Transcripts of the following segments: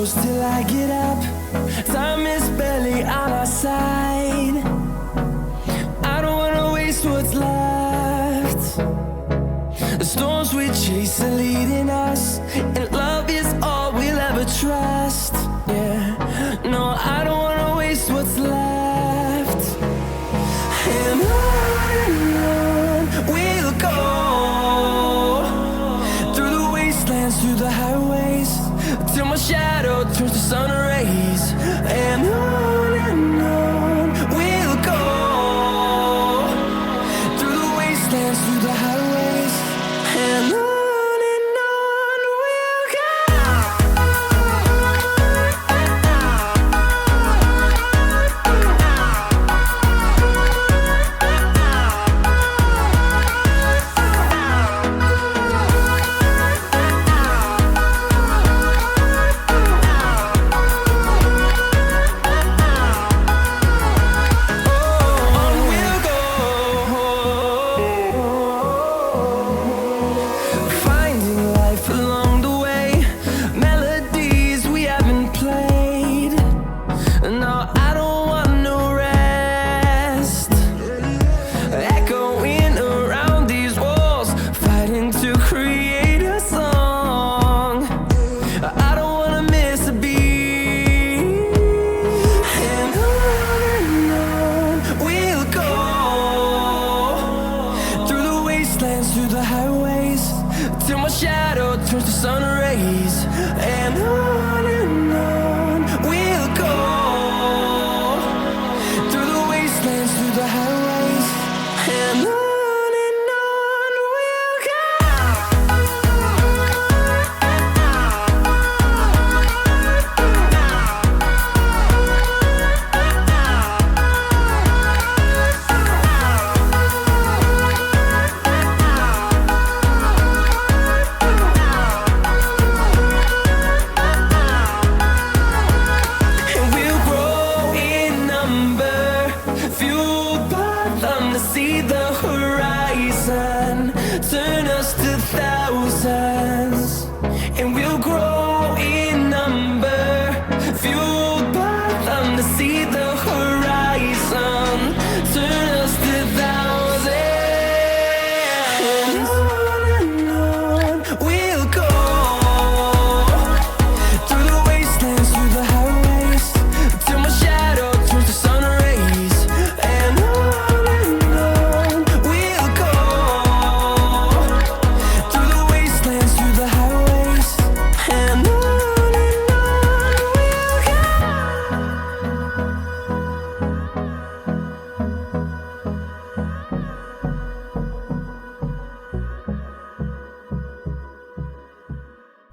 close till I get up. Time is barely on our side. I don't wanna waste what's left. The storms we chase are leading us, and love is all we'll ever trust. Yeah, no, I don't wanna waste what's left. And on we'll go, through the wastelands, through the highways, till my shadow turns to sun rays. And on we'll go, through the wastelands, through the highways, and on we'll go. Through the highways, till my shadow turns to sun rays. And on we'll go, through the wastelands, through the highways, and on we'll go. See the horizon turn us to thousands, and we'll grow in number, fueled by them to see the horizon turn us to thousands. And on we'll go, through the wastelands, through the highways, till my shadow turns to sun rays. And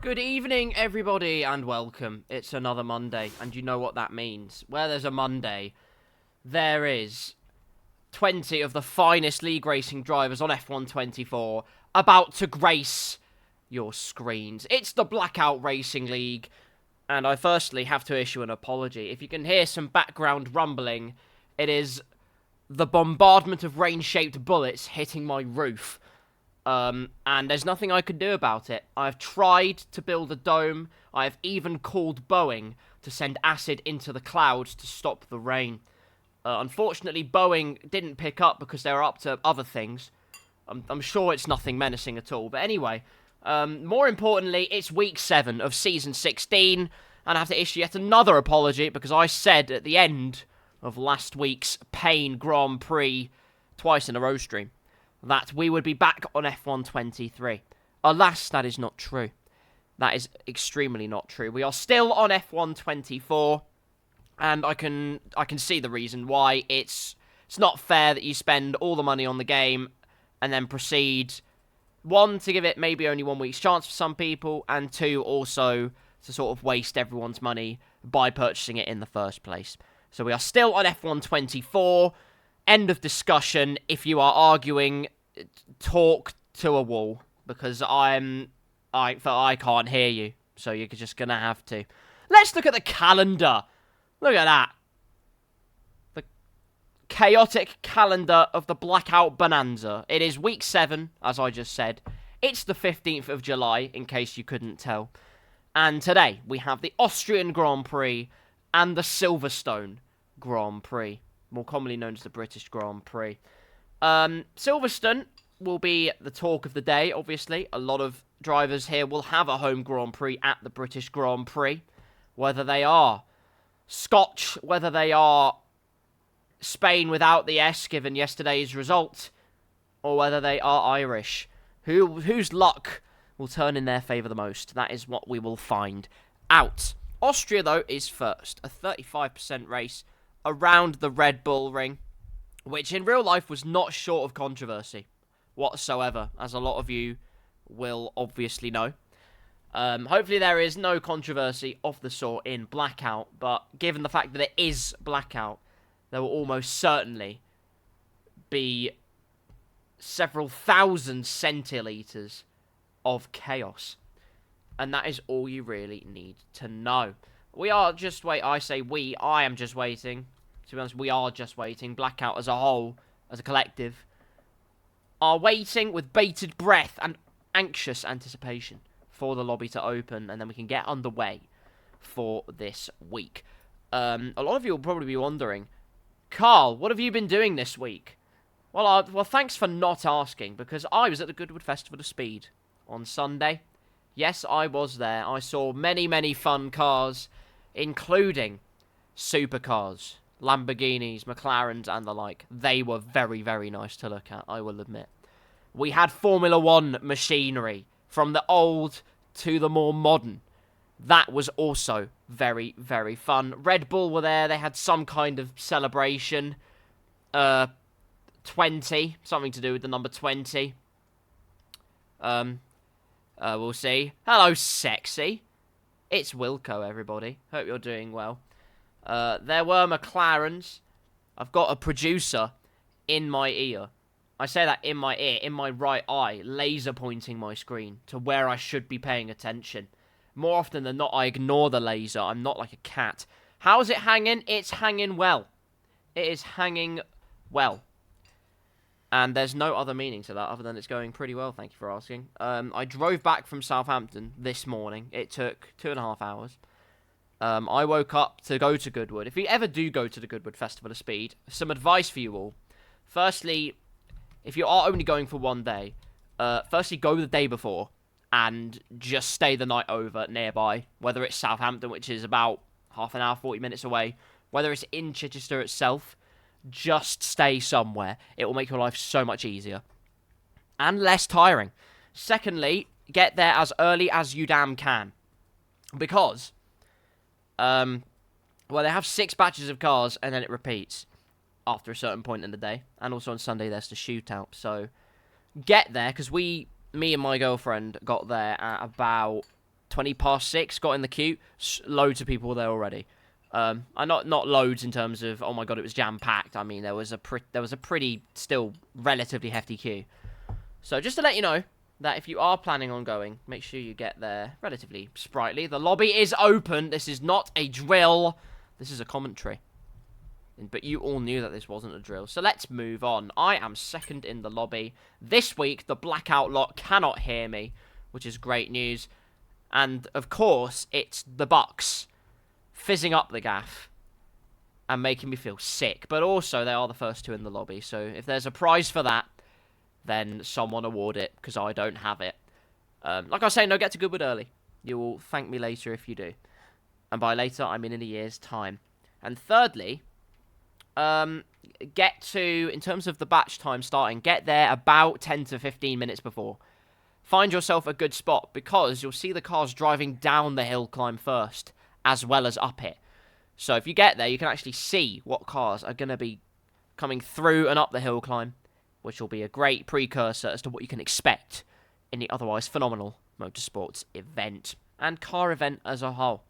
Good evening, everybody, and welcome. It's another Monday, and you know what that means. Where there's a Monday, there is 20 of the finest league racing drivers on F124 about to grace your screens. It's the Blackout Racing League, and I firstly have to issue an apology. If you can hear some background rumbling, it is the bombardment of rain-shaped bullets hitting my roof. And there's nothing I can do about it. I've tried to build a dome. I've even called Boeing to send acid into the clouds to stop the rain. Unfortunately, Boeing didn't pick up because they were up to other things. I'm sure it's nothing menacing at all. But anyway, more importantly, it's week 7 of season 16. And I have to issue yet another apology because I said at the end of last week's Pain Grand Prix twice in a row stream that we would be back on F123. Alas, that is not true. That is extremely not true. We are still on F124, and I can see the reason why. It's not fair that you spend all the money on the game and then proceed, 1, to give it maybe only 1 week's chance for some people, and 2, also to sort of waste everyone's money by purchasing it in the first place. So we are still on F124. End of discussion. If you are arguing, talk to a wall, because I can't hear you, so you're just gonna have to. Let's look at the calendar. Look at that. The chaotic calendar of the Blackout Bonanza. It is week 7, as I just said. It's the 15th of July, in case you couldn't tell. And today we have the Austrian Grand Prix and the Silverstone Grand Prix, more commonly known as the British Grand Prix. Silverstone will be the talk of the day, obviously. A lot of drivers here will have a home Grand Prix at the British Grand Prix. Whether they are Scotch, whether they are Spain without the S, given yesterday's result, or whether they are Irish. Whose luck will turn in their favour the most? That is what we will find out. Austria, though, is first. A 35% race around the Red Bull Ring, which in real life was not short of controversy whatsoever, as a lot of you will obviously know. Hopefully there is no controversy of the sort in Blackout, but given the fact that it is Blackout, there will almost certainly be several thousand centilitres of chaos. And that is all you really need to know. We are just I am just waiting. To be honest, we are just waiting. Blackout as a whole, as a collective, are waiting with bated breath and anxious anticipation for the lobby to open, and then we can get underway for this week. A lot of you will probably be wondering, Karl, what have you been doing this week? Well, thanks for not asking, because I was at the Goodwood Festival of Speed on Sunday. Yes, I was there. I saw many, many fun cars, including supercars, Lamborghinis, McLarens, and the like. They were very, very nice to look at, I will admit. We had Formula 1 machinery, from the old to the more modern. That was also very, very fun. Red Bull were there. They had some kind of celebration. 20, something to do with the number 20. We'll see. Hello, sexy. It's Wilco, everybody. Hope you're doing well. There were McLarens. I've got a producer in my ear. I say that in my ear, in my right eye, laser pointing my screen to where I should be paying attention. More often than not, I ignore the laser. I'm not like a cat. How's it hanging? It's hanging well. It is hanging well. And there's no other meaning to that other than it's going pretty well, thank you for asking. I drove back from Southampton this morning. It took 2.5 hours. I woke up to go to Goodwood. If you ever do go to the Goodwood Festival of Speed, some advice for you all. Firstly, if you are only going for one day, firstly go the day before and just stay the night over nearby. Whether it's Southampton, which is about half an hour, 40 minutes away. Whether it's in Chichester itself, just stay somewhere. It will make your life so much easier. And less tiring. Secondly, get there as early as you damn can. Because, well, they have 6 batches of cars and then it repeats after a certain point in the day. And also on Sunday there's the shootout. So get there, because me and my girlfriend got there at about 6:20, got in the queue. Loads of people were there already. Not loads in terms of, oh my god, it was jam-packed. I mean, there was a pretty, still, relatively hefty queue. So just to let you know that if you are planning on going, make sure you get there relatively sprightly. The lobby is open. This is not a drill. This is a commentary. But you all knew that this wasn't a drill. So let's move on. I am second in the lobby. This week, the Blackout lot cannot hear me, which is great news. And, of course, it's the Bucks fizzing up the gaff and making me feel sick. But also, they are the first 2 in the lobby. So if there's a prize for that, then someone award it, because I don't have it. Like I was saying, no, get to Goodwood early. You will thank me later if you do. And by later, I mean in a year's time. And thirdly, get to, in terms of the batch time starting, get there about 10 to 15 minutes before. Find yourself a good spot, because you'll see the cars driving down the hill climb first, as well as up it. So if you get there, you can actually see what cars are going to be coming through and up the hill climb, which will be a great precursor as to what you can expect in the otherwise phenomenal motorsports event and car event as a whole.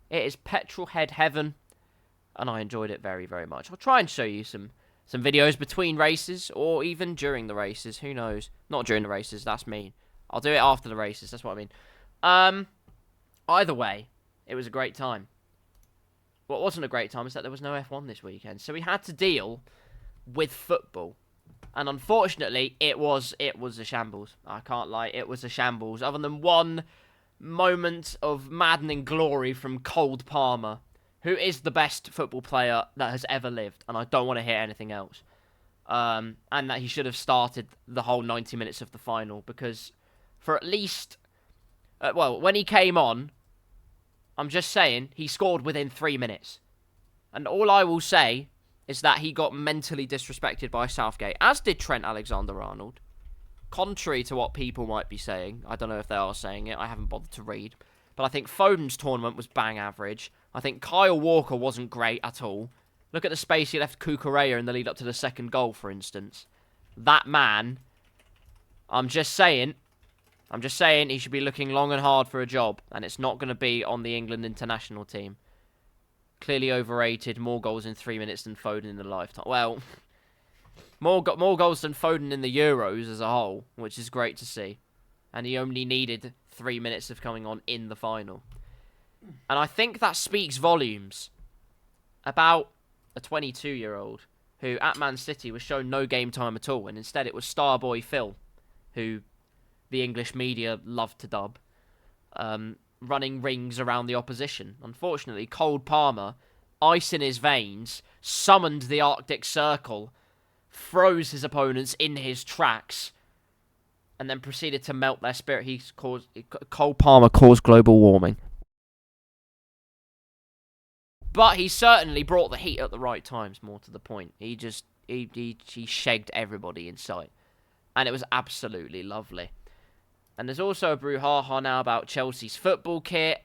It is petrol head heaven, and I enjoyed it very, very much. I'll try and show you some videos between races, or even during the races, who knows. Not during the races, that's mean. I'll do it after the races, that's what I mean. Either way, it was a great time. What wasn't a great time is that there was no F1 this weekend, so we had to deal with football. And unfortunately, it was a shambles. I can't lie, it was a shambles. Other than one moment of maddening glory from Cold Palmer, who is the best football player that has ever lived, and I don't want to hear anything else. And that he should have started the whole 90 minutes of the final, because for at least... when he came on, I'm just saying, he scored within 3 minutes. And all I will say is that he got mentally disrespected by Southgate, as did Trent Alexander-Arnold. Contrary to what people might be saying, I don't know if they are saying it, I haven't bothered to read, but I think Foden's tournament was bang average. I think Kyle Walker wasn't great at all. Look at the space he left Cucurella in the lead up to the second goal, for instance. That man, I'm just saying he should be looking long and hard for a job, and it's not going to be on the England international team. Clearly overrated, more goals in 3 minutes than Foden in the lifetime. Well, more goals than Foden in the Euros as a whole, which is great to see. And he only needed 3 minutes of coming on in the final. And I think that speaks volumes about a 22-year-old who, at Man City, was shown no game time at all, and instead it was Starboy Phil, who the English media loved to dub, running rings around the opposition. Unfortunately, Cold Palmer, ice in his veins, summoned the Arctic Circle, froze his opponents in his tracks, and then proceeded to melt their spirit. Cole Palmer caused global warming. But he certainly brought the heat at the right times, more to the point. He shagged everybody in sight. And it was absolutely lovely. And there's also a brouhaha now about Chelsea's football kit.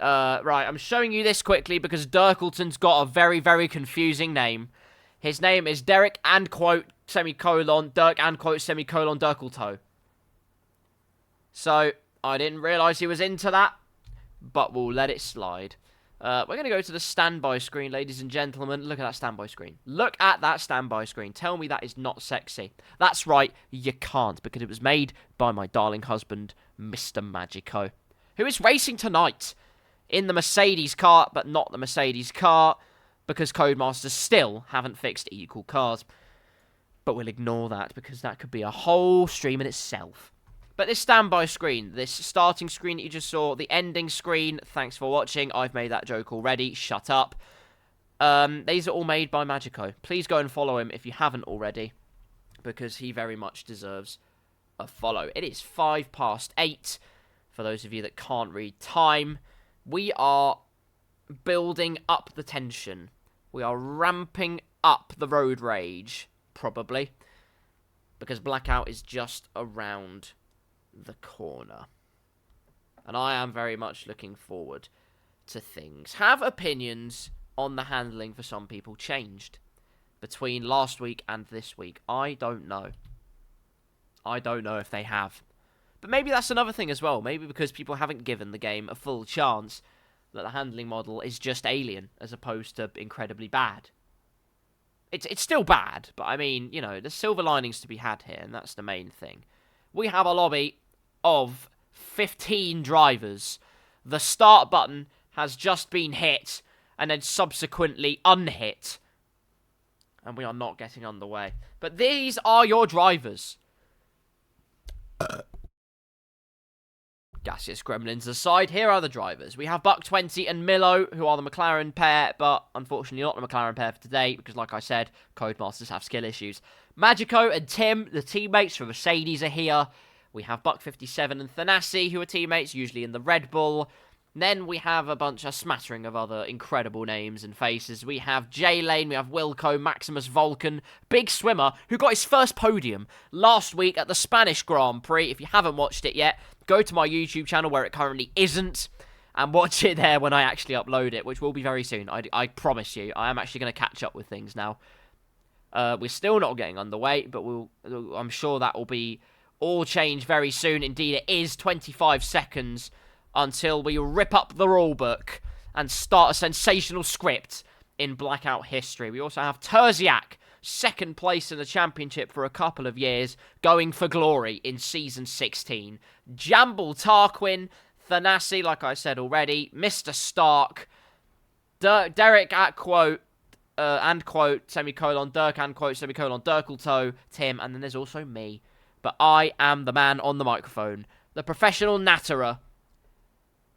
Right, I'm showing you this quickly because Dirkleton's got a very, very confusing name. His name is Derek and quote, semicolon, Dirk and quote, semicolon, Dirkletoe. So, I didn't realise he was into that, but we'll let it slide. We're going to go to the standby screen, ladies and gentlemen. Look at that standby screen. Look at that standby screen. Tell me that is not sexy. That's right, you can't, because it was made by my darling husband, Mr. Magico, who is racing tonight in the Mercedes car, but not the Mercedes car, because Codemasters still haven't fixed equal cars. But we'll ignore that, because that could be a whole stream in itself. But this standby screen, this starting screen that you just saw, the ending screen, thanks for watching. I've made that joke already. Shut up. These are all made by Magico. Please go and follow him if you haven't already, because he very much deserves a follow. It is 8:05, for those of you that can't read time. We are building up the tension. We are ramping up the road rage, probably, because Blackout is just around the corner. And I am very much looking forward to things. Have opinions on the handling for some people changed between last week and this week? I don't know. I don't know if they have. But maybe that's another thing as well. Maybe because people haven't given the game a full chance, that the handling model is just alien as opposed to incredibly bad. It's still bad, but I mean, you know, there's silver linings to be had here, and that's the main thing. We have a lobby of 15 drivers. The start button has just been hit and then subsequently unhit. And we are not getting underway. But these are your drivers. Gaseous gremlins aside, here are the drivers. We have Buck20 and Milo, who are the McLaren pair, but unfortunately not the McLaren pair for today, because like I said, Codemasters have skill issues. Magico and Tim, the teammates from Mercedes, are here. We have Buck57 and Thanasi, who are teammates, usually in the Red Bull. Then we have a smattering of other incredible names and faces. We have J-Lane, we have Wilco, Maximus Vulcan, Big Swimmer, who got his first podium last week at the Spanish Grand Prix. If you haven't watched it yet, go to my YouTube channel where it currently isn't, and watch it there when I actually upload it, which will be very soon. I promise you. I am actually going to catch up with things now. We're still not getting underway, but I'm sure that will be all changed very soon. Indeed, it is 25 seconds until we rip up the rulebook and start a sensational script in Blackout history. We also have Terziak, second place in the championship for a couple of years, going for glory in Season 16. Jamble Tarquin, Thanasi, like I said already, Mr. Stark, Derek at quote, and quote, semicolon, Dirk and quote, semicolon, Dirkletoe, Tim, and then there's also me. But I am the man on the microphone, the professional natterer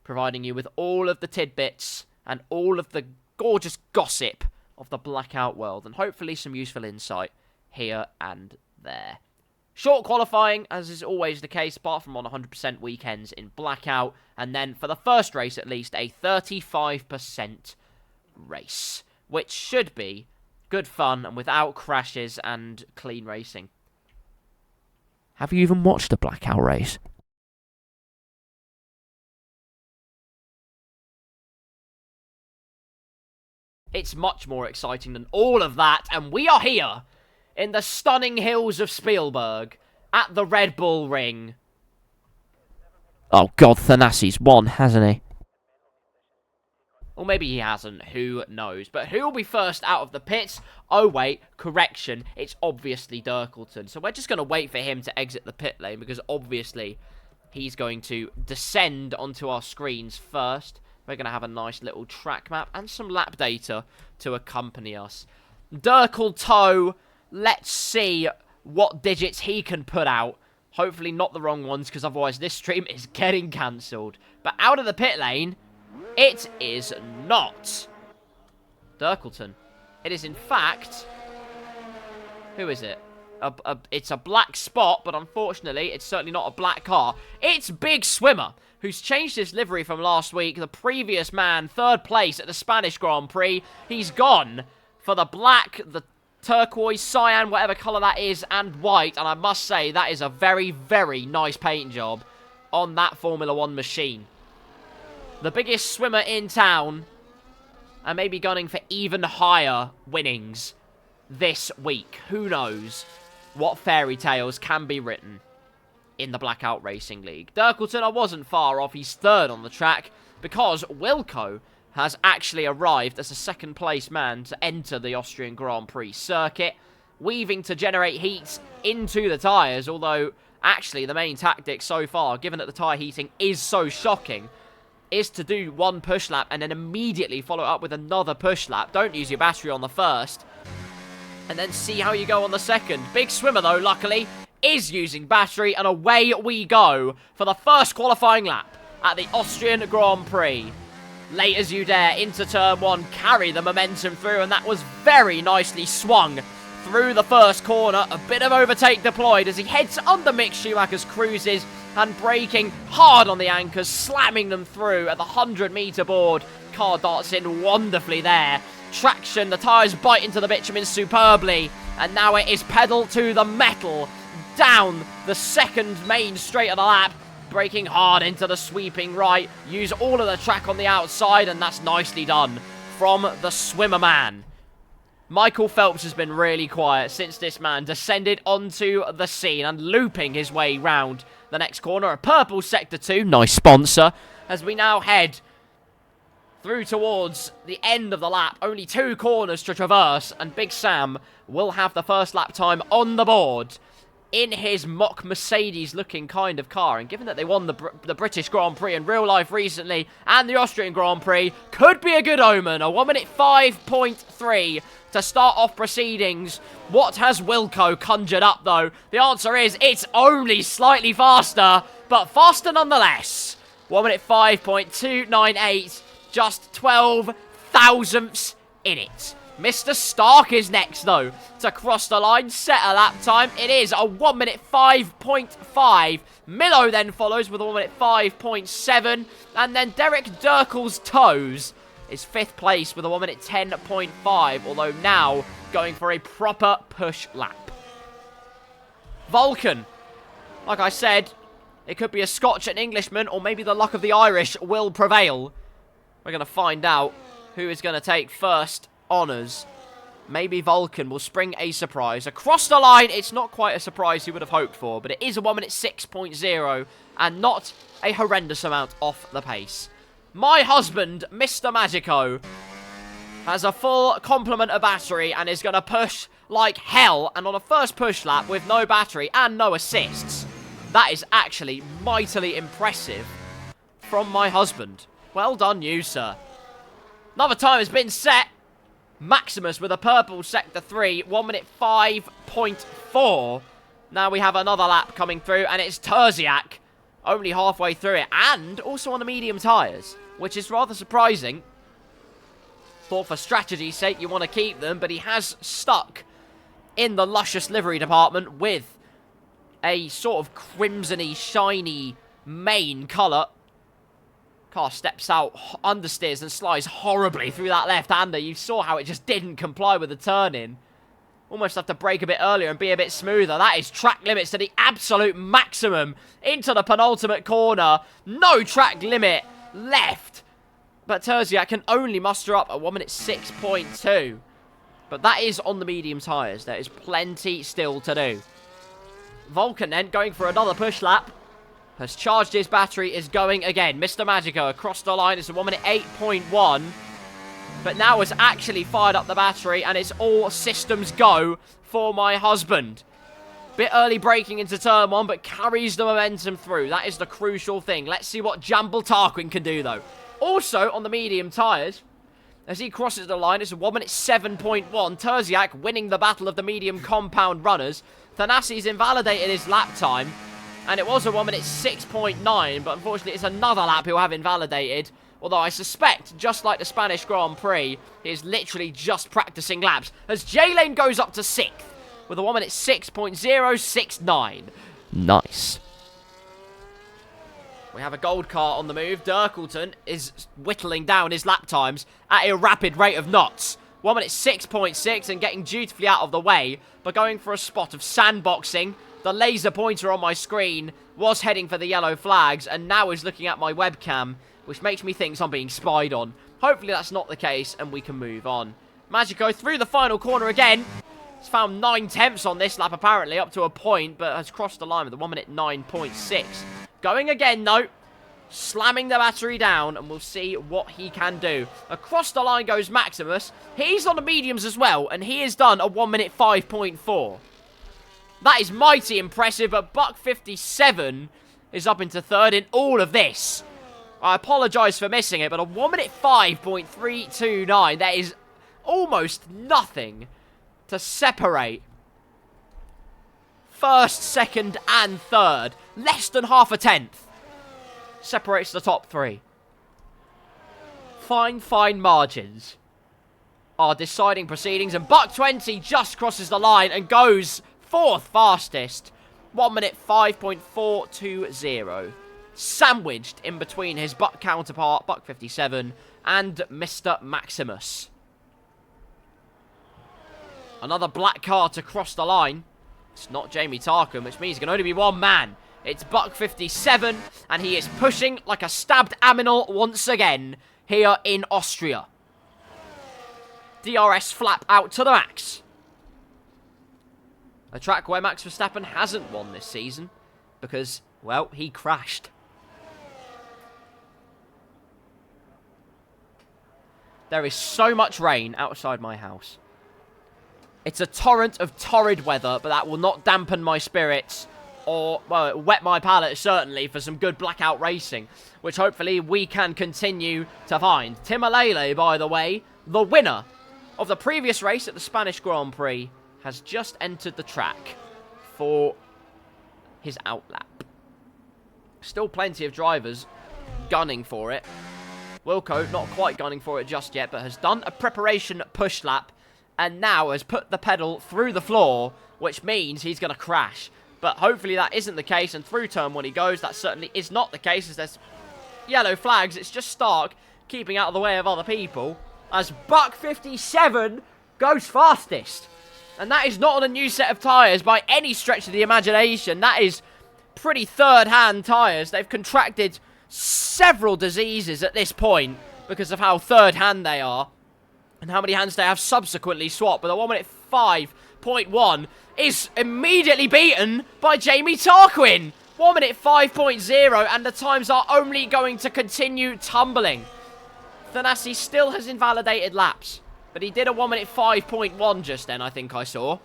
providing you with all of the tidbits and all of the gorgeous gossip of the Blackout world, and hopefully some useful insight here and there. Short qualifying, as is always the case, apart from on 100% weekends in Blackout, and then for the first race at least, a 35% race, which should be good fun and without crashes and clean racing. Have you even watched a Blackout race? It's much more exciting than all of that, and we are here in the stunning hills of Spielberg at the Red Bull Ring. Oh god, Thanassi's won, hasn't he? Or maybe he hasn't, who knows. But who will be first out of the pits? Oh wait, correction, it's obviously Dirkleton. So we're just going to wait for him to exit the pit lane, because obviously he's going to descend onto our screens first. We're going to have a nice little track map and some lap data to accompany us. Dirkleton, let's see what digits he can put out. Hopefully not the wrong ones, because otherwise this stream is getting cancelled. But out of the pit lane, it is not Dirkleton. It is, in fact... Who is it? It's a black spot, but unfortunately, it's certainly not a black car. It's Big Swimmer, who's changed his livery from last week. The previous man, third place at the Spanish Grand Prix. He's gone for the black, the turquoise, cyan, whatever colour that is, and white. And I must say, that is a very, very nice paint job on that Formula 1 machine. The biggest swimmer in town, and maybe gunning for even higher winnings this week. Who knows what fairy tales can be written in the Blackout Racing League. Dirkleton, I wasn't far off. He's third on the track because Wilco has actually arrived as a second place man to enter the Austrian Grand Prix circuit, weaving to generate heat into the tyres, although actually the main tactic so far, given that the tyre heating is so shocking, is to do one push lap and then immediately follow up with another push lap. Don't use your battery on the first, and then see how you go on the second. Big Swimmer, though, luckily, is using battery, and away we go for the first qualifying lap at the Austrian Grand Prix. Late as you dare, into turn one, carry the momentum through, and that was very nicely swung through the first corner. A bit of overtake deployed as he heads under Mick Schumacher's cruises and braking hard on the anchors, slamming them through at the 100-metre board. Car darts in wonderfully there. Traction, the tyres bite into the bitumen superbly, and now it is pedal to the metal down the second main straight of the lap, braking hard into the sweeping right. Use all of the track on the outside, and that's nicely done from the swimmer man. Michael Phelps has been really quiet since this man descended onto the scene and looping his way round the next corner. A purple Sector 2, nice sponsor, as we now head through towards the end of the lap. Only 2 corners to traverse, and Big Sam will have the first lap time on the board in his mock Mercedes-looking kind of car. And given that they won the British Grand Prix in real life recently, and the Austrian Grand Prix, could be a good omen. A 1 minute 5.3 to start off proceedings. What has Wilco conjured up, though? The answer is, it's only slightly faster, but faster nonetheless. 1 minute 5.298, just 12 thousandths in it. Mr. Stark is next, though, to cross the line, set a lap time. It is a 1 minute 5.5. Milo then follows with a 1 minute 5.7. And then Derek Dirkle's Toes is 5th place with a 1 minute 10.5. Although now going for a proper push lap. Vulcan, like I said, it could be a Scotch and Englishman, or maybe the luck of the Irish will prevail. We're going to find out who is going to take first honours. Maybe Vulcan will spring a surprise. Across the line, it's not quite a surprise he would have hoped for, but it is a 1 minute 6.0 and not a horrendous amount off the pace. My husband, Mr. Magico, has a full complement of battery and is going to push like hell, and on a first push lap with no battery and no assists. That is actually mightily impressive from my husband. Well done you, sir. Another time has been set. Maximus with a purple Sector 3, 1 minute 5.4. Now we have another lap coming through, and it's Terziak only halfway through it, and also on the medium tyres, which is rather surprising. Thought for strategy's sake you want to keep them, but he has stuck in the luscious livery department with a sort of crimsony, shiny main colour. Car steps out, understeers and slides horribly through that left-hander. You saw how it just didn't comply with the turn-in. Almost have to brake a bit earlier and be a bit smoother. That is track limits to the absolute maximum into the penultimate corner. No track limit left. But Terziak can only muster up a 1 minute 6.2. But that is on the medium tyres. There is plenty still to do. Vulcan then going for another push lap. Has charged his battery, is going again. Mr. Magico across the line. It's a 1 minute 8.1. But now has actually fired up the battery, and it's all systems go for my husband. Bit early braking into turn 1, but carries the momentum through. That is the crucial thing. Let's see what Jambil Tarquin can do, though. Also, on the medium tyres, as he crosses the line, it's a 1 minute 7.1. Terziak winning the battle of the medium compound runners. Thanasi's invalidated his lap time, and it was a 1 minute 6.9, but unfortunately it's another lap he'll have invalidated. Although I suspect, just like the Spanish Grand Prix, he is literally just practicing laps. As J-Lane goes up to 6th with a 1 minute 6.069. Nice. We have a gold car on the move. Dirkleton is whittling down his lap times at a rapid rate of knots. 1 minute 6.6 and getting dutifully out of the way, but going for a spot of sandboxing. The laser pointer on my screen was heading for the yellow flags and now is looking at my webcam, which makes me think I'm being spied on. Hopefully that's not the case and we can move on. Magico through the final corner again. He's found 9/10 on this lap apparently, up to a point, but has crossed the line with a 1 minute 9.6. Going again though. Slamming the battery down, and we'll see what he can do. Across the line goes Maximus. He's on the mediums as well, and he has done a 1 minute 5.4. That is mighty impressive, but Buck 57 is up into third in all of this. I apologise for missing it, but a 1 minute 5.329, that is almost nothing to separate first, second, and third. Less than half a tenth separates the top three. Fine margins are deciding proceedings, and Buck 20 just crosses the line and goes fourth fastest. 1 minute 5.420. Sandwiched in between his Buck counterpart, Buck 57, and Mr. Maximus. Another black car to cross the line. It's not Jamie Tarquin, which means it can only be one man. It's Buck 57, and he is pushing like a stabbed aminal once again here in Austria. DRS flap out to the max. A track where Max Verstappen hasn't won this season because, well, he crashed. There is so much rain outside my house. It's a torrent of torrid weather, but that will not dampen my spirits or, well, wet my palate, certainly, for some good Blackout racing, which hopefully we can continue to find. Tim Alele, by the way, the winner of the previous race at the Spanish Grand Prix, has just entered the track for his outlap. Still plenty of drivers gunning for it. Wilco not quite gunning for it just yet, but has done a preparation push lap and now has put the pedal through the floor, which means he's going to crash. But hopefully that isn't the case, and through turn when he goes, that certainly is not the case, as there's yellow flags. It's just Stark keeping out of the way of other people, as Buck 57 goes fastest. And that is not on a new set of tyres by any stretch of the imagination. That is pretty third-hand tyres. They've contracted several diseases at this point because of how third-hand they are and how many hands they have subsequently swapped. But the 1 minute 5.1 is immediately beaten by Jamie Tarquin. 1 minute 5.0, and the times are only going to continue tumbling. Thanasi still has invalidated laps, but he did a 1 minute 5.1 just then, I think I saw.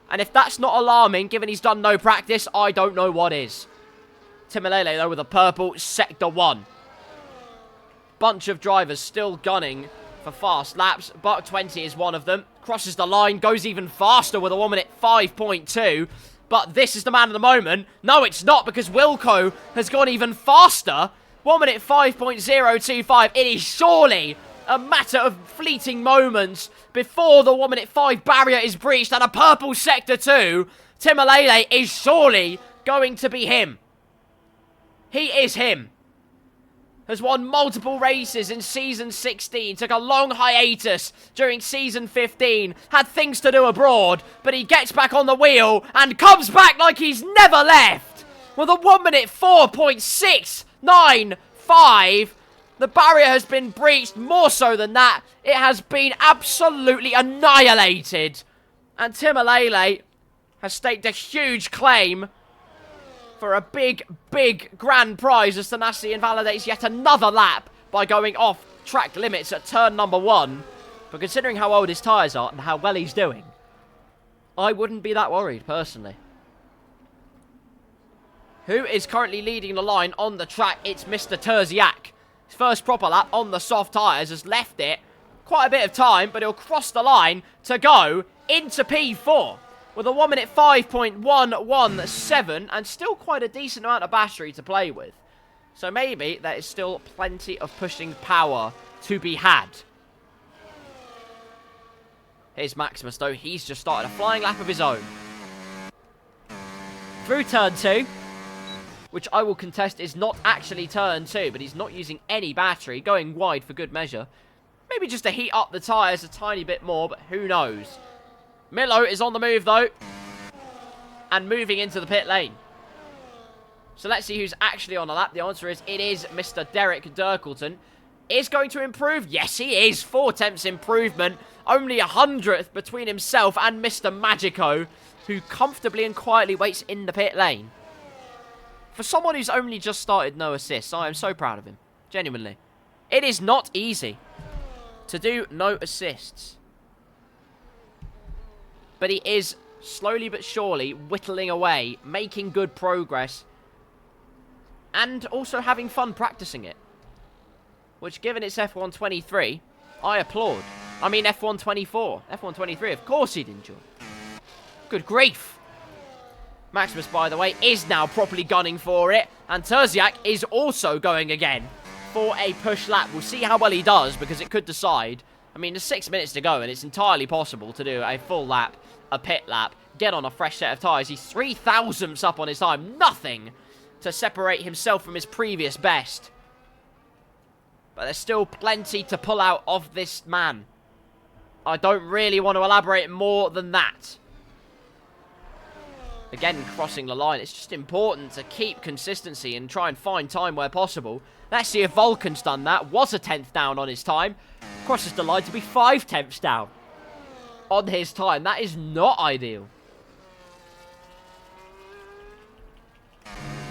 And if that's not alarming, given he's done no practice, I don't know what is. Timalele, though, with a purple Sector 1. Bunch of drivers still gunning for fast laps. Buck 20 is one of them. Crosses the line, goes even faster with a 1 minute 5.2. But this is the man of the moment. No, it's not, because Wilco has gone even faster. 1 minute 5.025. It is surely a matter of fleeting moments before the 1 minute 5 barrier is breached and a purple sector 2. Timalele is surely going to be him. He is him. Has won multiple races in Season 16, took a long hiatus during Season 15, had things to do abroad, but he gets back on the wheel and comes back like he's never left. With a 1 minute 4.695, the barrier has been breached. More so than that, it has been absolutely annihilated. And Timalele has staked a huge claim for a big, big grand prize as Thanasi invalidates yet another lap by going off track limits at turn number 1. But considering how old his tyres are and how well he's doing, I wouldn't be that worried, personally. Who is currently leading the line on the track? It's Mr. Terziak. His first proper lap on the soft tyres has left it quite a bit of time, but he'll cross the line to go into P4. With a 1 minute 5.117 and still quite a decent amount of battery to play with. So maybe there is still plenty of pushing power to be had. Here's Maximus though. He's just started a flying lap of his own. Through turn 2, which I will contest is not actually turn 2, but he's not using any battery, going wide for good measure. Maybe just to heat up the tyres a tiny bit more, but who knows. Milo is on the move, though, and moving into the pit lane. So let's see who's actually on the lap. The answer is it is Mr. Derek Dirkleton. Is going to improve? Yes, he is. 4 tenths improvement. Only 100th between himself and Mr. Magico, who comfortably and quietly waits in the pit lane. For someone who's only just started no assists, I am so proud of him. Genuinely. It is not easy to do no assists. But he is slowly but surely whittling away, making good progress, and also having fun practicing it. Which, given it's F123, I applaud. I mean F124. F123, of course he'd enjoy. Good grief. Maximus, by the way, is now properly gunning for it, and Terziak is also going again for a push lap. We'll see how well he does, because it could decide. I mean, there's 6 minutes to go, and it's entirely possible to do a full lap, a pit lap, get on a fresh set of tyres. He's 3 thousandths up on his time. Nothing to separate himself from his previous best. But there's still plenty to pull out of this man. I don't really want to elaborate more than that. Again, crossing the line. It's just important to keep consistency and try and find time where possible. Let's see if Vulcan's done that. Was a 10th down on his time. Crosses the line to be 5 tenths down on his time. That is not ideal.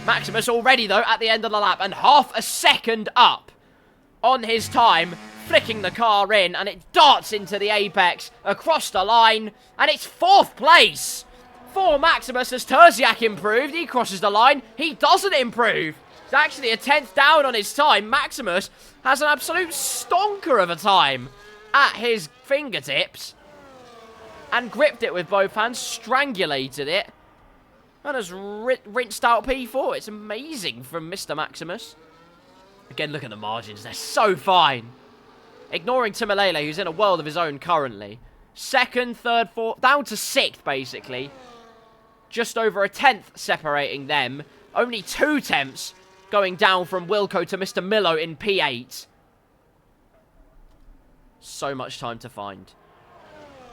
Maximus already, though, at the end of the lap, and half a second up on his time, flicking the car in, and it darts into the apex, across the line, and it's 4th place for Maximus as Terziak improved. He crosses the line. He doesn't improve. It's actually a 10th down on his time. Maximus has an absolute stonker of a time at his fingertips, and gripped it with both hands, strangulated it, and has rinsed out P4. It's amazing from Mr. Maximus. Again, look at the margins. They're so fine. Ignoring Timalele, who's in a world of his own currently. 2nd, 3rd, 4th, down to 6th, basically. Just over a 10th separating them. Only 2 tenths going down from Wilco to Mr. Milo in P8. So much time to find.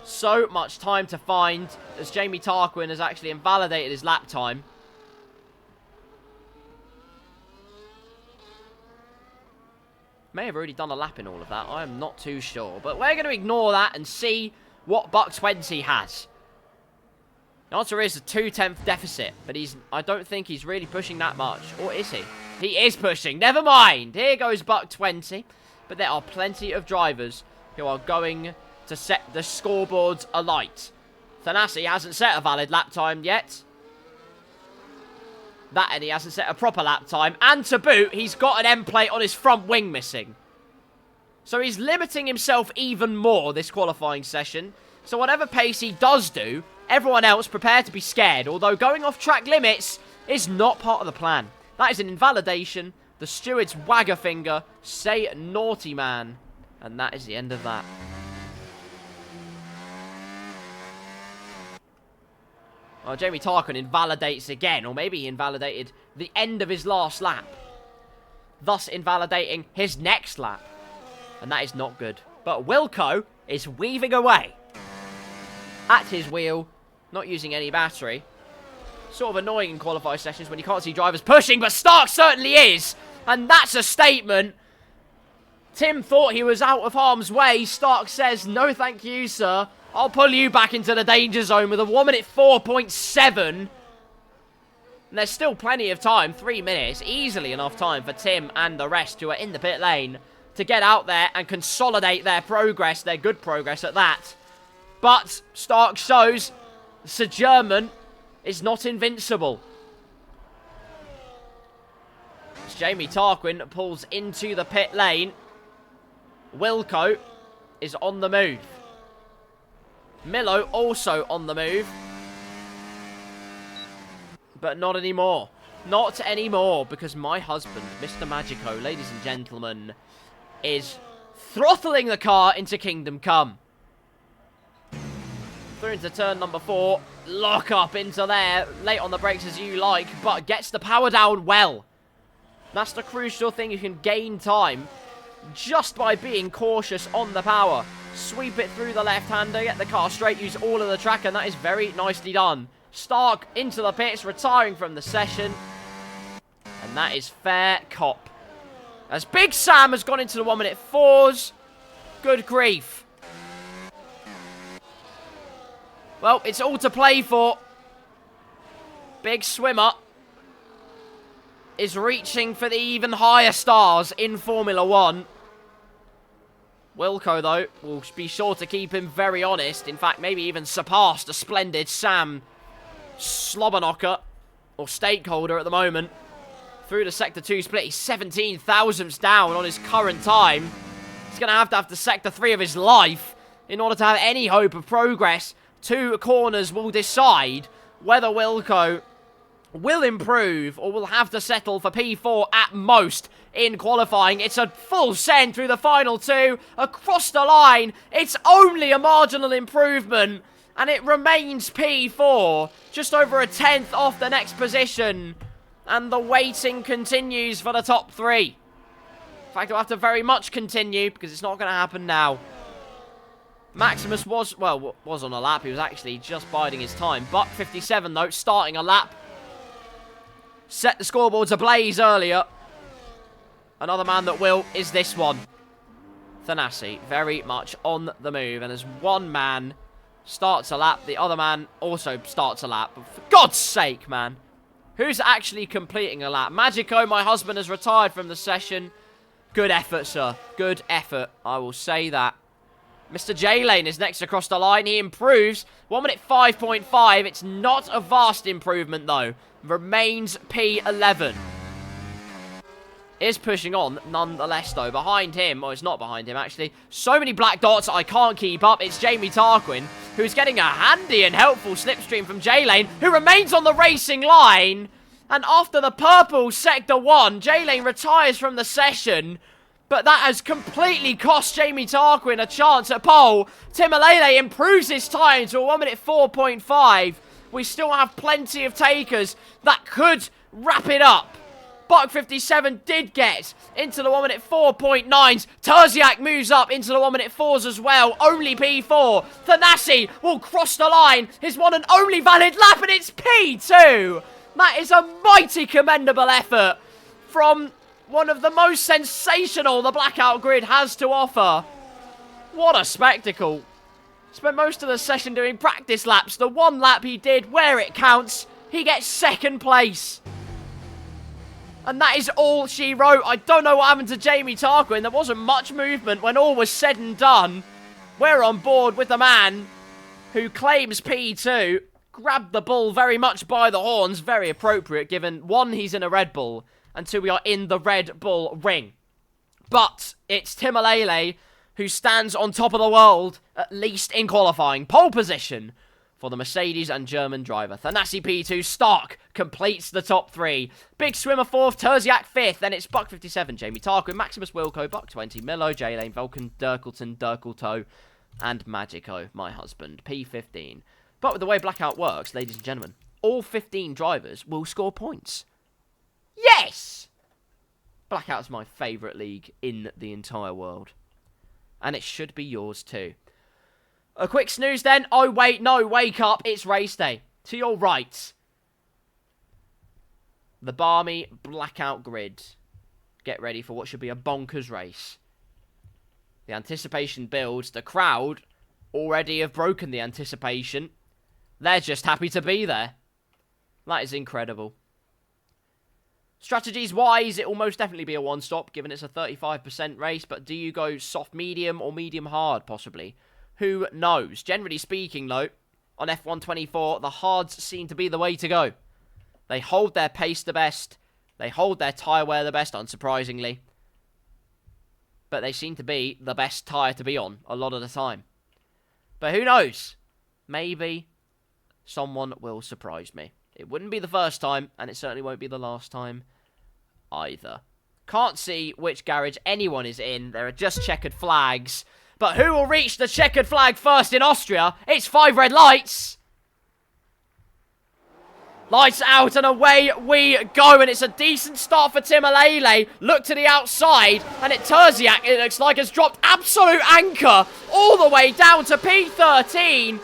So much time to find, as Jamie Tarquin has actually invalidated his lap time. May have already done a lap in all of that. I am not too sure. But we're going to ignore that and see what Buck 20 has. The answer is a 2/10 deficit. But I don't think he's really pushing that much. Or is he? He is pushing. Never mind. Here goes Buck 20. But there are plenty of drivers who are going to set the scoreboards alight. Thanasi hasn't set a valid lap time yet. And he hasn't set a proper lap time. And to boot, he's got an end plate on his front wing missing. So he's limiting himself even more this qualifying session. So whatever pace he does do, Everyone else prepare to be scared, although going off track limits is not part of the plan. That is an invalidation. The stewards wag a finger, say naughty man, and that is the end of that. Well, Jamie Tarquin invalidates again, or maybe he invalidated the end of his last lap, thus invalidating his next lap, and that is not good. But Wilco is weaving away at his wheel, not using any battery. Sort of annoying in qualifying sessions when you can't see drivers pushing, but Stark certainly is, and that's a statement. Tim thought he was out of harm's way. Stark says, no thank you, sir. I'll pull you back into the danger zone with a 1 minute 4.7. And there's still plenty of time, 3 minutes, easily enough time for Tim and the rest who are in the pit lane to get out there and consolidate their progress, their good progress at that. But Stark shows Sir German is not invincible. As Jamie Tarquin pulls into the pit lane, Wilco is on the move. Milo also on the move. But not anymore. Not anymore, because my husband, Mr. Magico, ladies and gentlemen, is throttling the car into Kingdom Come. Through into turn number 4. Lock up into there. Late on the brakes as you like, but gets the power down well. That's the crucial thing. You can gain time just by being cautious on the power. Sweep it through the left-hander, get the car straight, use all of the track, and that is very nicely done. Stark into the pits, retiring from the session. And that is fair cop. As Big Sam has gone into the 1 minute 4s. Good grief. Well, it's all to play for. Big Swimmer is reaching for the even higher stars in Formula 1. Wilco, though, will be sure to keep him very honest. In fact, maybe even surpass the splendid Sam Slobberknocker, or stakeholder at the moment. Through the Sector 2 split, he's 17 thousandths down on his current time. He's going to have the Sector 3 of his life in order to have any hope of progress. 2 corners will decide whether Wilco will improve or will have to settle for P4 at most in qualifying. It's a full send through the final 2 across the line. It's only a marginal improvement and it remains P4, just over a 10th off the next position, and the waiting continues for the top 3. In fact, it'll have to very much continue because it's not going to happen now. Maximus was on a lap. He was actually just biding his time. Buck 57 though, starting a lap. Set the scoreboards ablaze earlier. Another man that will is this one. Thanasi, very much on the move. And as one man starts a lap, the other man also starts a lap. But for God's sake, man. Who's actually completing a lap? Magico, my husband, has retired from the session. Good effort, sir. Good effort. I will say that. Mr. J-Lane is next across the line. He improves. 1 minute 5.5. It's not a vast improvement, though. Remains P11. Is pushing on, nonetheless, though. Behind him, or it's not behind him, actually. So many black dots, I can't keep up. It's Jamie Tarquin, who's getting a handy and helpful slipstream from J-Lane, who remains on the racing line. And after the purple Sector 1, J-Lane retires from the session. But that has completely cost Jamie Tarquin a chance at pole. Timalele improves his time to a 1 minute 4.5. We still have plenty of takers that could wrap it up. Buck 57 did get into the 1 minute 4.9s. Terziak moves up into the 1 minute 4s as well. Only P4. Thanasi will cross the line. His one and only valid lap, and it's P2. That is a mighty commendable effort from one of the most sensational the Blackout grid has to offer. What a spectacle. Spent most of the session doing practice laps. The one lap he did where it counts, he gets second place. And that is all she wrote. I don't know what happened to Jamie Tarquin. There wasn't much movement when all was said and done. We're on board with the man who claims P2. Grabbed the bull very much by the horns. Very appropriate given, 1, he's in a Red Bull, and 2, we are in the Red Bull ring. But it's Timalele who stands on top of the world, at least in qualifying. Pole position for the Mercedes and German driver. Thanasi P2, Stark completes the top 3. Big Swimmer 4th, Terziak 5th. Then it's Buck 57, Jamie Tarquin, Maximus Wilco, Buck 20, Milo, J-Lane, Vulcan, Dirkleton, Dirkleto, and Magico, my husband, P15. But with the way Blackout works, ladies and gentlemen, all 15 drivers will score points. Yes! Blackout's my favourite league in the entire world. And it should be yours too. A quick snooze then. Oh, wait, no, wake up. It's race day. To your right. The balmy Blackout grid. Get ready for what should be a bonkers race. The anticipation builds. The crowd already have broken the anticipation. They're just happy to be there. That is incredible. Strategies-wise, it will most definitely be a one-stop, given it's a 35% race. But do you go soft-medium or medium-hard, possibly? Who knows? Generally speaking, though, on F124, the hards seem to be the way to go. They hold their pace the best. They hold their tyre wear the best, unsurprisingly. But they seem to be the best tyre to be on a lot of the time. But who knows? Maybe someone will surprise me. It wouldn't be the first time, and it certainly won't be the last time either. Can't see which garage anyone is in. There are just checkered flags. But who will reach the checkered flag first in Austria? It's 5 red lights. Lights out and away we go. And it's a decent start for Timalele. Look to the outside. And Terziak, it looks like, has dropped absolute anchor all the way down to P13.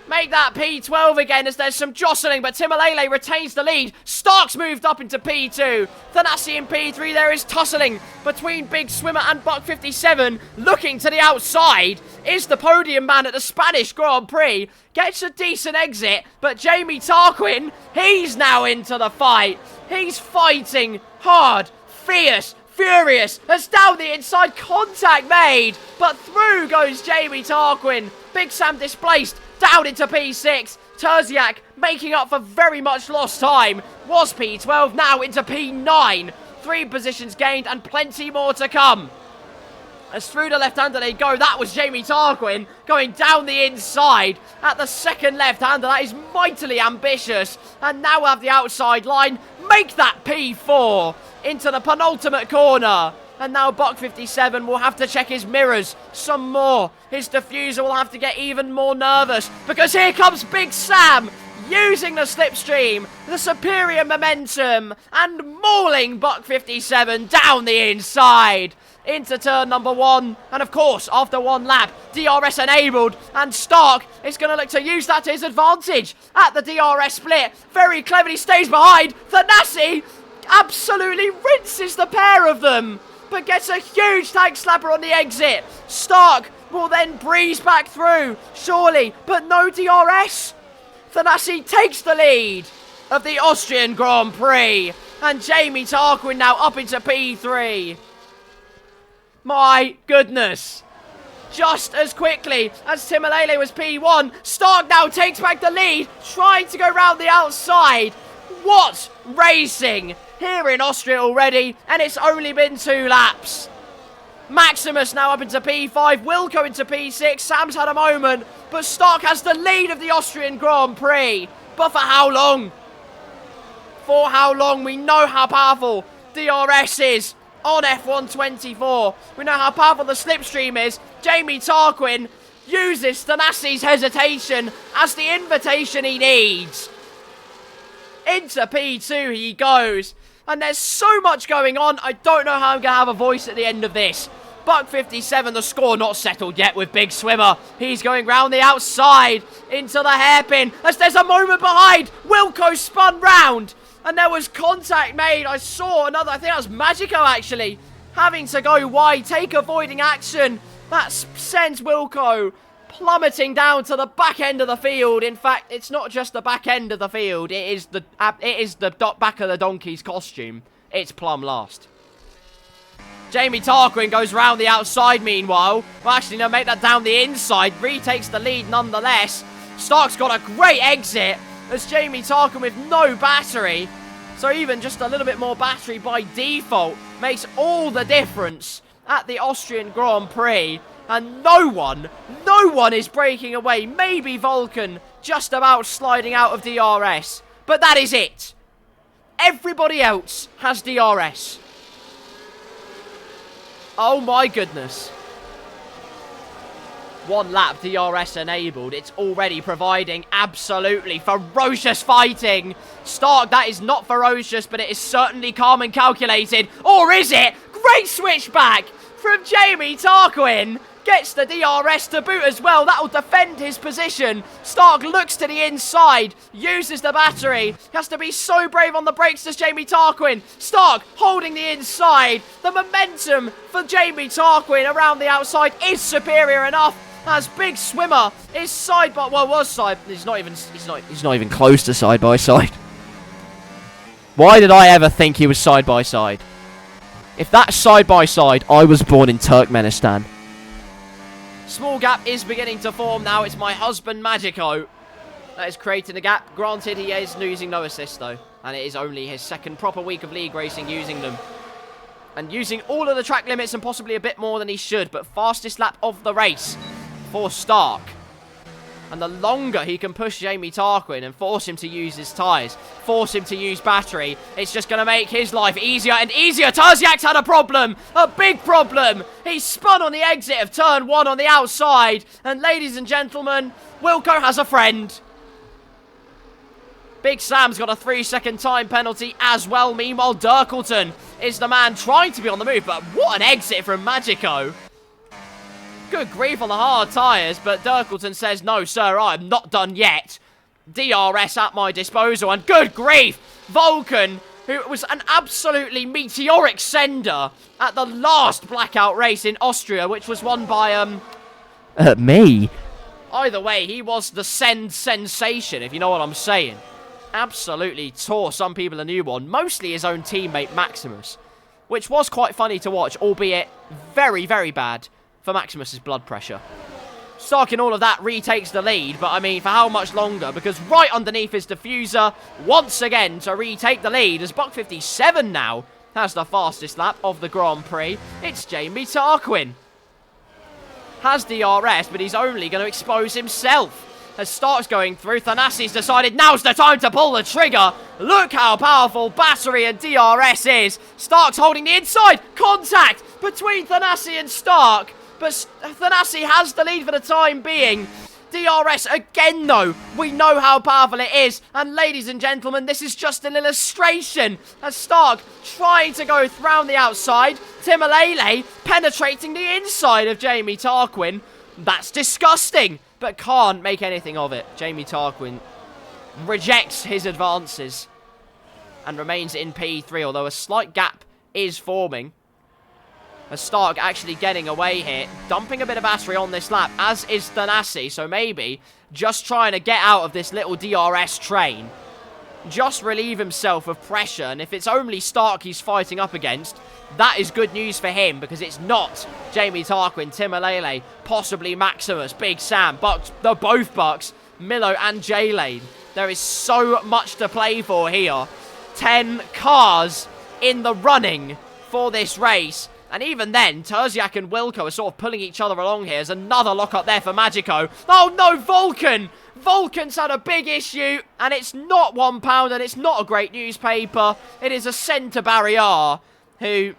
Make that P12 again as there's some jostling, but Timalele retains the lead. Stark's moved up into P2. Thanasi in P3. There is tussling between Big Swimmer and Buck 57. Looking to the outside is the podium man at the Spanish Grand Prix. Gets a decent exit, but Jamie Tarquin, he's now into the fight. He's fighting hard, fierce, furious. As down the inside, contact made, but through goes Jamie Tarquin. Big Sam displaced. Down into P6. Terziak making up for very much lost time. Was P12, now into P9. 3 positions gained and plenty more to come. As through the left-hander they go, that was Jamie Tarquin going down the inside at the second left-hander. That is mightily ambitious. And now we'll have the outside line. Make that P4 into the penultimate corner. And now Buck 57 will have to check his mirrors some more. His diffuser will have to get even more nervous. Because here comes Big Sam, using the slipstream, the superior momentum, and mauling Buck 57 down the inside. Into turn number 1. And of course, after 1 lap, DRS enabled. And Stark is going to look to use that to his advantage at the DRS split. Very cleverly stays behind. Thanasi absolutely rinses the pair of them, but gets a huge tank slapper on the exit. Stark will then breeze back through, surely, but no DRS. Thanasi takes the lead of the Austrian Grand Prix, and Jamie Tarquin now up into P3. My goodness. Just as quickly as Timalele was P1, Stark now takes back the lead, trying to go round the outside. What racing here in Austria already, and it's only been 2 laps. Maximus now up into P5, Wilco into P6, Sam's had a moment, but Stark has the lead of the Austrian Grand Prix. But for how long? For how long? We know how powerful DRS is on F124. We know how powerful the slipstream is. Jamie Tarquin uses Thanasi's hesitation as the invitation he needs. Into P2 he goes. And there's so much going on, I don't know how I'm going to have a voice at the end of this. Buck 57, the score not settled yet with Big Swimmer. He's going round the outside into the hairpin as there's a moment behind. Wilco spun round and there was contact made. I saw another, I think that was Magico actually, having to go wide, take avoiding action. That sends Wilco plummeting down to the back end of the field. In fact, it's not just the back end of the field. It is the back of the donkey's costume. It's plumb last. Jamie Tarquin goes round the outside meanwhile. Well, actually, no, make that down the inside. Retakes the lead nonetheless. Stark's got a great exit as Jamie Tarquin with no battery. So even just a little bit more battery by default makes all the difference at the Austrian Grand Prix. And no one is breaking away. Maybe Vulcan just about sliding out of DRS. But that is it. Everybody else has DRS. Oh my goodness. 1 lap DRS enabled. It's already providing absolutely ferocious fighting. Stark, that is not ferocious, but it is certainly calm and calculated. Or is it? Great switchback from Jamie Tarquin. Gets the DRS to boot as well. That will defend his position. Stark looks to the inside. Uses the battery. Has to be so brave on the brakes as Jamie Tarquin. Stark holding the inside. The momentum for Jamie Tarquin around the outside is superior enough. As Big Swimmer is side by... Well, was side... He's not even close to side by side. Why did I ever think he was side by side? If that's side by side, I was born in Turkmenistan. Small gap is beginning to form now. It's my husband, Magico, that is creating a gap. Granted, he is using no assist, though. And it is only his second proper week of league racing using them. And using all of the track limits and possibly a bit more than he should. But fastest lap of the race for Stark. And the longer he can push Jamie Tarquin and force him to use his tyres, force him to use battery, it's just going to make his life easier and easier. Terziak's had a problem, a big problem. He spun on the exit of turn 1 on the outside. And ladies and gentlemen, Wilco has a friend. Big Sam's got a 3-second time penalty as well. Meanwhile, Dirkleton is the man trying to be on the move. But what an exit from Magico. Good grief on the hard tyres, but Dirkleton says, no, sir, I'm not done yet. DRS at my disposal, and good grief! Vulcan, who was an absolutely meteoric sender at the last Blackout race in Austria, which was won by, me. Either way, he was the send sensation, if you know what I'm saying. Absolutely tore some people a new one, mostly his own teammate Maximus, which was quite funny to watch, albeit very, very bad for Maximus's blood pressure. Stark in all of that retakes the lead, but I mean, for how much longer? Because right underneath his diffuser, once again to retake the lead, as Buck 57 now has the fastest lap of the Grand Prix. It's Jamie Tarquin. Has DRS, but he's only going to expose himself. As Stark's going through, Thanassi's decided now's the time to pull the trigger. Look how powerful battery and DRS is. Stark's holding the inside. Contact between Thanassi and Stark. But Thanassi has the lead for the time being. DRS again, though. We know how powerful it is. And ladies and gentlemen, this is just an illustration. As Stark trying to go round the outside. Timalele penetrating the inside of Jamie Tarquin. That's disgusting, but can't make anything of it. Jamie Tarquin rejects his advances and remains in P3, although a slight gap is forming. As Stark actually getting away here, dumping a bit of battery on this lap, as is Thanassi, so maybe just trying to get out of this little DRS train. Just relieve himself of pressure, and if it's only Stark he's fighting up against, that is good news for him, because it's not Jamie Tarquin, Timalele, possibly Maximus, Big Sam, Bucks, both Bucks, Milo and J-Lane. There is so much to play for here. 10 cars in the running for this race. And even then, Terziak and Wilco are sort of pulling each other along here. There's another lock-up there for Magico. Oh no, Vulcan! Vulcan's had a big issue, and it's not £1, and it's not a great newspaper. It is a centre barrier who,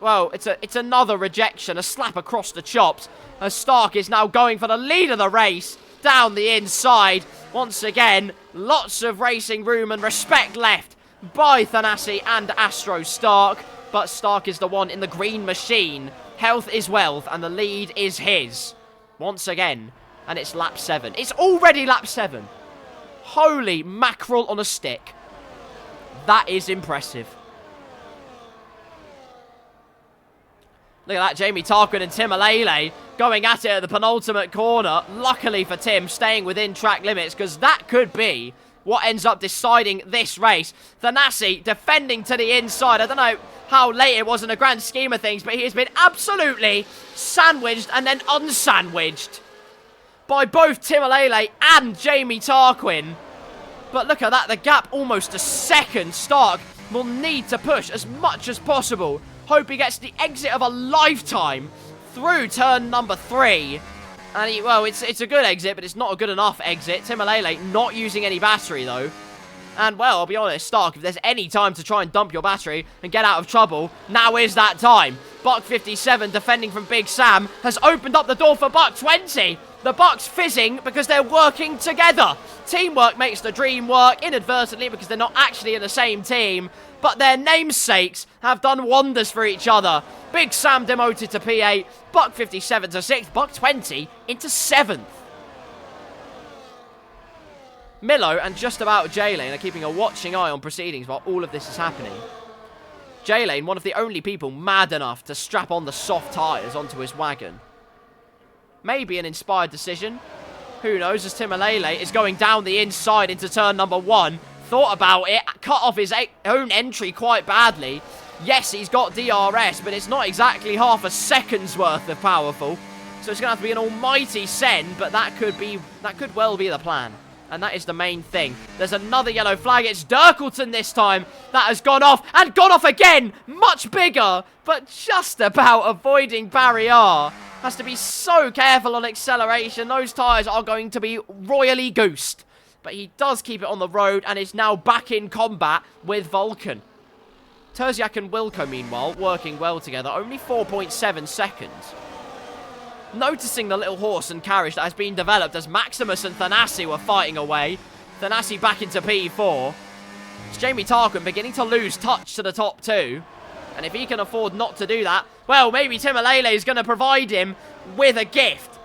well, it's another rejection, a slap across the chops. As Stark is now going for the lead of the race down the inside. Once again, lots of racing room and respect left by Thanassi and Astro Stark. But Stark is the one in the green machine. Health is wealth, and the lead is his. Once again, and it's lap 7. It's already lap 7. Holy mackerel on a stick. That is impressive. Look at that, Jamie Tarquin and Timalele going at it at the penultimate corner. Luckily for Tim, staying within track limits, because that could be what ends up deciding this race. Thanassi defending to the inside. I don't know how late it was in the grand scheme of things, but he has been absolutely sandwiched and then unsandwiched by both Timalele and Jamie Tarquin. But look at that, the gap almost a second. Stark will need to push as much as possible. Hope he gets the exit of a lifetime through turn number 3. And, well, it's a good exit, but it's not a good enough exit. Timalele not using any battery, though. And, well, I'll be honest, Stark, if there's any time to try and dump your battery and get out of trouble, now is that time. Buck 57, defending from Big Sam, has opened up the door for Buck 20. The Bucks fizzing because they're working together. Teamwork makes the dream work, inadvertently, because they're not actually in the same team. But their namesakes have done wonders for each other. Big Sam demoted to P8, Buck 57 to 6th, Buck 20 into 7th. Milo and just about J-Lane are keeping a watching eye on proceedings while all of this is happening. J-Lane, one of the only people mad enough to strap on the soft tyres onto his wagon. Maybe an inspired decision. Who knows, as Timalele is going down the inside into turn number 1. Thought about it, cut off his own entry quite badly. Yes, he's got DRS, but it's not exactly half a second's worth of powerful. So it's going to have to be an almighty send, but that could well be the plan. And that is the main thing. There's another yellow flag. It's Dirkleton this time. That has gone off. And gone off again. Much bigger. But just about avoiding barrier. Has to be so careful on acceleration. Those tyres are going to be royally goosed. But he does keep it on the road. And is now back in combat with Vulcan. Terziak and Wilco, meanwhile, working well together. Only 4.7 seconds. Noticing the little horse and carriage that has been developed as Maximus and Thanasi were fighting away. Thanasi back into P4. It's Jamie Tarquin beginning to lose touch to the top 2. And if he can afford not to do that, well, maybe Timalele is going to provide him with a gift.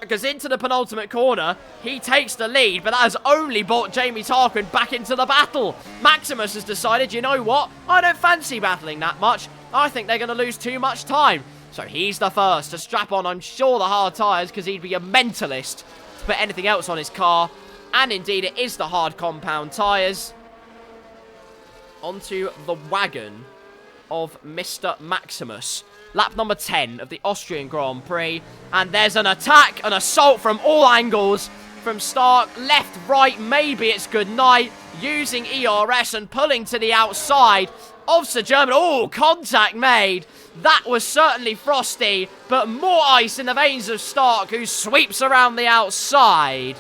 Because into the penultimate corner, he takes the lead, but that has only brought Jamie Tarquin back into the battle. Maximus has decided, you know what? I don't fancy battling that much. I think they're going to lose too much time. So he's the first to strap on, I'm sure, the hard tyres, because he'd be a mentalist to put anything else on his car. And indeed, it is the hard compound tyres. Onto the wagon of Mr. Maximus. Lap number 10 of the Austrian Grand Prix. And there's an attack, an assault from all angles. From Stark, left, right, maybe it's good night. Using ERS and pulling to the outside of Sir German. Oh, contact made. That was certainly frosty, but more ice in the veins of Stark, who sweeps around the outside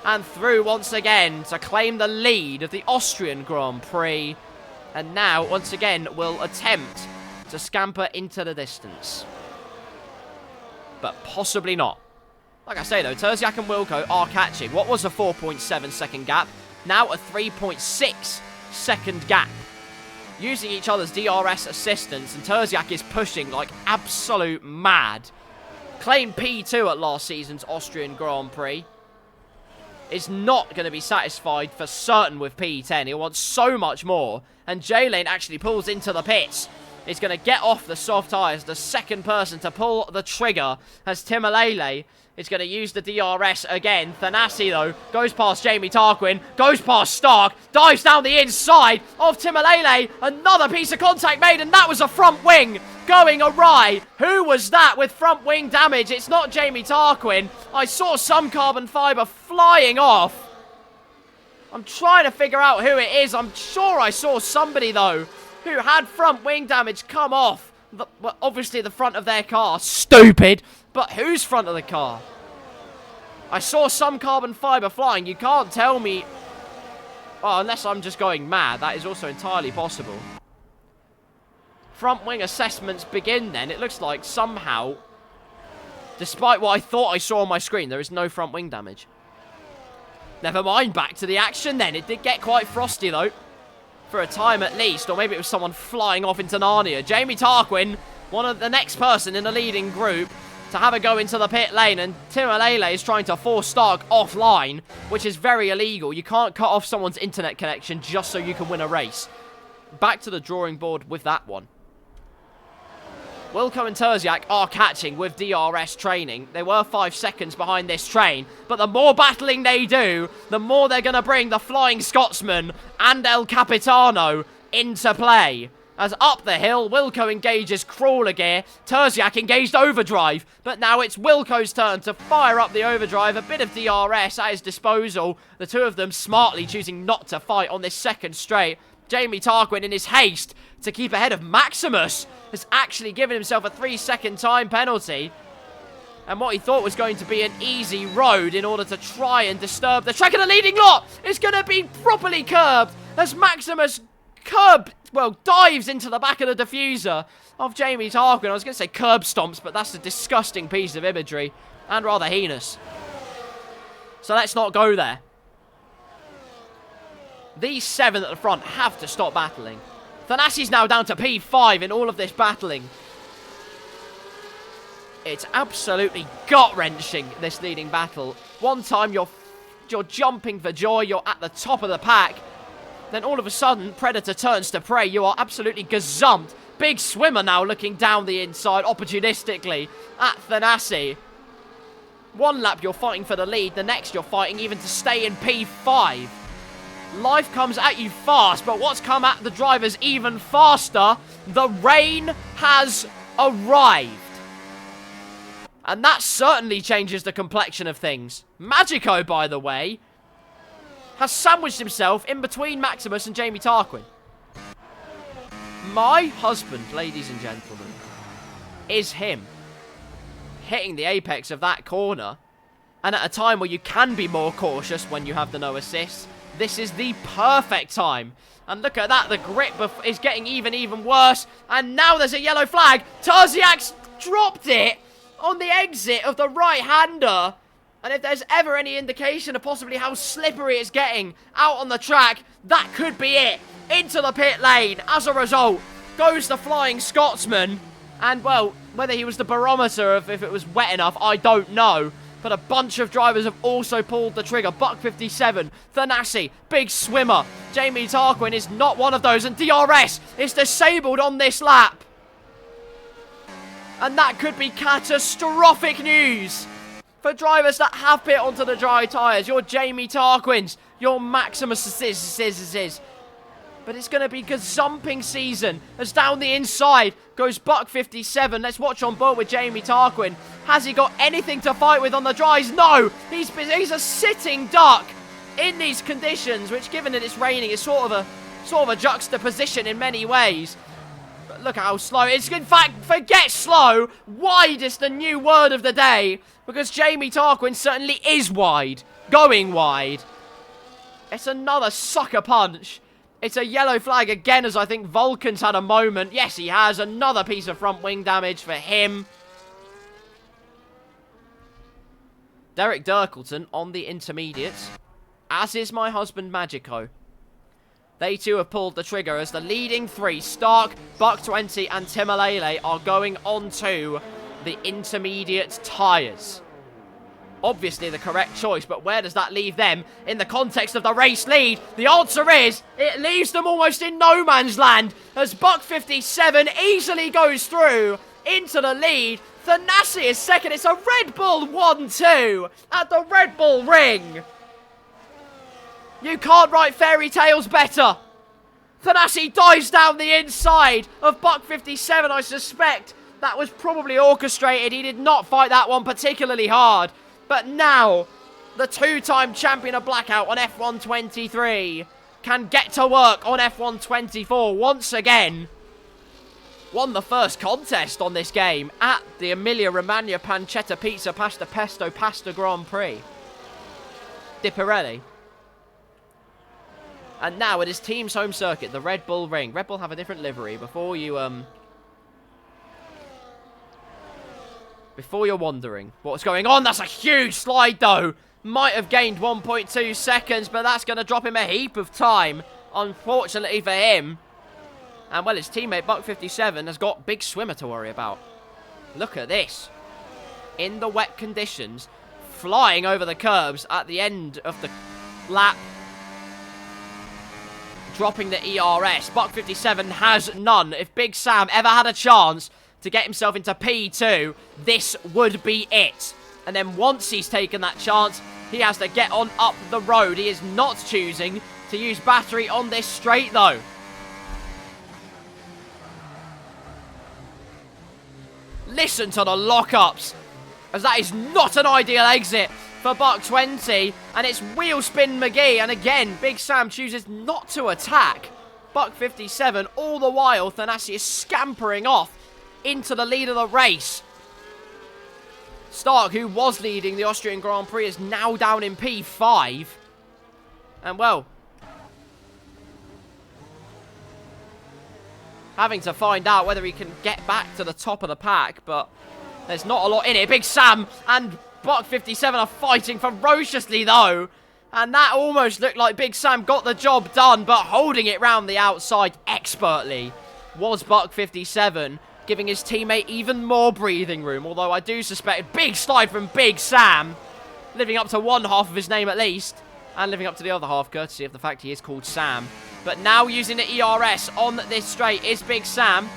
and through once again to claim the lead of the Austrian Grand Prix. And now, once again, will attempt to scamper into the distance. But possibly not. Like I say, though, Terziak and Wilco are catching. What was a 4.7 second gap? Now a 3.6 second gap. Using each other's DRS assistance, and Terziak is pushing like absolute mad. Claimed P2 at last season's Austrian Grand Prix. Is not going to be satisfied for certain with P10. He'll want so much more. And J-Lane actually pulls into the pits. He's going to get off the soft tyres. The second person to pull the trigger as Timalele is going to use the DRS again. Thanasi, though, goes past Jamie Tarquin, goes past Stark, dives down the inside of Timalele. Another piece of contact made, and that was a front wing going awry. Who was that with front wing damage? It's not Jamie Tarquin. I saw some carbon fibre flying off. I'm trying to figure out who it is. I'm sure I saw somebody, though, who had front wing damage come off. Well, obviously the front of their car. Stupid. But whose front of the car? I saw some carbon fibre flying. You can't tell me... Oh, unless I'm just going mad. That is also entirely possible. Front wing assessments begin then. It looks like somehow, despite what I thought I saw on my screen, there is no front wing damage. Never mind, back to the action then. It did get quite frosty, though. For a time at least. Or maybe it was someone flying off into Narnia. Jamie Tarquin, one of the next person in the leading group to have a go into the pit lane. And Timalele is trying to force Stark offline, which is very illegal. You can't cut off someone's internet connection just so you can win a race. Back to the drawing board with that one. Wilco and Terziak are catching with DRS training. They were 5 seconds behind this train, but the more battling they do, the more they're going to bring the Flying Scotsman and El Capitano into play. As up the hill, Wilco engages crawler gear, Terziak engaged overdrive, but now it's Wilco's turn to fire up the overdrive, a bit of DRS at his disposal. The two of them smartly choosing not to fight on this second straight. Jamie Tarquin, in his haste to keep ahead of Maximus, has actually given himself a 3-second time penalty. And what he thought was going to be an easy road in order to try and disturb the track of the leading lot is going to be properly curbed as Maximus dives into the back of the diffuser of Jamie Tarquin. I was going to say curb stomps, but that's a disgusting piece of imagery and rather heinous. So let's not go there. These 7 at the front have to stop battling. Thanassi's now down to P5 in all of this battling. It's absolutely gut-wrenching, this leading battle. One time you're jumping for joy, you're at the top of the pack. Then all of a sudden, Predator turns to prey. You are absolutely gazumped. Big Swimmer now looking down the inside opportunistically at Thanassi. One lap you're fighting for the lead, the next you're fighting even to stay in P5. Life comes at you fast, but what's come at the drivers even faster? The rain has arrived. And that certainly changes the complexion of things. Magico, by the way, has sandwiched himself in between Maximus and Jamie Tarquin. My husband, ladies and gentlemen, is him. Hitting the apex of that corner. And at a time where you can be more cautious when you have the no assist, this is the perfect time. And look at that, the grip is getting even worse. And now there's a yellow flag. Tarziak's dropped it on the exit of the right-hander. And if there's ever any indication of possibly how slippery it's getting out on the track, that could be it. Into the pit lane. As a result, goes the Flying Scotsman. And, well, whether he was the barometer of if it was wet enough, I don't know. But a bunch of drivers have also pulled the trigger. Buck 57, Thanassi, Big Swimmer. Jamie Tarquin is not one of those. And DRS is disabled on this lap. And that could be catastrophic news for drivers that have pit onto the dry tyres. Your Jamie Tarquins, your Maximus's. But it's going to be gazumping season as down the inside goes Buck 57. Let's watch on board with Jamie Tarquin. Has he got anything to fight with on the dries? No! He's a sitting duck in these conditions, which given that it's raining is sort of a juxtaposition in many ways. But look at how slow it is. In fact, forget slow. Wide is the new word of the day, because Jamie Tarquin certainly is wide. Going wide. It's another sucker punch. It's a yellow flag again, as I think Vulcan's had a moment. Yes, he has. Another piece of front wing damage for him. Derek Dirkleton on the intermediates, as is my husband Magico. They too have pulled the trigger as the leading 3, Stark, Buck 20 and Timalele, are going on to the intermediate tyres. Obviously the correct choice, but where does that leave them in the context of the race lead? The answer is, it leaves them almost in no man's land as Buck 57 easily goes through into the lead. Thanassi is second. It's a Red Bull 1-2 at the Red Bull Ring. You can't write fairy tales better. Thanassi dives down the inside of Buck 57. I suspect that was probably orchestrated. He did not fight that one particularly hard. But now, the 2-time champion of Blackout on F1 23 can get to work on F1 24 once again. Won the first contest on this game at the Emilia-Romagna Pancetta Pizza Pasta Pesto Pasta Grand Prix. Di Pirelli. And now it is team's home circuit, the Red Bull Ring. Red Bull have a different livery before you're wondering what's going on. That's a huge slide, though. Might have gained 1.2 seconds, but that's going to drop him a heap of time, unfortunately for him. And, well, his teammate, Buck 57, has got Big Swimmer to worry about. Look at this. In the wet conditions, flying over the curbs at the end of the lap, dropping the ERS. Buck 57 has none. If Big Sam ever had a chance to get himself into P2, this would be it. And then once he's taken that chance, he has to get on up the road. He is not choosing to use battery on this straight, though. Listen to the lockups, as that is not an ideal exit for Buck 20, and it's Wheel Spin McGee, and again, Big Sam chooses not to attack Buck 57, all the while Thanassi is scampering off into the lead of the race. Stark, who was leading the Austrian Grand Prix, is now down in P5. And, well, having to find out whether he can get back to the top of the pack, but there's not a lot in it. Big Sam and Buck 57 are fighting ferociously, though. And that almost looked like Big Sam got the job done, but holding it round the outside expertly was Buck 57, giving his teammate even more breathing room. Although I do suspect a big slide from Big Sam, living up to one half of his name at least, and living up to the other half, courtesy of the fact he is called Sam. But now using the ERS on this straight is Big Sam.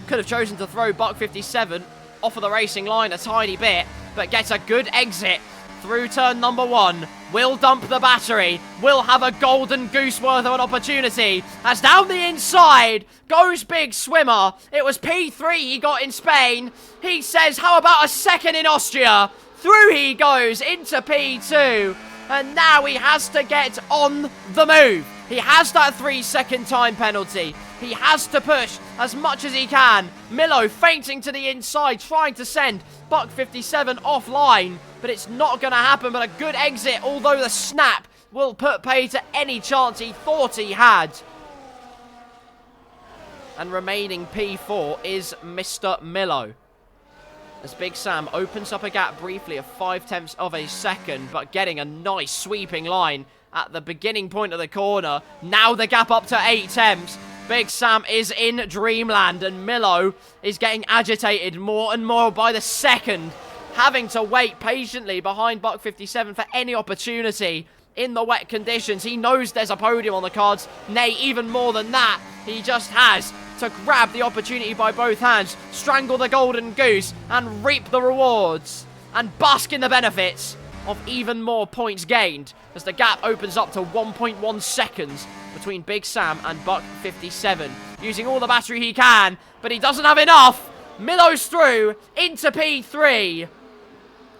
Could have chosen to throw Buck 57 off of the racing line a tiny bit, but gets a good exit through turn number 1. Will dump the battery. Will have a golden goose worth of an opportunity. As down the inside goes Big Swimmer. It was P3 he got in Spain. He says, how about a second in Austria? Through he goes into P2. And now he has to get on the move. He has that 3-second time penalty. He has to push as much as he can. Milo feinting to the inside, trying to send Buck 57 offline. But it's not going to happen, but a good exit, although the snap will put pay to any chance he thought he had. And remaining P4 is Mr. Milo. As Big Sam opens up a gap briefly of 0.5 of a second, but getting a nice sweeping line at the beginning point of the corner. Now the gap up to 0.8. Big Sam is in dreamland, and Milo is getting agitated more and more by the second, having to wait patiently behind Buck 57 for any opportunity in the wet conditions. He knows there's a podium on the cards. Nay, even more than that, he just has to grab the opportunity by both hands, strangle the golden goose, and reap the rewards, and bask in the benefits of even more points gained, as the gap opens up to 1.1 seconds between Big Sam and Buck 57, using all the battery he can, but he doesn't have enough. Milo's through into P3,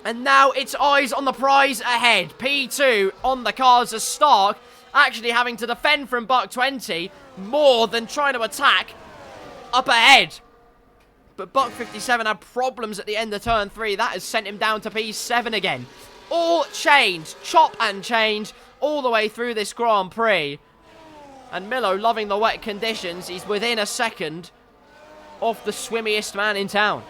and now it's eyes on the prize ahead. P2 on the cards as Stark actually having to defend from Buck 20 more than trying to attack up ahead. But Buck 57 had problems at the end of turn 3. That has sent him down to P7 again. All change, chop and change, all the way through this Grand Prix. And Milo loving the wet conditions. He's within a second of the swimmiest man in town.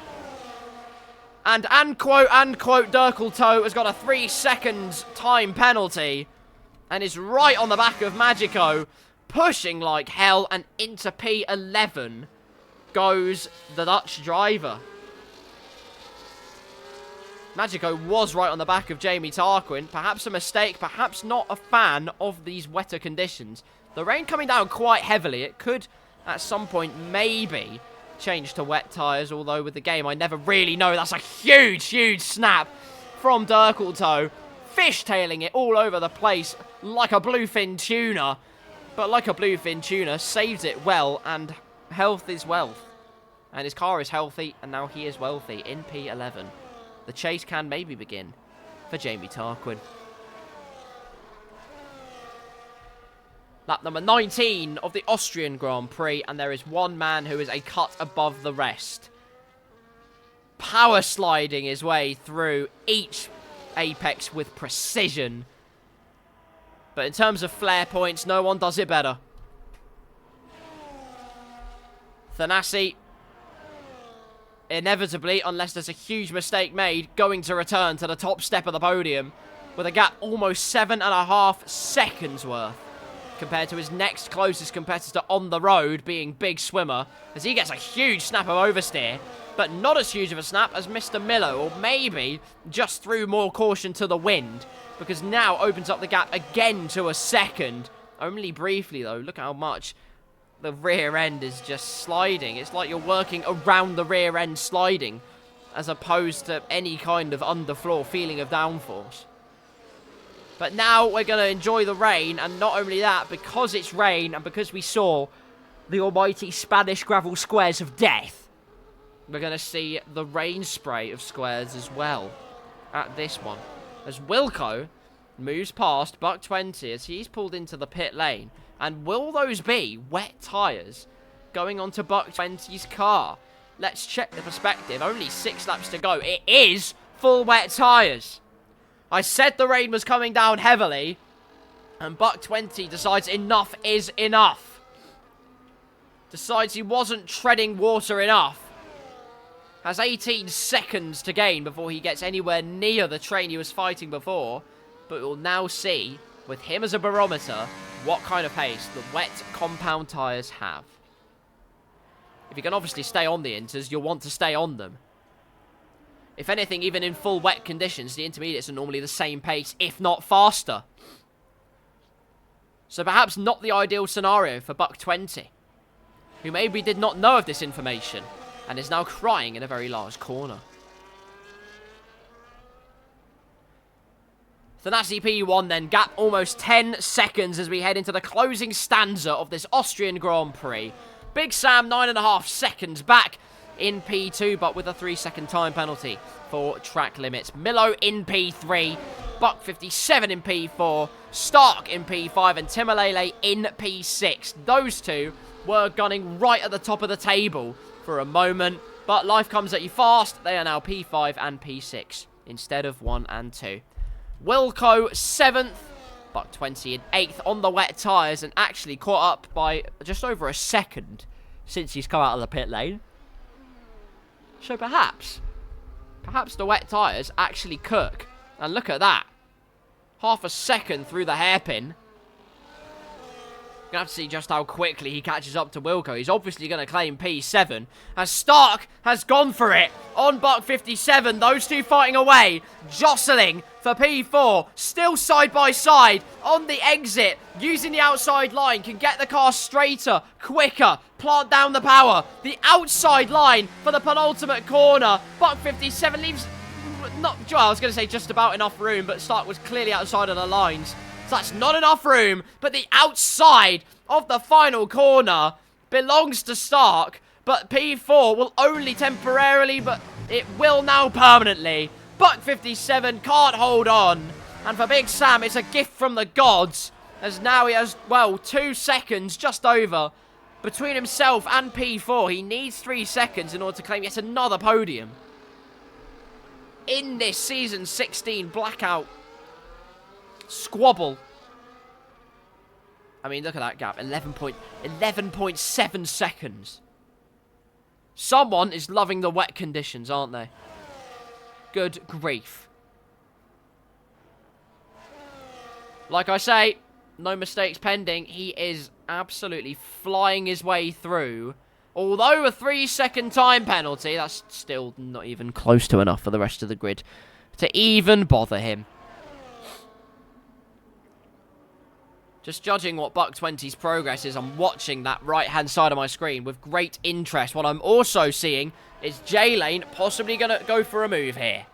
And unquote, Dirkle has got a 3 seconds time penalty. And is right on the back of Magico, pushing like hell, and into P11 goes the Dutch driver. Magico was right on the back of Jamie Tarquin. Perhaps a mistake, perhaps not a fan of these wetter conditions. The rain coming down quite heavily. It could, at some point, maybe change to wet tyres, although with the game, I never really know. That's a huge, huge snap from Dirkle, fishtailing it all over the place like a bluefin tuna. But like a bluefin tuna, saves it well, and health is wealth. And his car is healthy, and now he is wealthy in P11. The chase can maybe begin for Jamie Tarquin. Lap number 19 of the Austrian Grand Prix, and there is one man who is a cut above the rest. Power sliding his way through each apex with precision. But in terms of flare points, no one does it better. Thanasi, inevitably, unless there's a huge mistake made, going to return to the top step of the podium with a gap almost 7.5 seconds worth compared to his next closest competitor on the road being Big Swimmer, as he gets a huge snap of oversteer, but not as huge of a snap as Mr. Milo, or maybe just threw more caution to the wind, because now opens up the gap again to a second. Only briefly, though. Look how much the rear end is just sliding. It's like you're working around the rear end sliding, as opposed to any kind of underfloor feeling of downforce. But now we're going to enjoy the rain, and not only that, because it's rain and because we saw the almighty Spanish gravel squares of death, we're going to see the rain spray of squares as well at this one. As Wilco moves past Buck 20 as he's pulled into the pit lane. And will those be wet tyres going onto Buck 20's car? let's check the perspective. Only 6 laps to go. It is full wet tyres. I said the rain was coming down heavily, and Buck 20 decides enough is enough. Decides he wasn't treading water enough. Has 18 seconds to gain before he gets anywhere near the train he was fighting before. But we'll now see, with him as a barometer, what kind of pace the wet compound tyres have. If you can obviously stay on the inters, you'll want to stay on them. If anything, even in full wet conditions, the intermediates are normally the same pace, if not faster. So perhaps not the ideal scenario for Buck 20, who maybe did not know of this information, and is now crying in a very large corner. Thanasi P1 then, gap almost 10 seconds as we head into the closing stanza of this Austrian Grand Prix. Big Sam, 9.5 seconds back in P2, but with a 3-second time penalty for track limits. Milo in P3, Buck 57 in P4, Stark in P5, and Timalele in P6. Those two were gunning right at the top of the table for a moment, but life comes at you fast. They are now P5 and P6 instead of 1 and 2. Wilco 7th, Buck 20 in 8th on the wet tyres, and actually caught up by just over a second since he's come out of the pit lane. So perhaps the wet tyres actually cook. And look at that. Half a second through the hairpin. Gonna have to see just how quickly he catches up to Wilco. He's obviously going to claim P7, as Stark has gone for it on Buck 57. Those two fighting away, jostling for P4, still side by side on the exit, using the outside line, can get the car straighter, quicker, plant down the power. The outside line for the penultimate corner. Buck 57 leaves, not, well, I was going to say just about enough room, but Stark was clearly outside of the lines. So that's not enough room, but the outside of the final corner belongs to Stark, but P4 will only temporarily, but it will now permanently. Buck 57 can't hold on, and for Big Sam, it's a gift from the gods, as now he has, well, 2 seconds, just over, between himself and P4. He needs 3 seconds in order to claim yet another podium in this season 16 Blackout squabble. I mean, look at that gap. 11.7 seconds. Someone is loving the wet conditions, aren't they? Good grief. Like I say, no mistakes pending. He is absolutely flying his way through. Although a 3-second time penalty, that's still not even close to enough for the rest of the grid to even bother him. Just judging what Buck 20's progress is, I'm watching that right-hand side of my screen with great interest. What I'm also seeing is J-Lane possibly going to go for a move here.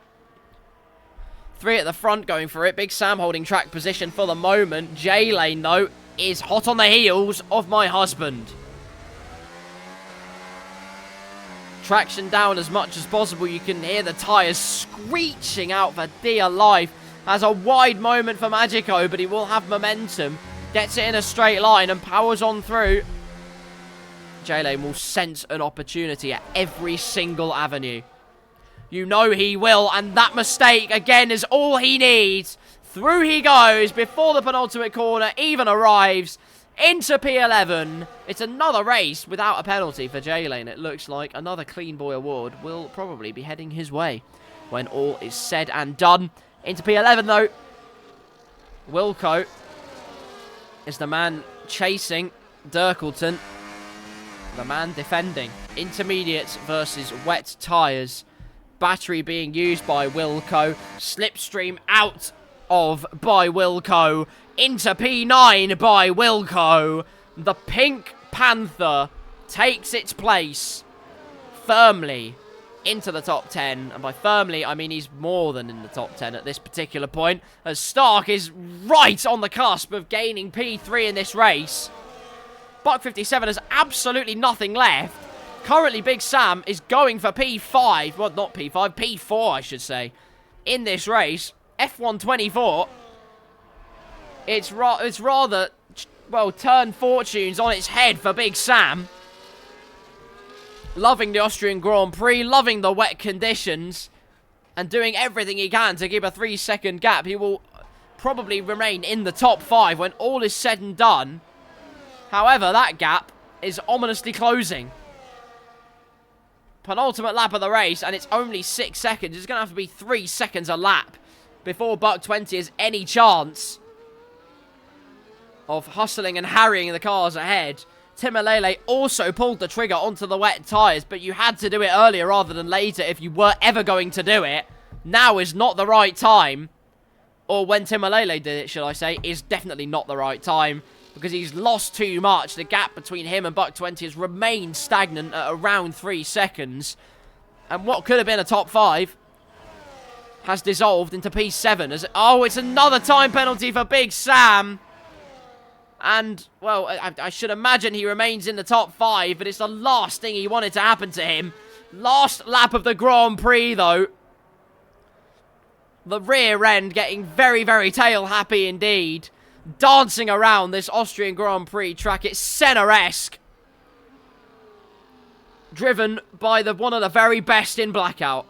3 at the front going for it. Big Sam holding track position for the moment. J-Lane, though, is hot on the heels of my husband. Traction down as much as possible. You can hear the tyres screeching out for dear life. Has a wide moment for Magico, but he will have momentum. Gets it in a straight line and powers on through. J-Lane will sense an opportunity at every single avenue. You know he will, and that mistake, again, is all he needs. Through he goes before the penultimate corner even arrives. Into P11. It's another race without a penalty for J-Lane. It looks like another Clean Boy award will probably be heading his way when all is said and done. Into P11, though. Wilco is the man chasing Dirkleton. The man defending. Intermediates versus wet tyres. Battery being used by Wilco. Slipstream out of by Wilco. Into P9 by Wilco. The Pink Panther takes its place firmly into the top 10. And by firmly, I mean he's more than in the top 10 at this particular point, as Stark is right on the cusp of gaining P3 in this race. Buck 57 has absolutely nothing left. Currently, Big Sam is going for P5. Well, not P5, P4, I should say, in this race. F124. It's rather, well, turned fortunes on its head for Big Sam. loving the Austrian Grand Prix, loving the wet conditions, and doing everything he can to keep a 3-second gap. He will probably remain in the top 5 when all is said and done. However, that gap is ominously closing. Penultimate lap of the race, and it's only 6 seconds. It's going to have to be 3 seconds a lap before Buck 20 has any chance of hustling and harrying the cars ahead. Timalele also pulled the trigger onto the wet tyres, but you had to do it earlier rather than later if you were ever going to do it. Now is not the right time. Or when Timalele did it, should I say, is definitely not the right time, because he's lost too much. The gap between him and Buck 20 has remained stagnant at around 3 seconds. And what could have been a top 5 has dissolved into P7. Oh, it's another time penalty for Big Sam. And, well, I should imagine he remains in the top 5, but it's the last thing he wanted to happen to him. Last lap of the Grand Prix, though. The rear end getting very, very tail-happy indeed. Dancing around this Austrian Grand Prix track. It's Senna-esque. Driven by one of the very best in Blackout.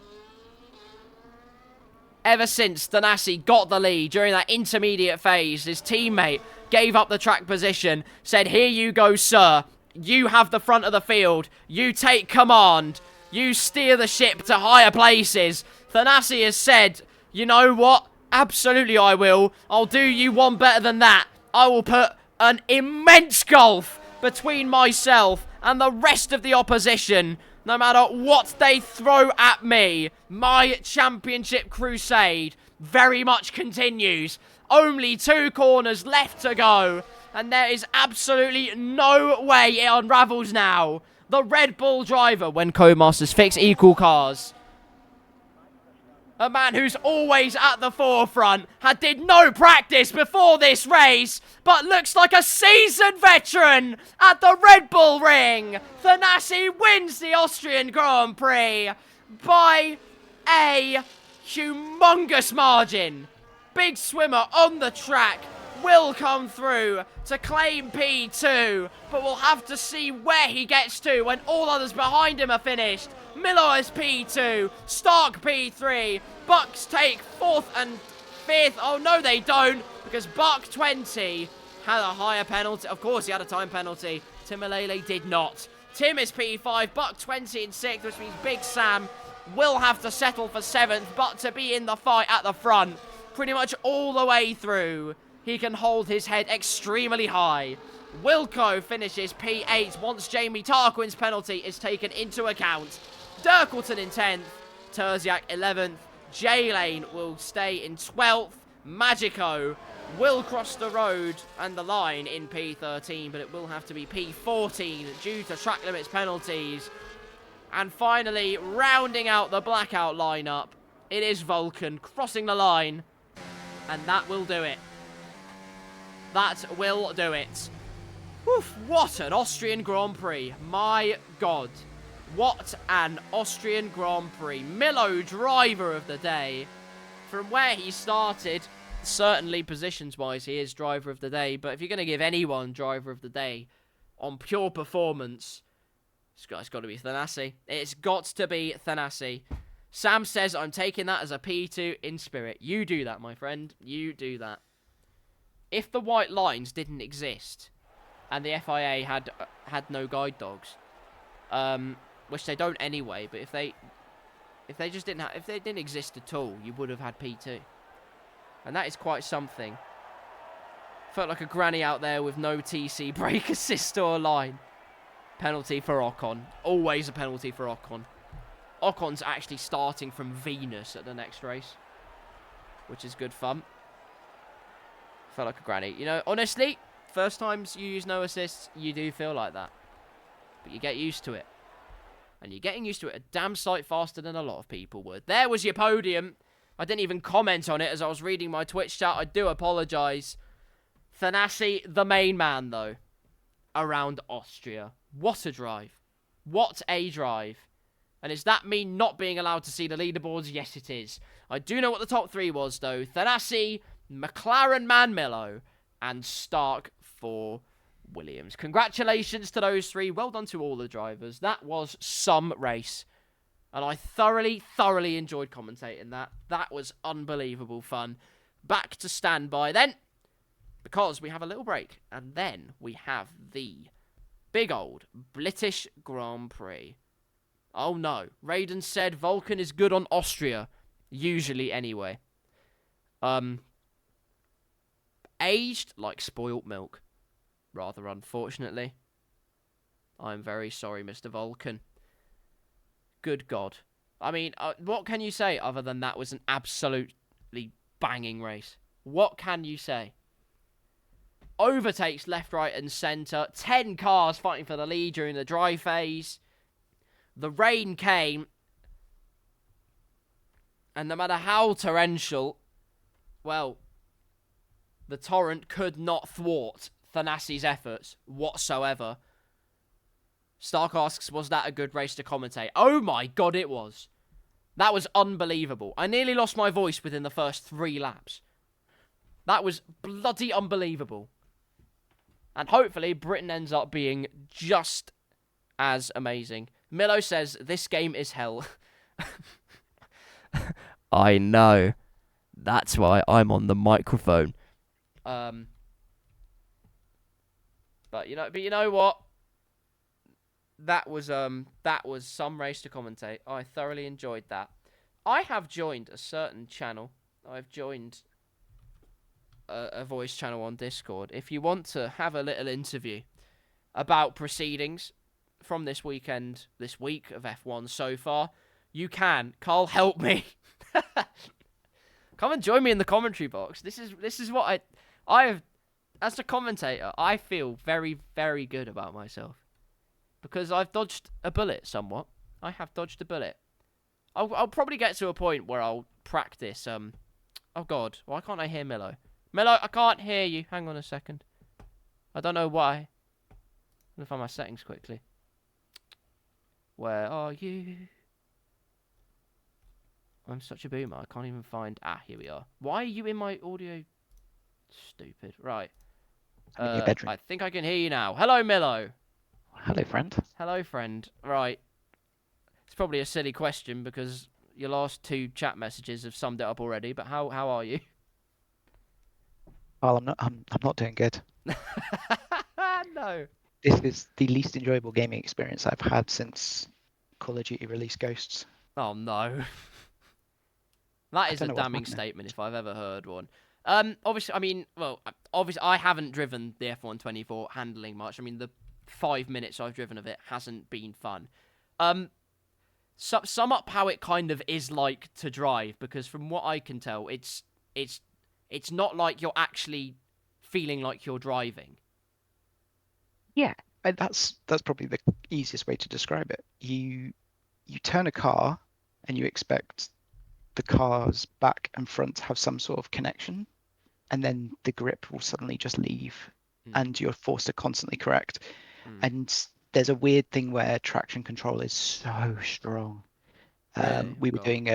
Ever since Thanasi got the lead during that intermediate phase, his teammate gave up the track position, said, "Here you go, sir. You have the front of the field. You take command. You steer the ship to higher places." Thanasi has said, "You know what? Absolutely I will. I'll do you one better than that. I will put an immense gulf between myself and the rest of the opposition. No matter what they throw at me, my championship crusade very much continues." Only 2 corners left to go, and there is absolutely no way it unravels now. The Red Bull driver, when Codemasters fix equal cars, a man who's always at the forefront, did no practice before this race, but looks like a seasoned veteran at the Red Bull ring. Thanasi wins the Austrian Grand Prix by a humongous margin. Big swimmer on the track will come through to claim P2, but we'll have to see where he gets to when all others behind him are finished. Miller is P2, Stark P3, Bucks take 4th and 5th. Oh, no, they don't, because Buck 20 had a higher penalty. Of course, he had a time penalty. Timalele did not. Tim is P5, Buck 20 in 6th, which means Big Sam will have to settle for 7th, but to be in the fight at the front pretty much all the way through. He can hold his head extremely high. Wilco finishes P8 once Jamie Tarquin's penalty is taken into account. Dirkleton in 10th, Terziak 11th, J-Lane will stay in 12th, Magico will cross the road and the line in P13, but it will have to be P14 due to track limits penalties. And finally, rounding out the Blackout lineup, it is Vulcan crossing the line, and that will do it. That will do it. Oof, what an Austrian Grand Prix. My God. What an Austrian Grand Prix. Milo, driver of the day. From where he started, certainly positions-wise, he is driver of the day. But if you're going to give anyone driver of the day on pure performance, it's got to be Thanasi. It's got to be Thanasi. Sam says, "I'm taking that as a P2 in spirit." You do that, my friend. You do that. If the white lines didn't exist, and the FIA had no guide dogs, which they don't anyway, but if they didn't exist at all, you would have had P2, and that is quite something. Felt like a granny out there with no TC, brake assist or line. Penalty for Ocon. Always a penalty for Ocon. Ocon's actually starting from Venus at the next race, which is good fun. Felt like a granny. You know, honestly, first times you use no assists, you do feel like that. But you get used to it. And you're getting used to it a damn sight faster than a lot of people would. There was your podium. I didn't even comment on it as I was reading my Twitch chat. I do apologise. Thanasi, the main man, though, around Austria. What a drive. What a drive. And is that me not being allowed to see the leaderboards? Yes, it is. I do know what the top 3 was, though. Thanasi, McLaren Man Milo, and Stark for Williams. Congratulations to those three. Well done to all the drivers. That was some race. And I thoroughly enjoyed commentating that. That was unbelievable fun. Back to standby then, because we have a little break. And then we have the big old British Grand Prix. Oh no, Raiden said Vulcan is good on Austria. Usually anyway. Aged like spoilt milk. Rather unfortunately. I'm very sorry, Mr. Vulcan. Good God. I mean, what can you say other than that was an absolutely banging race? What can you say? Overtakes left, right, and centre. 10 cars fighting for the lead during the dry phase. The rain came. And no matter how torrential, well, the torrent could not thwart Thanassi's efforts whatsoever. Stark asks, was that a good race to commentate? Oh my God, it was. That was unbelievable. I nearly lost my voice within the first 3 laps. That was bloody unbelievable. And hopefully Britain ends up being just as amazing. Milo says, this game is hell. I know. That's why I'm on the microphone. But you know what? That was some race to commentate. I thoroughly enjoyed that. I have joined a certain channel. I've joined a voice channel on Discord. If you want to have a little interview about proceedings from this week of F1 so far, you can. Carl, help me. Come and join me in the commentary box. This is what I have as a commentator. I feel very, very good about myself because I've dodged a bullet somewhat. I have dodged a bullet. I'll probably get to a point where I'll practice. Oh God, why can't I hear Milo? Milo, I can't hear you. Hang on a second. I don't know why. I'm gonna find my settings quickly. Where are you? I'm such a boomer. I can't even find... here we are. Why are you in my audio? Stupid. Right. I'm in your bedroom. I think I can hear you now. Hello, Milo. Hello, friend. Hello, friend. Right. It's probably a silly question because your last 2 chat messages have summed it up already. But how are you? Well, I'm not doing good. No. This is the least enjoyable gaming experience I've had since Call of Duty released Ghosts. Oh no. That is a damning statement if I've ever heard one. Obviously, I haven't driven the F124 handling much. I mean, the 5 minutes I've driven of it hasn't been fun. Sum up how it kind of is like to drive, because from what I can tell, it's not like you're actually feeling like you're driving. Yeah, that's probably the easiest way to describe it. You turn a car and you expect the car's back and front to have some sort of connection, and then the grip will suddenly just leave and you're forced to constantly correct. And there's a weird thing where traction control is so strong. Really? We were doing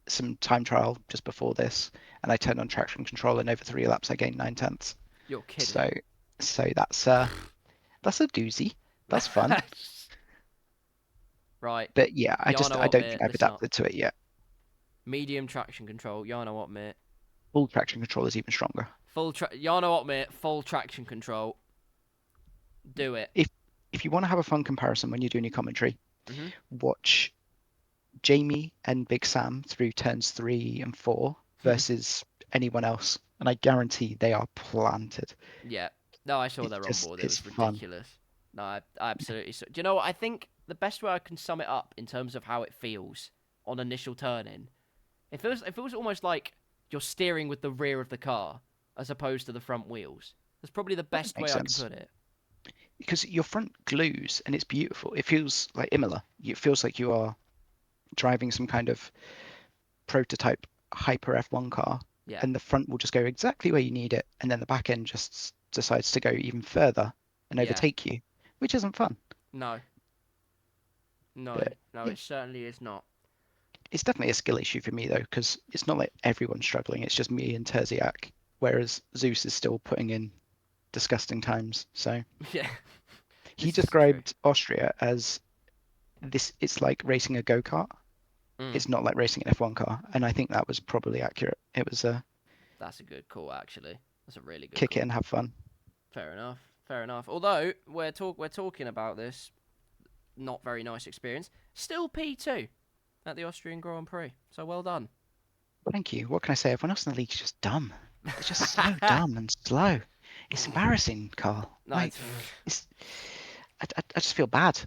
some time trial just before this, and I turned on traction control, and over 3 laps I gained 9/10. You're kidding. So that's a doozy. That's fun. Right. But yeah, I don't think I've adapted to it yet. Medium traction control. You know what, mate? Full traction control is even stronger. You know what, mate? Full traction control. Do it. If you want to have a fun comparison when you're doing your commentary, watch Jamie and Big Sam through turns 3 and 4 versus anyone else, and I guarantee they are planted. Yeah. No, I saw their onboard. It was ridiculous. Fun. No, I absolutely. Do you know what? I think the best way I can sum it up in terms of how it feels on initial turn-in, it feels almost like you're steering with the rear of the car as opposed to the front wheels. That's probably the best way I can put it. Because your front glues and it's beautiful. It feels like Imola. It feels like you are driving some kind of prototype hyper F1 car. Yeah. And the front will just go exactly where you need it, and then the back end just decides to go even further and overtake you, which isn't fun. No. It certainly is not. It's definitely a skill issue for me, though, because it's not like everyone's struggling. It's just me and Terziak, whereas Zeus is still putting in disgusting times. So Yeah. he This is true. described Austria as this. It's like racing a go-kart. Mm, It's not like racing an F1 car, and I think that was probably accurate. It was a that's a good call, actually. That's a really good kick it call. and have fun. Fair enough. Fair enough. Although we're talking about this not very nice experience, still P2 at the Austrian Grand Prix. So well done. Thank you. What can I say? Everyone else in the league's just dumb. They're just so dumb and slow. It's embarrassing, Carl. No, Like, it's it's. I just feel bad.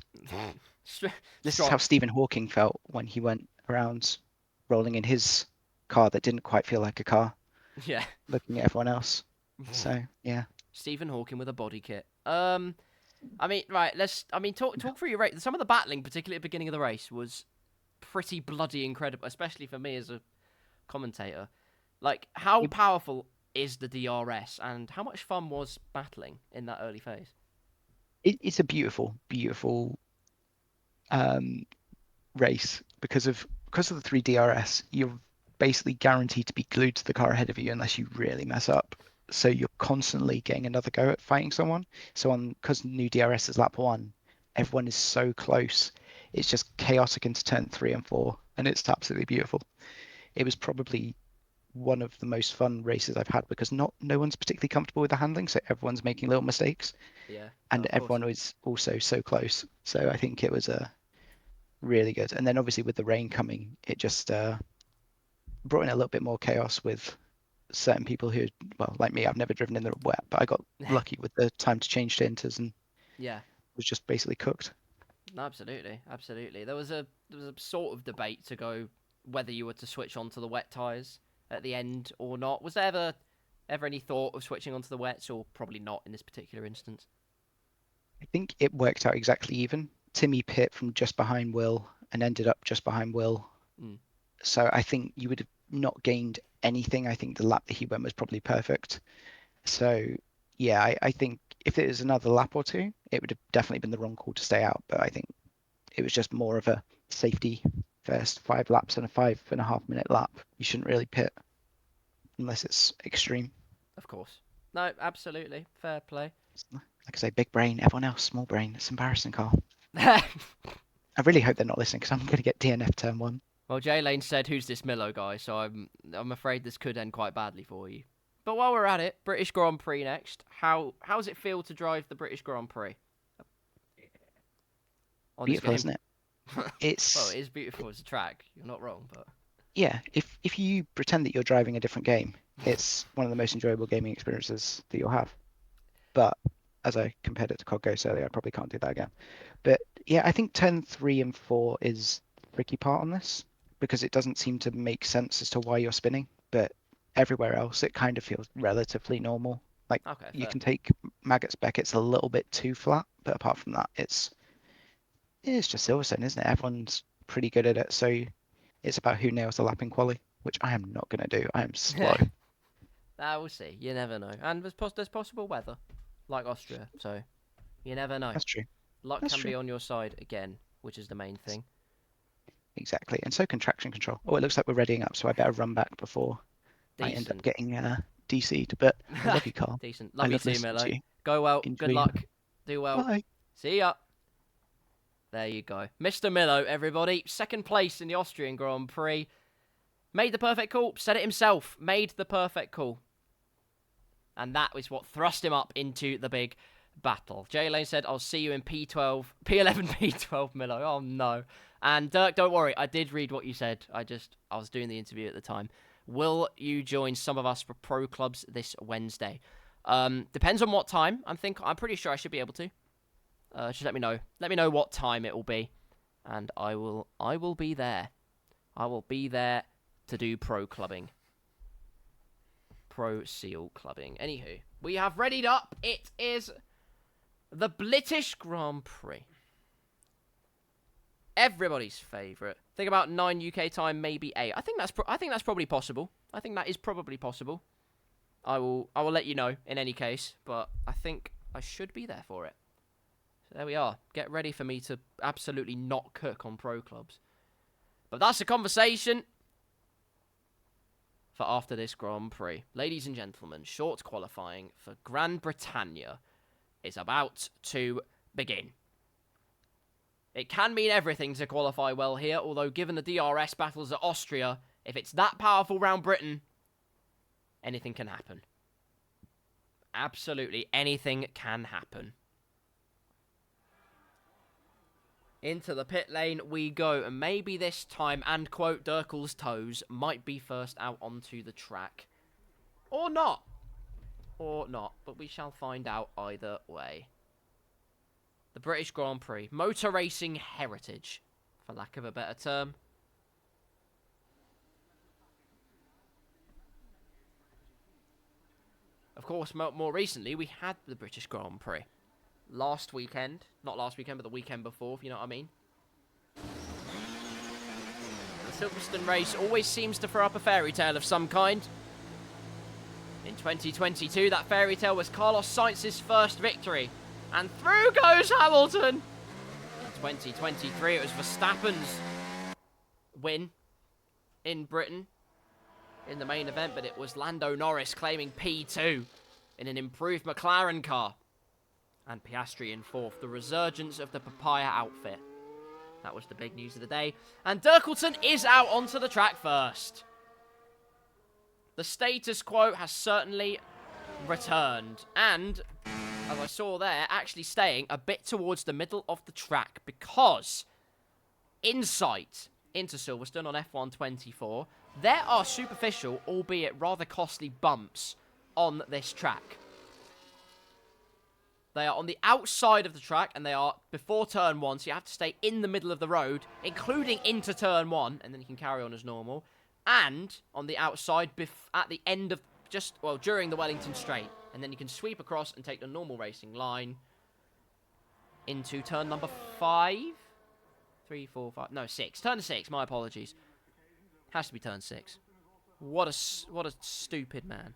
This is strong. how Stephen Hawking felt when he went around rolling in his car that didn't quite feel like a car, Yeah. looking at everyone else. So yeah, Stephen Hawking with a body kit. I mean, right. Talk through your race. Some of the battling, particularly at the beginning of the race, was pretty bloody incredible, especially for me as a commentator. Like, how it, powerful is the DRS, and how much fun was battling in that early phase? it's a beautiful, beautiful um, race because of the three DRS. You're basically guaranteed to be glued to the car ahead of you unless you really mess up. So you're constantly getting another go at fighting someone. So on because new DRS is lap one, everyone is so close. It's just chaotic into turn 3 and 4, and it's absolutely beautiful. It was probably one of the most fun races I've had because no one's particularly comfortable with the handling, so everyone's making little mistakes, Yeah, no, and of course. everyone was also so close. So I think it was a really good. And then obviously with the rain coming, it just brought in a little bit more chaos with certain people who, well, like me, I've never driven in the wet, but I got lucky with the time to change to inters and Yeah, was just basically cooked. no, absolutely, absolutely. There was a sort of debate to go whether you were to switch onto the wet tires at the end or not. Was there ever any thought of switching onto the wets, or probably not in this particular instance? I think it worked out exactly even. Timmy pit from just behind Will and ended up just behind Will. Mm. So I think you would have not gained anything. I think the lap that he went was probably perfect. So yeah, I think if it was another lap or two, it would have definitely been the wrong call to stay out. But I think it was just more of a safety first 5 laps and a 5.5 minute lap. You shouldn't really pit unless it's extreme. Of course. No, absolutely. Fair play. Like I say, big brain, everyone else, small brain. It's embarrassing, Carl. I really hope they're not listening because I'm going to get DNF turn one. Well, Jay Lane said, "Who's this Milo guy?" So I'm afraid this could end quite badly for you. But while we're at it, British Grand Prix next. How does it feel to drive the British Grand Prix on this Beautiful, game? isn't it? Well, It's it is beautiful as a track. You're not wrong, but yeah. If you pretend that you're driving a different game, it's one of the most enjoyable gaming experiences that you'll have. But as I compared it to COD Ghost earlier, I probably can't do that again. But yeah, I think turn 3 and 4 is the tricky part on this because it doesn't seem to make sense as to why you're spinning. But everywhere else, it kind of feels relatively normal. Like okay, you fair. can take Maggot's Beckett's a little bit too flat, but apart from that, it's just Silverstone, isn't it? Everyone's pretty good at it, so it's about who nails the lap in quali, which I am not going to do. I am slow. We'll see. You never know. And there's possible weather, like Austria. So you never know. That's true. Luck That's can true. be on your side again, which is the main thing. Exactly. And so can traction control. Oh, it looks like we're readying up, so I better run back before I end up Decent. getting DC'd. But I love you, Carl. Decent. I Love you love too, listening Milo. to you. Go well. Enjoy Good you. luck. Do well. Bye. See ya. There you go. Mr. Milo, everybody. Second place in the Austrian Grand Prix. Made the perfect call. Said it himself. Made the perfect call. And that was what thrust him up into the big battle. Jay Lane said, "I'll see you in P12, P11, P12, Milo." Oh, no. And Dirk, don't worry. I did read what you said. I was doing the interview at the time. Will you join some of us for pro clubs this Wednesday? Depends on what time. I'm pretty sure I should be able to. Just let me know. Let me know what time it will be, and I will be there. I will be there to do pro clubbing. Pro seal clubbing. Anywho, we have readied up. It is the British Grand Prix. Everybody's favourite. Think about 9 UK time, maybe 8. I think that's probably possible. I think that is probably possible. I will let you know in any case, but I think I should be there for it. So there we are. Get ready for me to absolutely not cook on pro clubs. But that's a conversation for after this Grand Prix. Ladies and gentlemen, short qualifying for Gran Bretagna is about to begin. It can mean everything to qualify well here, although given the DRS battles at Austria, if it's that powerful round Britain, anything can happen. Absolutely anything can happen. Into the pit lane we go, and maybe this time, and quote, Dirkle's toes might be first out onto the track. Or not. Or not, but we shall find out either way. The British Grand Prix. Motor racing heritage, for lack of a better term. Of course, more recently, we had the British Grand Prix. Last weekend. Not last weekend, but the weekend before, if you know what I mean. The Silverstone race always seems to throw up a fairy tale of some kind. In 2022, that fairy tale was Carlos Sainz's first victory. And through goes Hamilton! In 2023, it was Verstappen's win in Britain in the main event, but it was Lando Norris claiming P2 in an improved McLaren car. And Piastri in fourth. The resurgence of the papaya outfit. That was the big news of the day. And Dirkleton is out onto the track first. The status quo has certainly returned. And, as I saw there, actually staying a bit towards the middle of the track. Because, insight into Silverstone on F124, there are superficial, albeit rather costly bumps on this track. They are on the outside of the track, and they are before turn 1, so you have to stay in the middle of the road, including into turn 1, and then you can carry on as normal. And on the outside, at the end of during the Wellington Straight. And then you can sweep across and take the normal racing line into turn number 5? 3, 4, 5, no, 6. Turn 6, my apologies. Has to be turn 6. What a stupid man.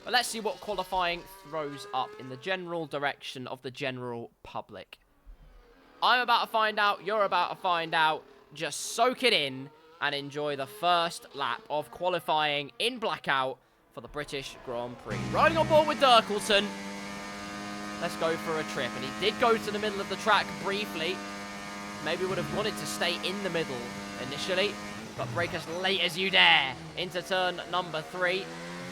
But let's see what qualifying throws up in the general direction of the general public. I'm about to find out, you're about to find out. Just soak it in and enjoy the first lap of qualifying in Blackout for the British Grand Prix. Riding on board with Dirkleton. Let's go for a trip. And he did go to the middle of the track briefly. Maybe would have wanted to stay in the middle initially. But brake as late as you dare into turn number 3.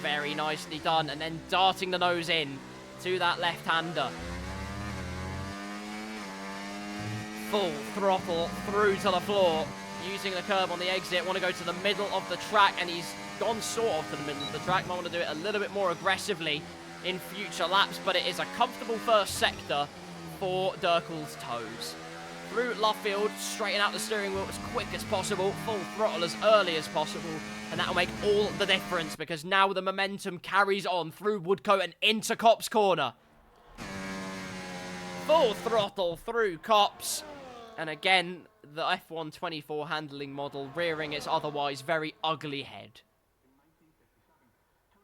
Very nicely done. And then darting the nose in to that left-hander. Full throttle through to the floor. Using the curb on the exit. Want to go to the middle of the track. And he's gone sort of to the middle of the track. Might want to do it a little bit more aggressively in future laps. But it is a comfortable first sector for Dirkle's toes. Through Luffield, straighten out the steering wheel as quick as possible. Full throttle as early as possible. And that will make all the difference. Because now the momentum carries on through Woodcote and into Copse Corner. Full throttle through Copse. And again, the F124 handling model rearing its otherwise very ugly head.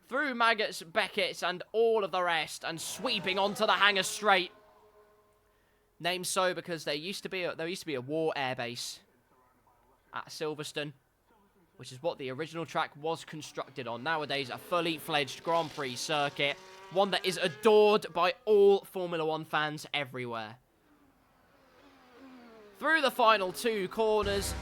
Through Maggots, Beckett's, and all of the rest, and sweeping onto the hangar straight. Named so because there used to be a war airbase at Silverstone, which is what the original track was constructed on. Nowadays, a fully fledged Grand Prix circuit, one that is adored by all Formula 1 fans everywhere. Through the final 2 corners,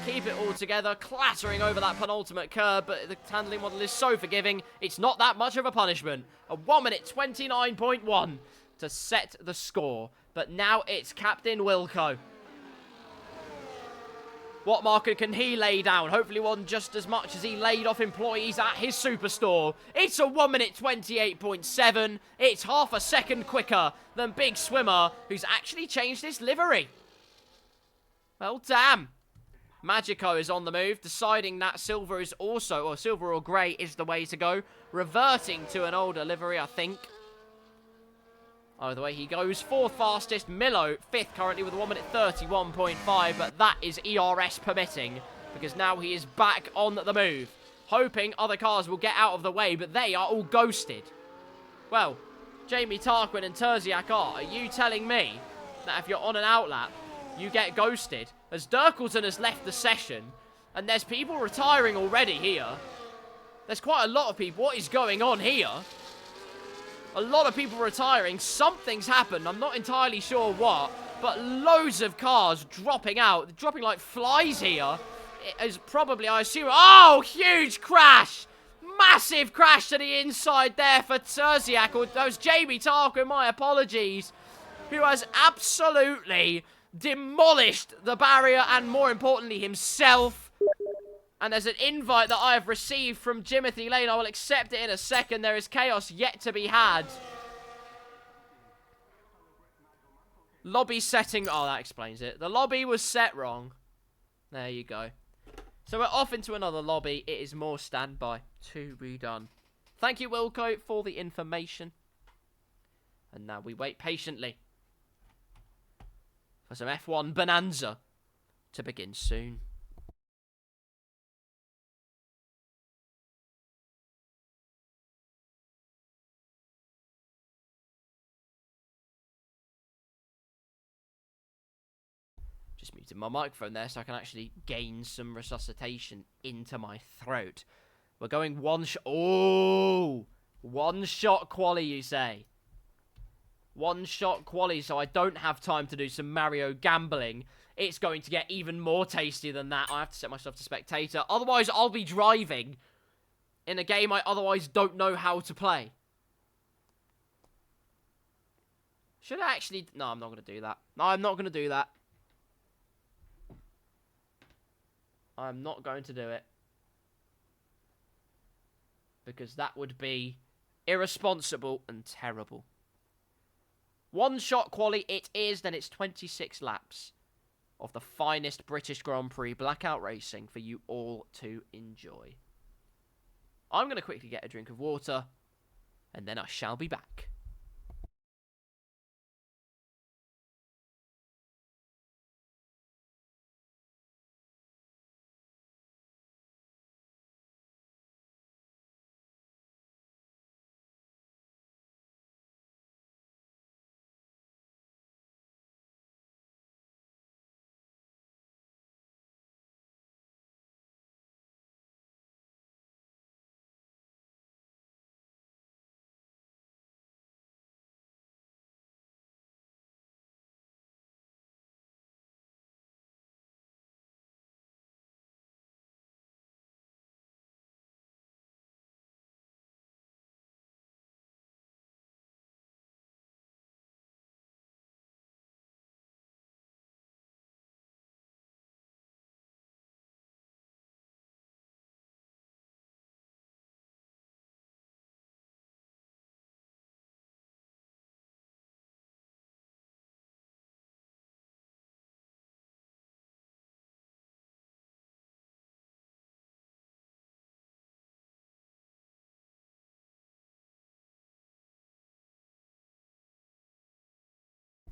keep it all together, clattering over that penultimate curb, but the handling model is so forgiving, it's not that much of a punishment. A 1 minute 29.1 to set the score. But now it's Captain Wilco. What marker can he lay down? Hopefully one just as much as he laid off employees at his superstore. It's a 1 minute 28.7. It's half a second quicker than Big Swimmer, who's actually changed his livery. Well, damn. Magico is on the move, deciding that silver is also, or silver or grey is the way to go. Reverting to an older livery, I think. Either way he goes. 4th fastest. Milo 5th currently with a 1 minute 31.5. But that is ERS permitting. Because now he is back on the move. Hoping other cars will get out of the way. But they are all ghosted. Well, Jamie Tarquin and Terziak are you telling me that if you're on an outlap you get ghosted. As Dirkleton has left the session, and there's people retiring already here. There's quite a lot of people. What is going on here? A lot of people retiring. Something's happened. I'm not entirely sure what, but loads of cars dropping out. They're dropping like flies here. It is probably, I assume... Oh, huge crash! Massive crash to the inside there for Terziak, or that was Jamie Tarquin, my apologies, who has absolutely demolished the barrier and, more importantly, himself. And there's an invite that I have received from Jimothy Lane. I will accept it in a second. There is chaos yet to be had. Lobby setting... Oh, that explains it. The lobby was set wrong. There you go. So we're off into another lobby. It is more standby to be done. Thank you, Wilco, for the information. And now we wait patiently for some F1 bonanza to begin soon. Just muted my microphone there so I can actually gain some resuscitation into my throat. We're going one shot. Oh! One shot quali, you say? One shot quali, so I don't have time to do some Mario gambling. It's going to get even more tasty than that. I have to set myself to spectator. Otherwise, I'll be driving in a game I otherwise don't know how to play. Should I actually... No, I'm not going to do that. No, I'm not going to do that. I'm not going to do it. Because that would be irresponsible and terrible. One shot quali it is, then it's 26 laps of the finest British Grand Prix Blackout racing for you all to enjoy. I'm going to quickly get a drink of water, and then I shall be back.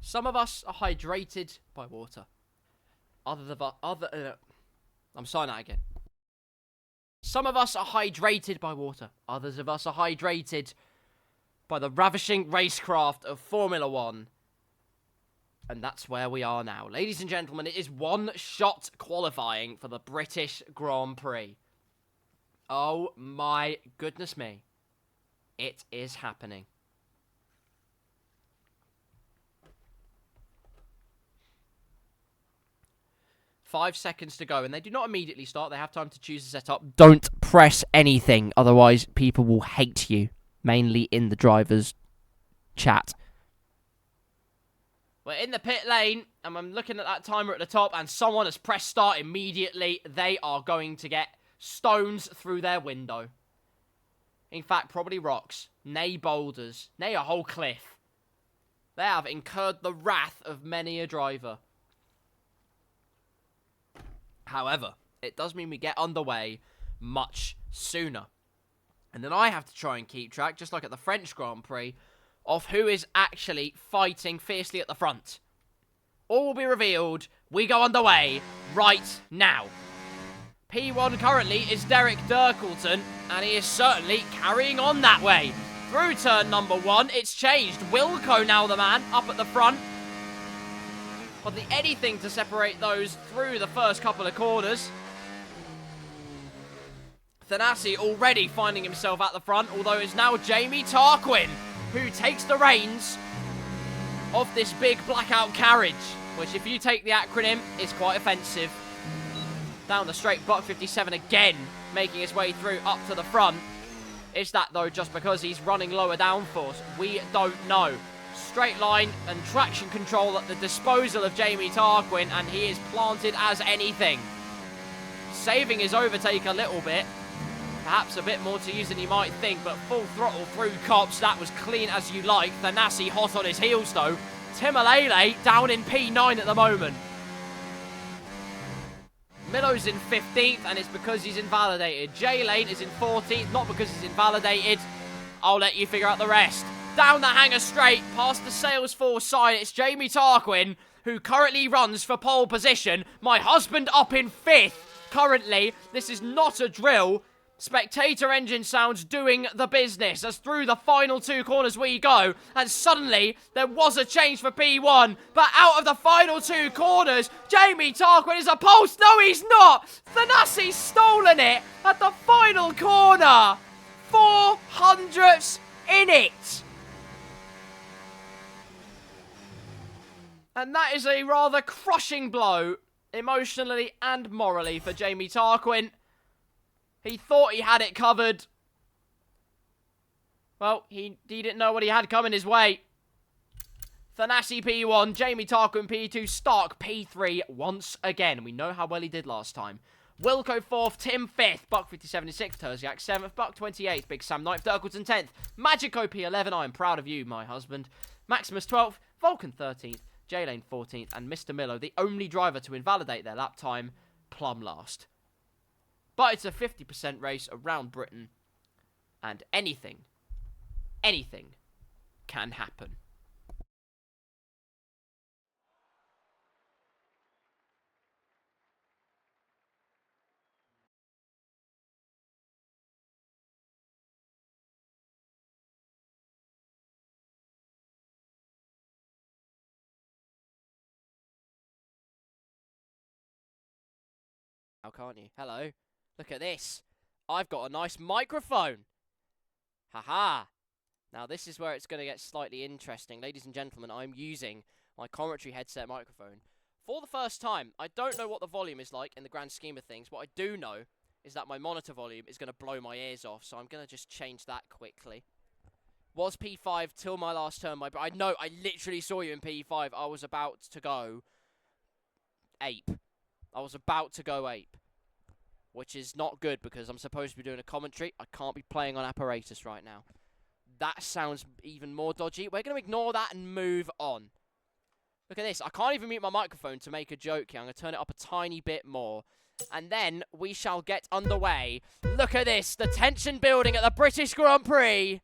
Some of us are hydrated by water. I'm saying that again. Some of us are hydrated by water. Others of us are hydrated by the ravishing racecraft of Formula One. And that's where we are now. Ladies and gentlemen, it is one-shot qualifying for the British Grand Prix. Oh my goodness me. It is happening. Five seconds to go, and they do not immediately start. They have time to choose the setup. Don't press anything, otherwise people will hate you, mainly in the driver's chat. We're in the pit lane, and I'm looking at that timer at the top, and someone has pressed start immediately. They are going to get stones through their window. In fact, probably rocks, nay boulders, nay a whole cliff. They have incurred the wrath of many a driver. However, it does mean we get underway much sooner. And then I have to try and keep track, just like at the French Grand Prix, of who is actually fighting fiercely at the front. All will be revealed. We go underway right now. P1 currently is Derek Dirkleton, and he is certainly carrying on that way. Through turn number one, it's changed. Wilco now the man, up at the front. hardly anything to separate those through the first couple of corners. Thanasi already finding himself at the front, although it's now Jamie Tarquin who takes the reins of this big Blackout carriage, which if you take the acronym is quite offensive. Down the straight, Buck 57 again making his way through up to the front. Is that though just because he's running lower downforce? We don't know. Straight line and traction control at the disposal of Jamie Tarquin, and he is planted as anything. Saving his overtake a little bit. Perhaps a bit more to use than you might think, but full throttle through cops. That was clean as you like. Thanasi hot on his heels though. Timalele down in P9 at the moment. Milo's in 15th, and it's because he's invalidated. J-Lane is in 14th, not because he's invalidated. I'll let you figure out the rest. Down the hanger straight, past the Salesforce side, it's Jamie Tarquin, who currently runs for pole position. My husband up in 5th. Currently, this is not a drill. Spectator engine sounds doing the business as through the final 2 corners we go, and suddenly there was a change for P1, but out of the final 2 corners, Jamie Tarquin is a pulse. No, he's not. Thanasi's stolen it at the final corner. 400ths in it. And that is a rather crushing blow, emotionally and morally, for Jamie Tarquin. He thought he had it covered. Well, he didn't know what he had coming his way. Thanasi P1, Jamie Tarquin P2, Stark P3 once again. We know how well he did last time. Wilco 4th, Tim 5th, Buck 57 6th, Terziak 7th, Buck 28th, Big Sam 9th, Dirkleton 10th, Magico P11, I am proud of you, my husband, Maximus 12th, Vulcan 13th, J-Lane 14th, and Mr. Milo, the only driver to invalidate their lap time, plumb last. But it's a 50% race around Britain, and anything can happen. How can't you? Hello. Look at this. I've got a nice microphone. Haha. Now this is where it's going to get slightly interesting. Ladies and gentlemen, I'm using my commentary headset microphone for the first time. I don't know what the volume is like in the grand scheme of things. What I do know is that my monitor volume is going to blow my ears off. So I'm going to just change that quickly. Was P5 till my last turn. I know, I literally saw you in P5. I was about to go ape. I was about to go ape. Which is not good because I'm supposed to be doing a commentary. I can't be playing on apparatus right now. That sounds even more dodgy. We're going to ignore that and move on. Look at this. I can't even mute my microphone to make a joke here. I'm going to turn it up a tiny bit more. And then we shall get underway. Look at this. The tension building at the British Grand Prix.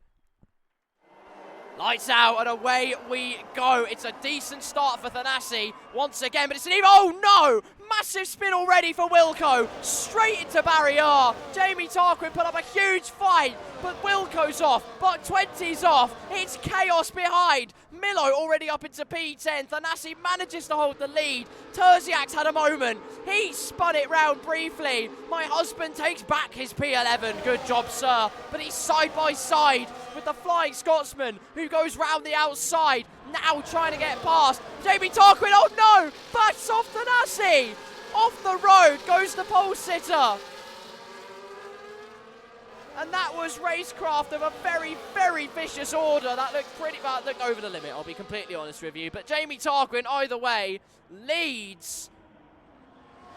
Lights out and away we go. It's a decent start for Thanasi once again, but it's an even... Oh no! Massive spin already for Wilco. Straight into barrier. Jamie Tarquin put up a huge fight, but Wilco's off. Buck 20's off. It's chaos behind. Milo already up into P10. Thanasi manages to hold the lead. Terziak's had a moment. He spun it round briefly. My husband takes back his P11. Good job, sir. But he's side by side with the Flying Scotsman, who goes round the outside. Now trying to get past. Jamie Tarquin, oh no! Backs off Thanasi! Off the road goes the pole sitter. And that was racecraft of a very, very vicious order. That looked pretty bad. Looked over the limit, I'll be completely honest with you. But Jamie Tarquin, either way, leads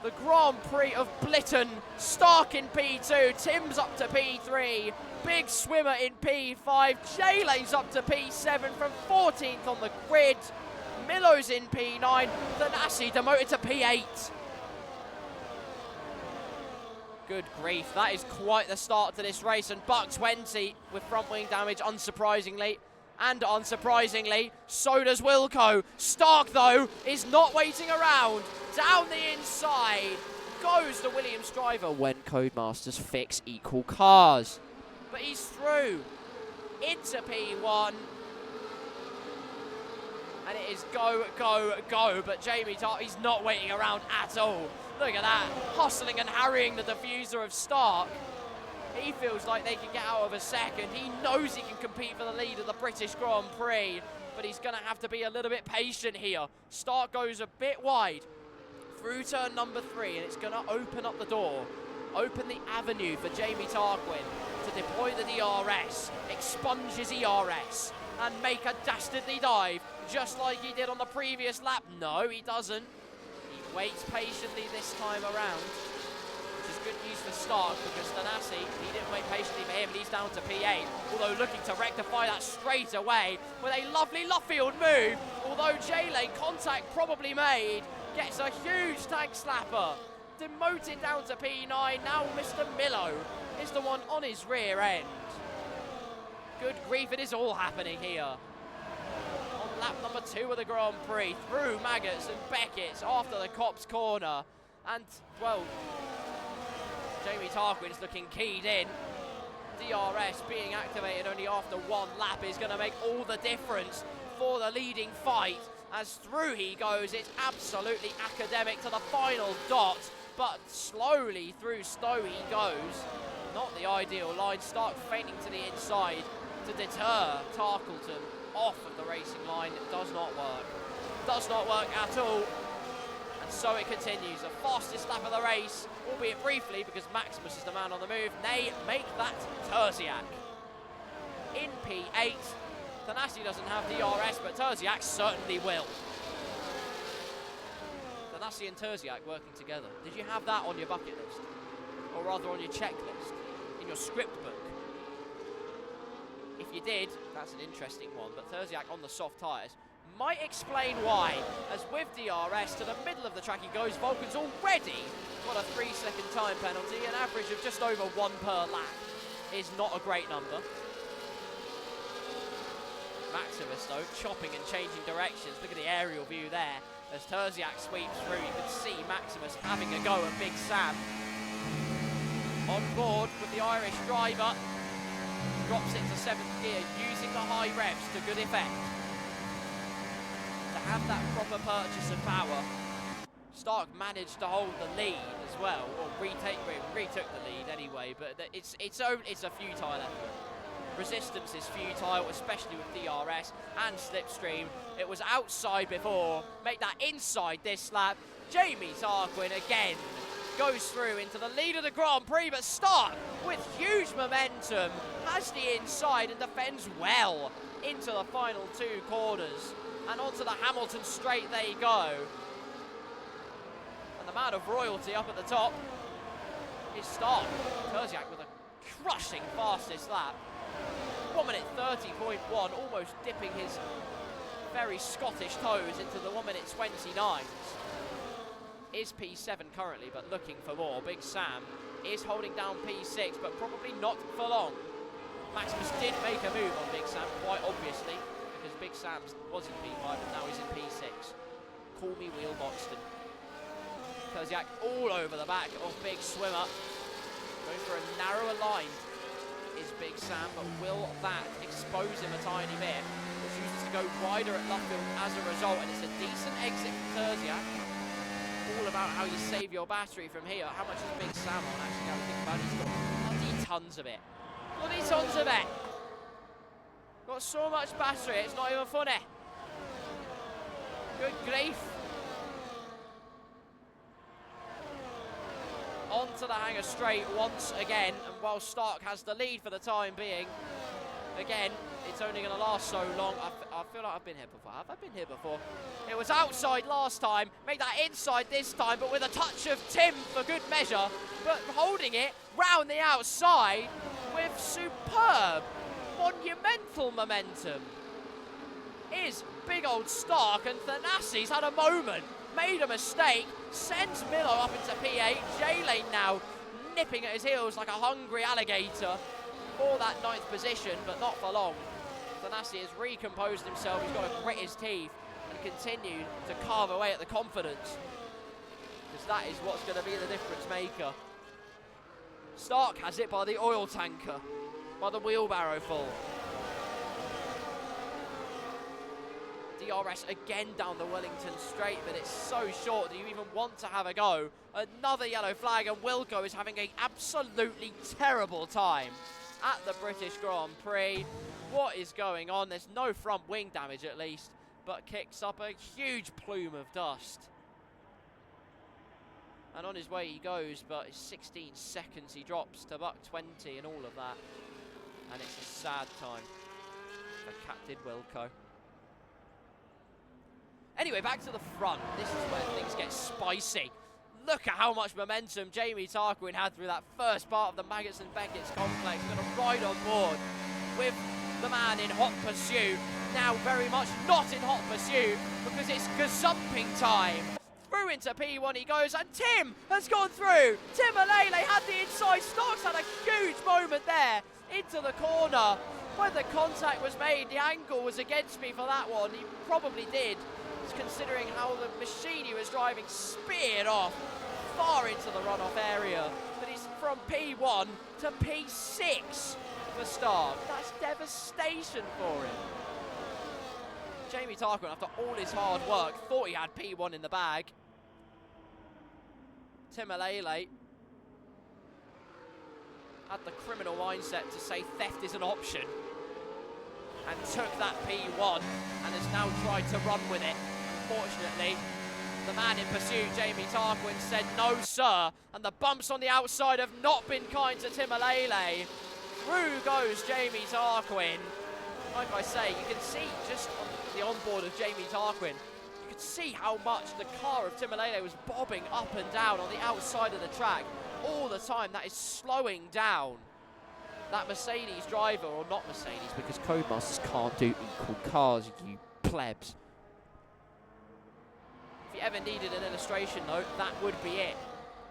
the Grand Prix of Blitten. Stark in P2. Tim's up to P3. Big Swimmer in P5. J-Lane's up to P7 from 14th on the grid. Milo's in P9. Thanasi demoted to P8. Good grief, that is quite the start to this race. And Buck 20 with front wing damage, unsurprisingly. And unsurprisingly, so does Wilco. Stark, though, is not waiting around. Down the inside goes the Williams driver when Codemasters fix equal cars. But he's through into P1. And it is go, go, go. But Jamie Tarquin, he's not waiting around at all. Look at that, hustling and harrying the diffuser of Stark. He feels like they can get out of a second. He knows he can compete for the lead of the British Grand Prix, but he's going to have to be a little bit patient here. Stark goes a bit wide through turn number 3, and it's going to open up the door, open the avenue for Jamie Tarquin to deploy the DRS, expunge his ERS, and make a dastardly dive, just like he did on the previous lap. No, he doesn't. He waits patiently this time around, which is good news for Stark, because Thanasi, he didn't wait patiently for him, and he's down to P8, although looking to rectify that straight away with a lovely Luffield move, although J-Lane contact probably made, gets a huge tank slapper, demoted down to P9. Now Mr. Millo is the one on his rear end. Good grief, it is all happening here. On lap number 2 of the Grand Prix, through Maggots and Beckett's after the Copse corner, and, well, Jamie Tarquin is looking keyed in. DRS being activated only after 1 lap is going to make all the difference for the leading fight. As through he goes, it's absolutely academic to the final dot, but slowly through Stowe he goes. Not the ideal line. Stark feinting to the inside to deter Tarkleton off of the racing line. It does not work. Does not work at all. And so it continues. The fastest lap of the race, albeit briefly, because Maximus is the man on the move. They make that Terziak in P8. Thanasi doesn't have DRS, but Terziak certainly will. Thanasi and Terziak working together. Did you have that on your bucket list? Or rather on your checklist? In your script book? If you did, that's an interesting one, but Terziak on the soft tyres might explain why, as with DRS to the middle of the track he goes. Vulcan's already got a 3-second time penalty, an average of just over 1 per lap is not a great number. Maximus though, chopping and changing directions. Look at the aerial view there. As Terziak sweeps through, you can see Maximus having a go at Big Sam. On board with the Irish driver, drops it to 7th gear, using the high revs to good effect. To have that proper purchase of power, Stark managed to hold the lead as well, or retook the lead anyway, but it's a futile effort. Resistance is futile, especially with DRS and slipstream. It was outside before, make that inside this lap. Jamie Tarquin again goes through into the lead of the Grand Prix, but Stark, with huge momentum, has the inside and defends well into the final 2 corners. And onto the Hamilton straight they go. And the man of royalty up at the top is Stark. Terziak with a crushing fastest lap. 1 minute 30.1, almost dipping his very Scottish toes into the 1 minute 29s. Is P7 currently, but looking for more. Big Sam is holding down P6, but probably not for long. Maximus did make a move on Big Sam, quite obviously, because Big Sam was in P5 and now he's in P6. Call me Wheel Boxton. Terziak all over the back of Big Swimmer. Going for a narrower line is Big Sam, but will that expose him a tiny bit? He chooses to go wider at Luffield as a result, and it's a decent exit from Terziak. All about how you save your battery from here. How much is Big Sam on? Actually, now we think about it, he's got bloody tons of it. Bloody tons of it. Got so much battery, it's not even funny. Good grief. Onto the hanger straight once again, and while Stark has the lead for the time being, again, it's only going to last so long. I feel like I've been here before. Have I been here before? It was outside last time, make that inside this time, but with a touch of Tim for good measure, but holding it round the outside with superb, monumental momentum is big old Stark, and Thanasi's had a moment, made a mistake, sends Milo up into P8. J-Lane now nipping at his heels like a hungry alligator for that 9th position, but not for long. Thanasi has recomposed himself, he's got to grit his teeth and continue to carve away at the confidence, because that is what's going to be the difference maker. Stark has it by the oil tanker, by the wheelbarrow full. DRS again down the Wellington straight, but it's so short. Do you even want to have a go? Another yellow flag, and Wilco is having an absolutely terrible time at the British Grand Prix. What is going on? There's no front wing damage at least, but kicks up a huge plume of dust. And on his way he goes, but it's 16 seconds he drops to buck 20 and all of that. And it's a sad time for Captain Wilco. Anyway, back to the front. This is where things get spicy. Look at how much momentum Jamie Tarquin had through that first part of the Maggots and Beckett's complex. Going to ride on board with the man in hot pursuit. Now very much not in hot pursuit because it's gazumping time. Through into P1 he goes, and Tim has gone through. Tim Alele had the inside. Starks had a huge moment there into the corner. When the contact was made, the angle was against me for that one. He probably did, considering how the machine he was driving speared off far into the runoff area. But he's from P1 to P6 for Stark. That's devastation for him. Jamie Tarquin, after all his hard work, thought he had P1 in the bag. Tim Alele had the criminal mindset to say theft is an option and took that P1 and has now tried to run with it. Unfortunately, the man in pursuit, Jamie Tarquin, said no sir, and the bumps on the outside have not been kind to Tim Alele. Through goes Jamie Tarquin. Like I say, you can see just on the onboard of Jamie Tarquin, you could see how much the car of Tim Alele was bobbing up and down on the outside of the track all the time. That is slowing down that Mercedes driver, or not Mercedes, because Codemasters can't do equal cars, you plebs. If you ever needed an illustration though, that would be it.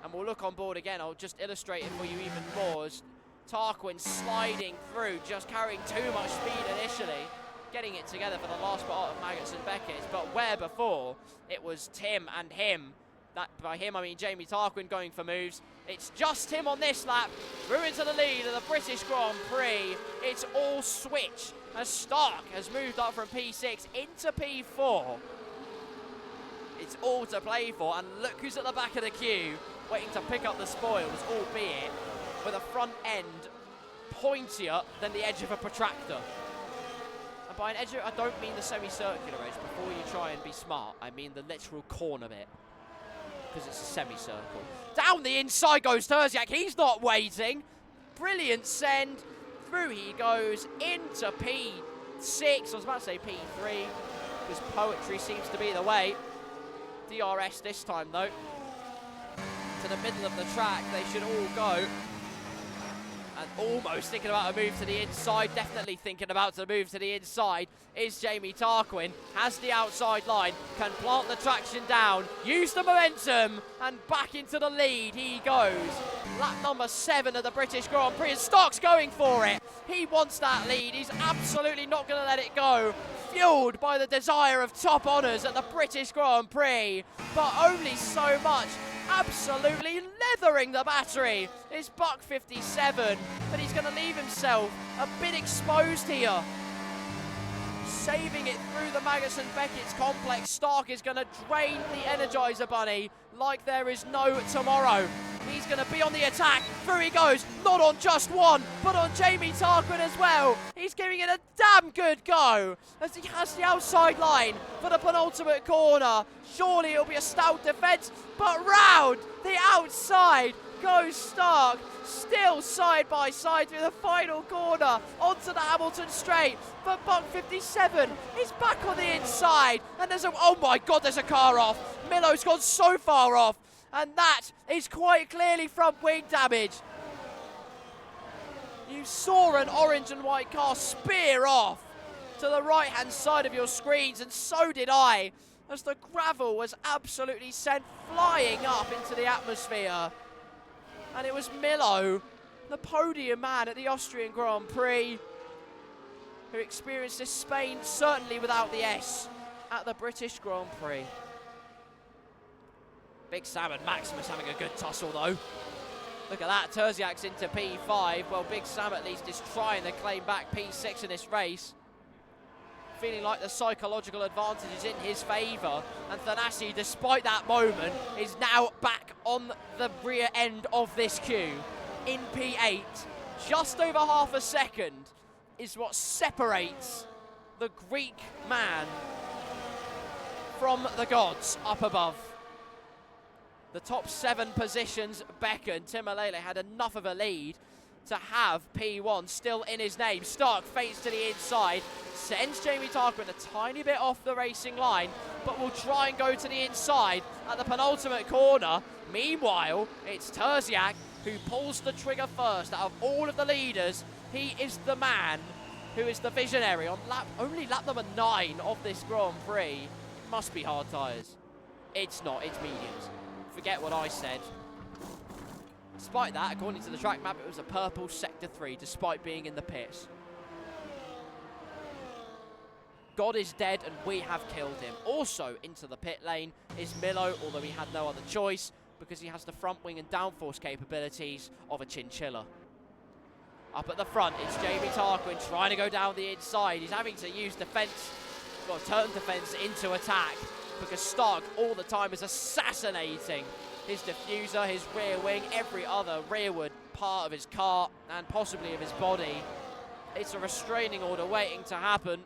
And we'll look on board again, I'll just illustrate it for you even more, as Tarquin sliding through, just carrying too much speed initially, getting it together for the last part of Maggots and Beckett's, but where before it was Tim and him. That, by him I mean Jamie Tarquin, going for moves. It's just him on this lap, through into the lead of the British Grand Prix. It's all switch as Stark has moved up from P6 into P4. It's all to play for, and look who's at the back of the queue, waiting to pick up the spoils, albeit with a front end pointier than the edge of a protractor. And by an edge, I don't mean the semicircular edge, before you try and be smart, I mean the literal corner bit, because it's a semicircle. Down the inside goes Terziak, he's not waiting. Brilliant send. Through he goes into P6, I was about to say P3, because poetry seems to be the way. DRS this time though. To the middle of the track, they should all go. And almost thinking about a move to the inside, definitely thinking about a move to the inside, is Jamie Tarquin. Has the outside line, can plant the traction down, use the momentum, and back into the lead he goes. Lap number 7 of the British Grand Prix, and Stark's going for it. He wants that lead, he's absolutely not going to let it go. Fueled by the desire of top honours at the British Grand Prix, but only so much. Absolutely leathering the battery is Buck 57, but he's going to leave himself a bit exposed here. Saving it through the Maggots and Beckett's complex. Stark is going to drain the Energizer Bunny like there is no tomorrow. He's going to be on the attack. Through he goes, not on just one, but on Jamie Tarquin as well. He's giving it a damn good go as he has the outside line for the penultimate corner. Surely it'll be a stout defence, but round the outside goes Stark, still side by side through the final corner onto the Hamilton straight. But Buck 57 is back on the inside, and there's a, oh my god, there's a car off. Millo's gone so far off, and that is quite clearly front wing damage. You saw an orange and white car spear off to the right hand side of your screens, and so did I, as the gravel was absolutely sent flying up into the atmosphere. And it was Millo, the podium man at the Austrian Grand Prix, who experienced this Spain certainly without the S at the British Grand Prix. Big Sam and Maximus having a good tussle though. Look at that, Terziak's into P5. Well, Big Sam at least is trying to claim back P6 in this race. feeling like the psychological advantage is in his favour. And Thanasi, despite that moment, is now back on the rear end of this queue in P8. Just over half a second is what separates the Greek man from the gods up above. The top 7 positions beckon. Timalele had enough of a lead to have P1 still in his name. Stark feints to the inside, sends Jamie Tarquin a tiny bit off the racing line, but will try and go to the inside at the penultimate corner. Meanwhile, it's Terziak who pulls the trigger first out of all of the leaders. He is the man who is the visionary on only lap number 9 of this Grand Prix. It must be hard tyres. It's not, it's mediums. Forget what I said. Despite that, according to the track map, it was a purple Sector 3, despite being in the pits. God is dead and we have killed him. Also into the pit lane is Milo, although he had no other choice because he has the front wing and downforce capabilities of a chinchilla. Up at the front, it's Jamie Tarquin trying to go down the inside. He's having to use defence, well, turn defence into attack because Stark all the time is assassinating his diffuser, his rear wing, every other rearward part of his car and possibly of his body. It's a restraining order waiting to happen.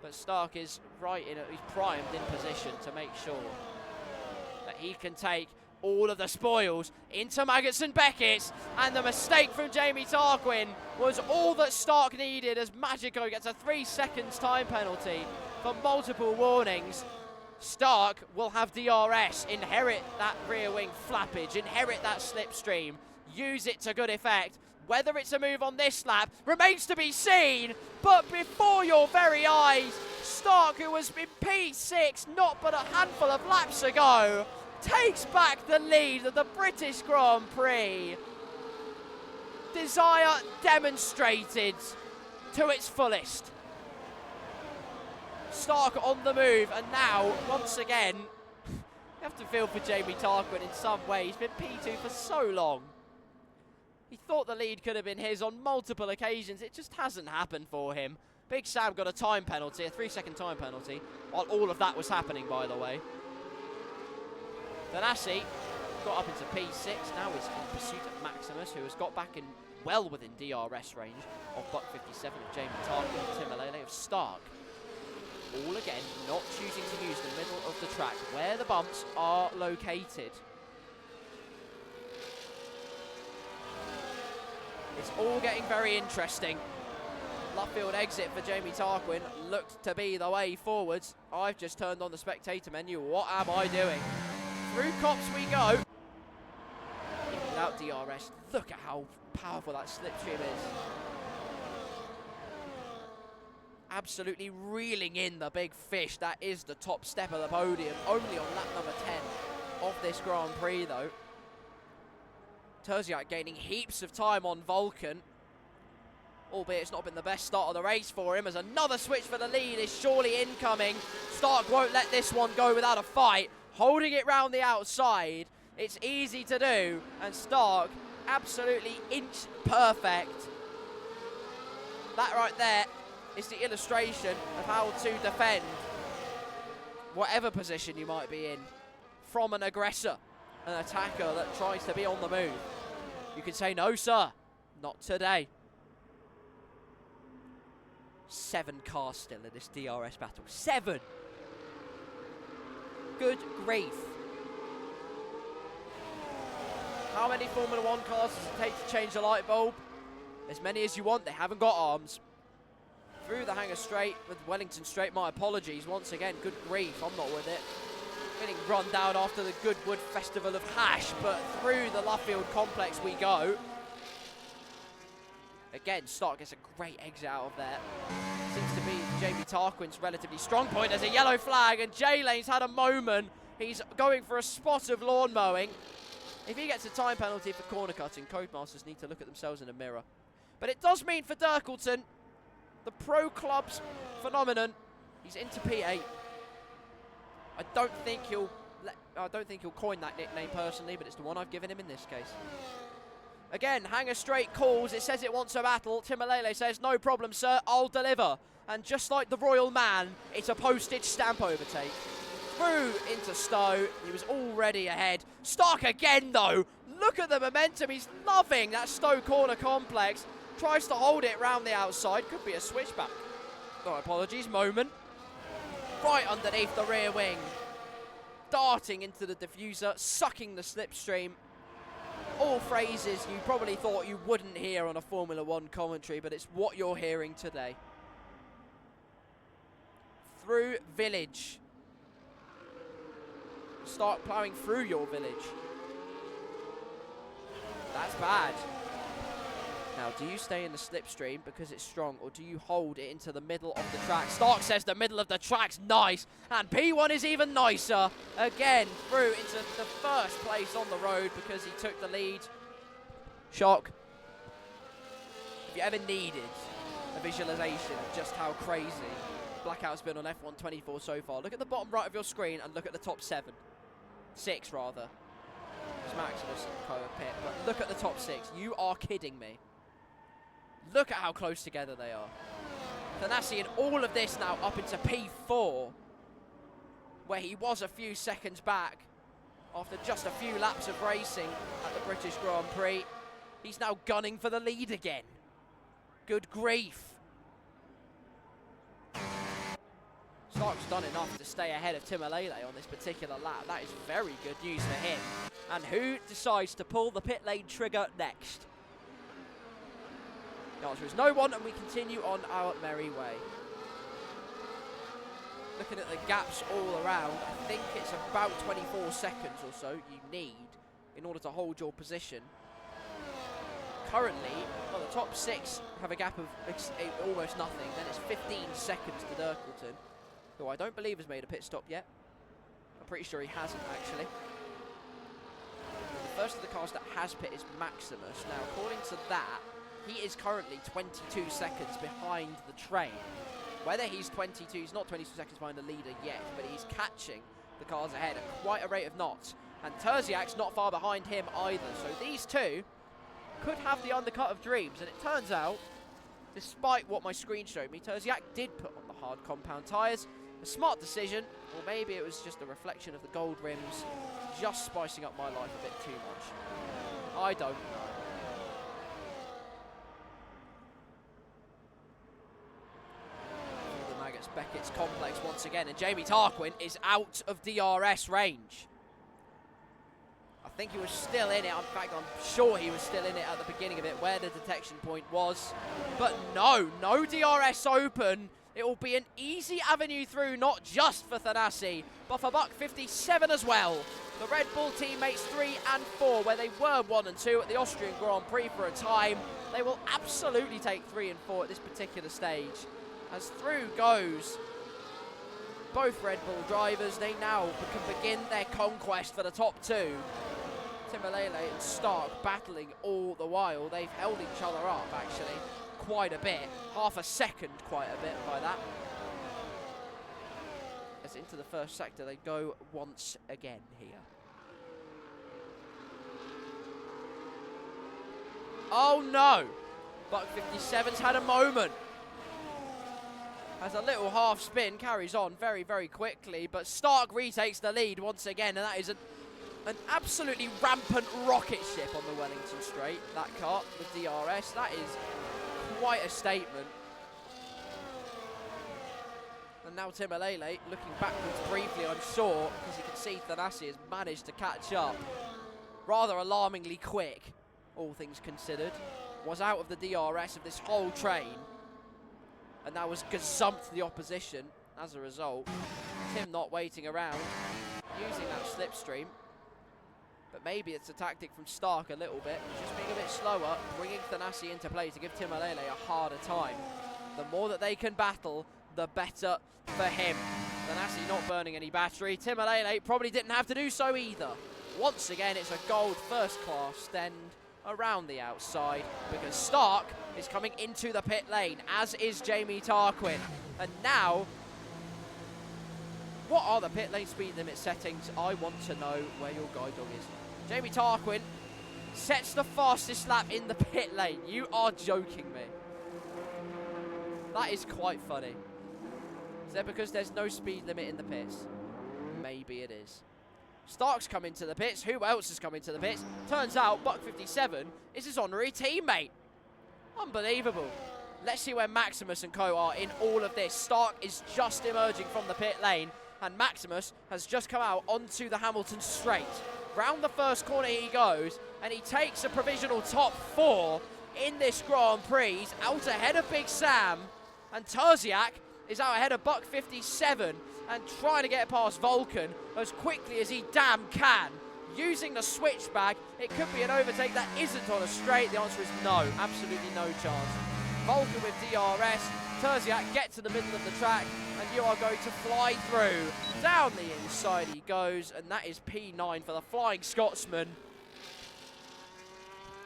But Stark is he's primed in position to make sure that he can take all of the spoils into Maggots and Beckett. And the mistake from Jamie Tarquin was all that Stark needed as Magico gets a 3 seconds time penalty for multiple warnings. Stark will have DRS, inherit that rear wing flappage, inherit that slipstream, use it to good effect. Whether it's a move on this lap remains to be seen, but before your very eyes, Stark, who was in P6 not but a handful of laps ago, takes back the lead of the British Grand Prix. Desire demonstrated to its fullest. Stark on the move, and now, once again, you have to feel for Jamie Tarquin in some way. He's been P2 for so long. He thought the lead could have been his on multiple occasions. It just hasn't happened for him. Big Sam got a time penalty, a 3 second time penalty, while all of that was happening, by the way. Thanasi got up into P6, now is in pursuit of Maximus, who has got back in well within DRS range of Buck 57 of Jamie Tarquin and Timalele of Stark. All again, not choosing to use the middle of the track where the bumps are located. It's all getting very interesting. Left field exit for Jamie Tarquin looked to be the way forwards. I've just turned on the spectator menu. What am I doing? Through Cops we go. Even without DRS, look at how powerful that slipstream is. Absolutely reeling in the big fish. That is the top step of the podium. Only on lap number 10 of this Grand Prix, though. Terziak gaining heaps of time on Vulcan. Albeit it's not been the best start of the race for him, as another switch for the lead is surely incoming. Stark won't let this one go without a fight. Holding it round the outside. It's easy to do. And Stark, absolutely inch perfect. That right there is the illustration of how to defend whatever position you might be in from an aggressor, an attacker that tries to be on the move. You can say, no sir, not today. 7 cars still in this DRS battle. 7! Good grief. How many Formula 1 cars does it take to change a light bulb? As many as you want, they haven't got arms. Through the Hangar Straight with Wellington Straight, my apologies once again, good grief, I'm not with it. Getting run down after the Goodwood Festival of Hash, but through the Luffield complex we go. Again, Stark gets a great exit out of there. Seems to be Jamie Tarquin's relatively strong point. There's a yellow flag, and J-Lane's had a moment. He's going for a spot of lawn mowing. If he gets a time penalty for corner cutting, Codemasters need to look at themselves in a mirror. But it does mean for Dirkleton, the Pro Club's phenomenon, he's into P8. I don't think he'll coin that nickname personally, but it's the one I've given him in this case. Again, Hanger Straight calls. It says it wants a battle. Timalele says, no problem, sir. I'll deliver. And just like the royal man, it's a postage stamp overtake. Through into Stowe. He was already ahead. Stark again, though. Look at the momentum. He's loving that Stowe corner complex. Tries to hold it round the outside. Could be a switchback. Oh, apologies. Moment. Right underneath the rear wing. Darting into the diffuser. Sucking the slipstream. All phrases you probably thought you wouldn't hear on a Formula 1 commentary, but it's what you're hearing today. Through village. Start ploughing through your village. That's bad. Now, do you stay in the slipstream because it's strong, or do you hold it into the middle of the track? Stark says the middle of the track's nice, and P1 is even nicer. Again, through into the first place on the road because he took the lead. Shock. If you ever needed a visualization of just how crazy Blackout's been on F1 24 so far, look at the bottom right of your screen and look at the top 7. 6, rather. It's Maximus and co-pit, but look at the top 6. You are kidding me. Look at how close together they are. Thanasi in all of this now up into P4, where he was a few seconds back after just a few laps of racing at the British Grand Prix. He's now gunning for the lead again. Good grief. Stark's done enough to stay ahead of Timalele on this particular lap. That is very good news for him. And who decides to pull the pit lane trigger next? The answer is no one, and we continue on our merry way. Looking at the gaps all around, I think it's about 24 seconds or so you need in order to hold your position. Currently, well, the top 6 have a gap of almost nothing. Then it's 15 seconds to Dirkleton, who I don't believe has made a pit stop yet. I'm pretty sure he hasn't, actually. The first of the cars that has pit is Maximus. Now, according to that, he is currently 22 seconds behind the train. Whether he's 22, he's not 22 seconds behind the leader yet, but he's catching the cars ahead at quite a rate of knots. And Terziak's not far behind him either. So these two could have the undercut of dreams. And it turns out, despite what my screen showed me, Terziak did put on the hard compound tyres. A smart decision, or maybe it was just a reflection of the gold rims just spicing up my life a bit too much. I don't know. The Maggots Beckett's complex once again, and Jamie Tarquin is out of DRS range. I think he was still in it. In fact, I'm sure he was still in it at the beginning of it, where the detection point was. But no DRS open. It will be an easy avenue through, not just for Thanasi, but for Buck 57 as well. The Red Bull teammates 3 and 4, where they were 1 and 2 at the Austrian Grand Prix for a time. They will absolutely take 3 and 4 at this particular stage. As through goes both Red Bull drivers, they now can begin their conquest for the top 2. Timalele and Stark battling all the while. They've held each other up, actually, quite a bit. Half a second, quite a bit by that. As into the first sector they go once again here. Oh no! Buck 57's had a moment. Has a little half spin, carries on very, very quickly, but Stark retakes the lead once again, and that is an absolutely rampant rocket ship on the Wellington Straight, that car with DRS. That is quite a statement. And now Timalele looking backwards briefly, I'm sure, because you can see Thanasi has managed to catch up rather alarmingly quick, all things considered. Was out of the DRS of this whole train, and that was gazumped the opposition as a result. Tim not waiting around, using that slipstream. But maybe it's a tactic from Stark a little bit, just being a bit slower, bringing Thanasi into play to give Timalele a harder time. The more that they can battle, the better for him. Thanasi not burning any battery. Timalele probably didn't have to do so either. Once again, it's a gold first class stend around the outside, because Stark is coming into the pit lane, as is Jamie Tarquin. And now, what are the pit lane speed limit settings? I want to know where your guide dog is. Jamie Tarquin sets the fastest lap in the pit lane. You are joking me. That is quite funny. Is that because there's no speed limit in the pits? Maybe it is. Stark's come into the pits. Who else has come into the pits? Turns out Buck 57 is his honorary teammate. Unbelievable. Let's see where Maximus and co are in all of this. Stark is just emerging from the pit lane, and Maximus has just come out onto the Hamilton straight. Round the first corner he goes, and he takes a provisional top 4 in this Grand Prix. He's out ahead of Big Sam, and Terziak is out ahead of Buck 57 and trying to get past Vulcan as quickly as he damn can. Using the switchback, it could be an overtake that isn't on a straight. The answer is no, absolutely no chance. Vulcan with DRS, Terziak get to the middle of the track, and you are going to fly through. Down the inside he goes, and that is P9 for the Flying Scotsman.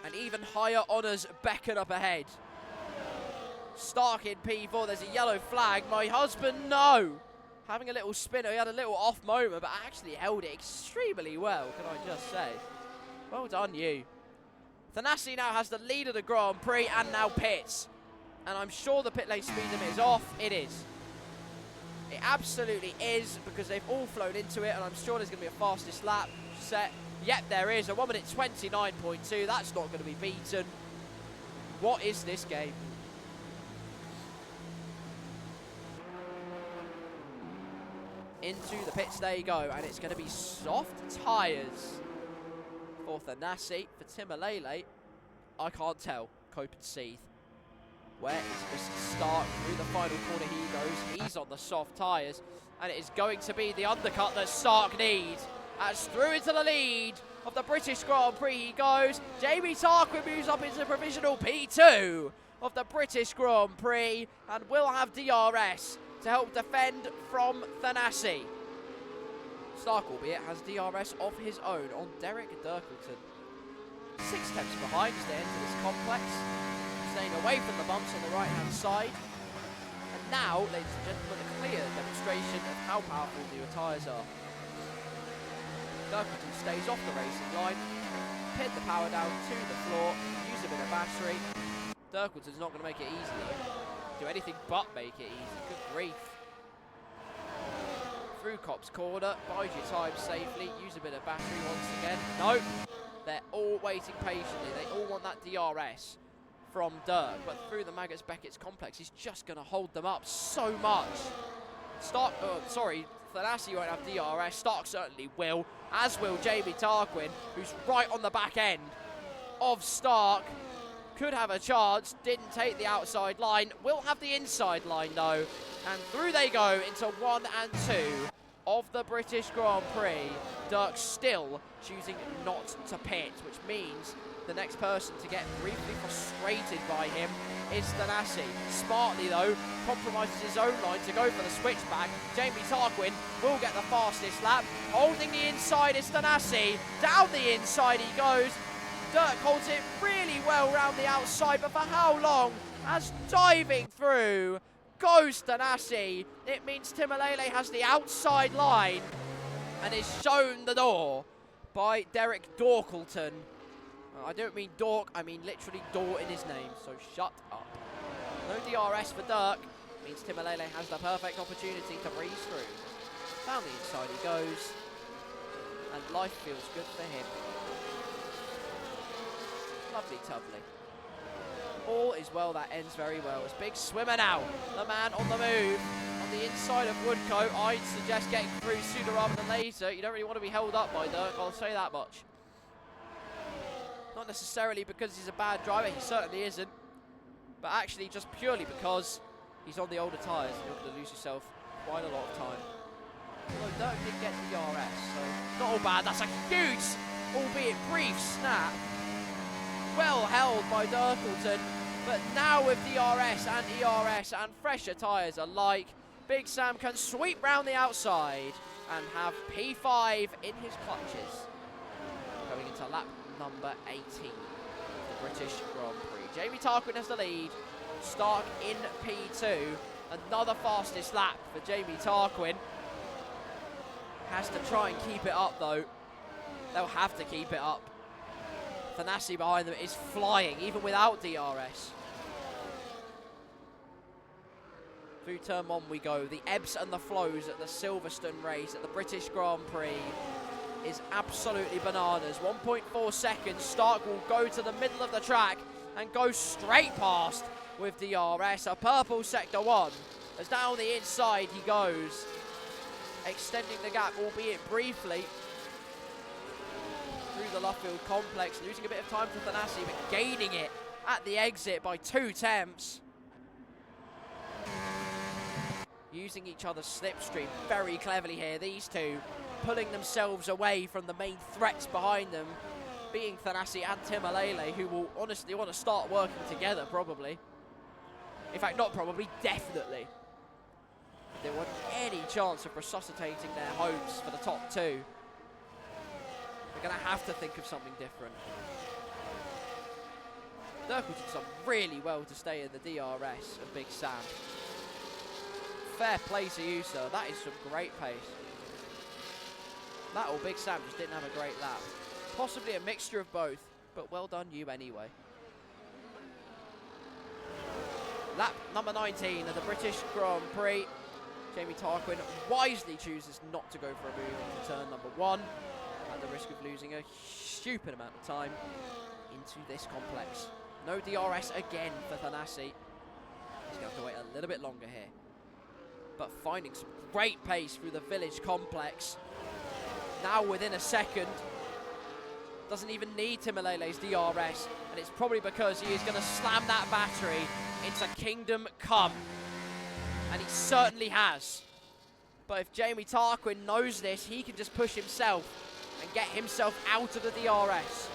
And even higher honours beckon up ahead. Stark in P4, there's a yellow flag. My husband, no! Having a little spinner, he had a little off moment, but actually held it extremely well, can I just say. Well done, you. Thanasi now has the lead of the Grand Prix and now pits. And I'm sure the pit lane speed limit is off. It is. It absolutely is, because they've all flown into it, and I'm sure there's going to be a fastest lap set. Yep, there is. A 1 minute 29.2. That's not going to be beaten. What is this game? Into the pits they go, and it's going to be soft tyres for Thanasi. For Timalele, I can't tell. Cope and Seethe. Where is Mr. Stark? Through the final corner he goes. He's on the soft tyres, and it is going to be the undercut that Stark needs. As through into the lead of the British Grand Prix he goes. Jamie Tarquin moves up into provisional P2 of the British Grand Prix and will have DRS to help defend from Thanasi. Stark, albeit, has DRS of his own on Derek Dirkleton. 6 tenths behind as they enter this complex, staying away from the bumps on the right-hand side. And now, ladies and gentlemen, a clear demonstration of how powerful the tyres are. Dirkleton stays off the racing line, pin the power down to the floor, use a bit of battery. Dirkleton's not going to make it easy. Do anything but make it easy. Good grief. Through Cop's corner, buys your time safely, use a bit of battery once again. Nope. They're all waiting patiently. They all want that DRS from Dirk, but through the Maggots Beckett's complex, he's just going to hold them up so much. Stark, Thanasi won't have DRS. Stark certainly will, as will Jamie Tarquin, who's right on the back end of Stark. Could have a chance, didn't take the outside line, will have the inside line though. And through they go into 1 and 2 of the British Grand Prix. Dirk still choosing not to pit, which means the next person to get briefly frustrated by him is Thanasi. Smartly though, compromises his own line to go for the switchback. Jamie Tarquin will get the fastest lap. Holding the inside is Thanasi. Down the inside he goes. Dirk holds it really well round the outside, but for how long? As diving through goes Thanasi. It means Timalele has the outside line and is shown the door by Derek Dorkleton. I don't mean Dork, I mean literally door in his name, so shut up. No DRS for Dirk. Means Timalele has the perfect opportunity to breeze through. Down the inside he goes, and life feels good for him. Lovely tubbly. All is well that ends very well. As Big Swimmer now, the man on the move. On the inside of Woodcote, I'd suggest getting through sooner rather than later. You don't really want to be held up by Dirk, I'll say that much. Not necessarily because he's a bad driver, he certainly isn't. But actually just purely because he's on the older tyres and you're going to lose yourself quite a lot of time. Although Dirk did get the DRS, so not all bad. That's a huge, albeit brief, snap. Well held by Dirkleton, but now with DRS and ERS and fresher tyres alike, Big Sam can sweep round the outside and have P5 in his clutches. Going into lap number 18 of the British Grand Prix. Jamie Tarquin has the lead, Stark in P2. Another fastest lap for Jamie Tarquin. Has to try and keep it up though. They'll have to keep it up. Thanasi behind them is flying, even without DRS. Through turn 1 we go. The ebbs and the flows at the Silverstone race, at the British Grand Prix, is absolutely bananas. 1.4 seconds. Stark will go to the middle of the track and go straight past with DRS. A purple sector 1. As down the inside he goes, extending the gap, albeit briefly, through the Luffield complex, losing a bit of time to Thanasi, but gaining it at the exit by 2 tenths. Using each other's slipstream very cleverly here, these two pulling themselves away from the main threats behind them, being Thanasi and Timalele, who will honestly want to start working together probably. In fact, not probably, definitely. If they want any chance of resuscitating their hopes for the top 2, they're going to have to think of something different. Dirkleton's done really well to stay in the DRS of Big Sam. Fair play to you, sir. That is some great pace. That or Big Sam just didn't have a great lap. Possibly a mixture of both, but well done you anyway. Lap number 19 of the British Grand Prix. Jamie Tarquin wisely chooses not to go for a move into turn number 1 at the risk of losing a stupid amount of time into this complex. No DRS again for Thanasi. He's going to have to wait a little bit longer here. But finding some great pace through the village complex. Now within a second. Doesn't even need Timalele's DRS. And it's probably because he is going to slam that battery into Kingdom Come. And he certainly has. But if Jamie Tarquin knows this, he can just push himself and get himself out of the DRS.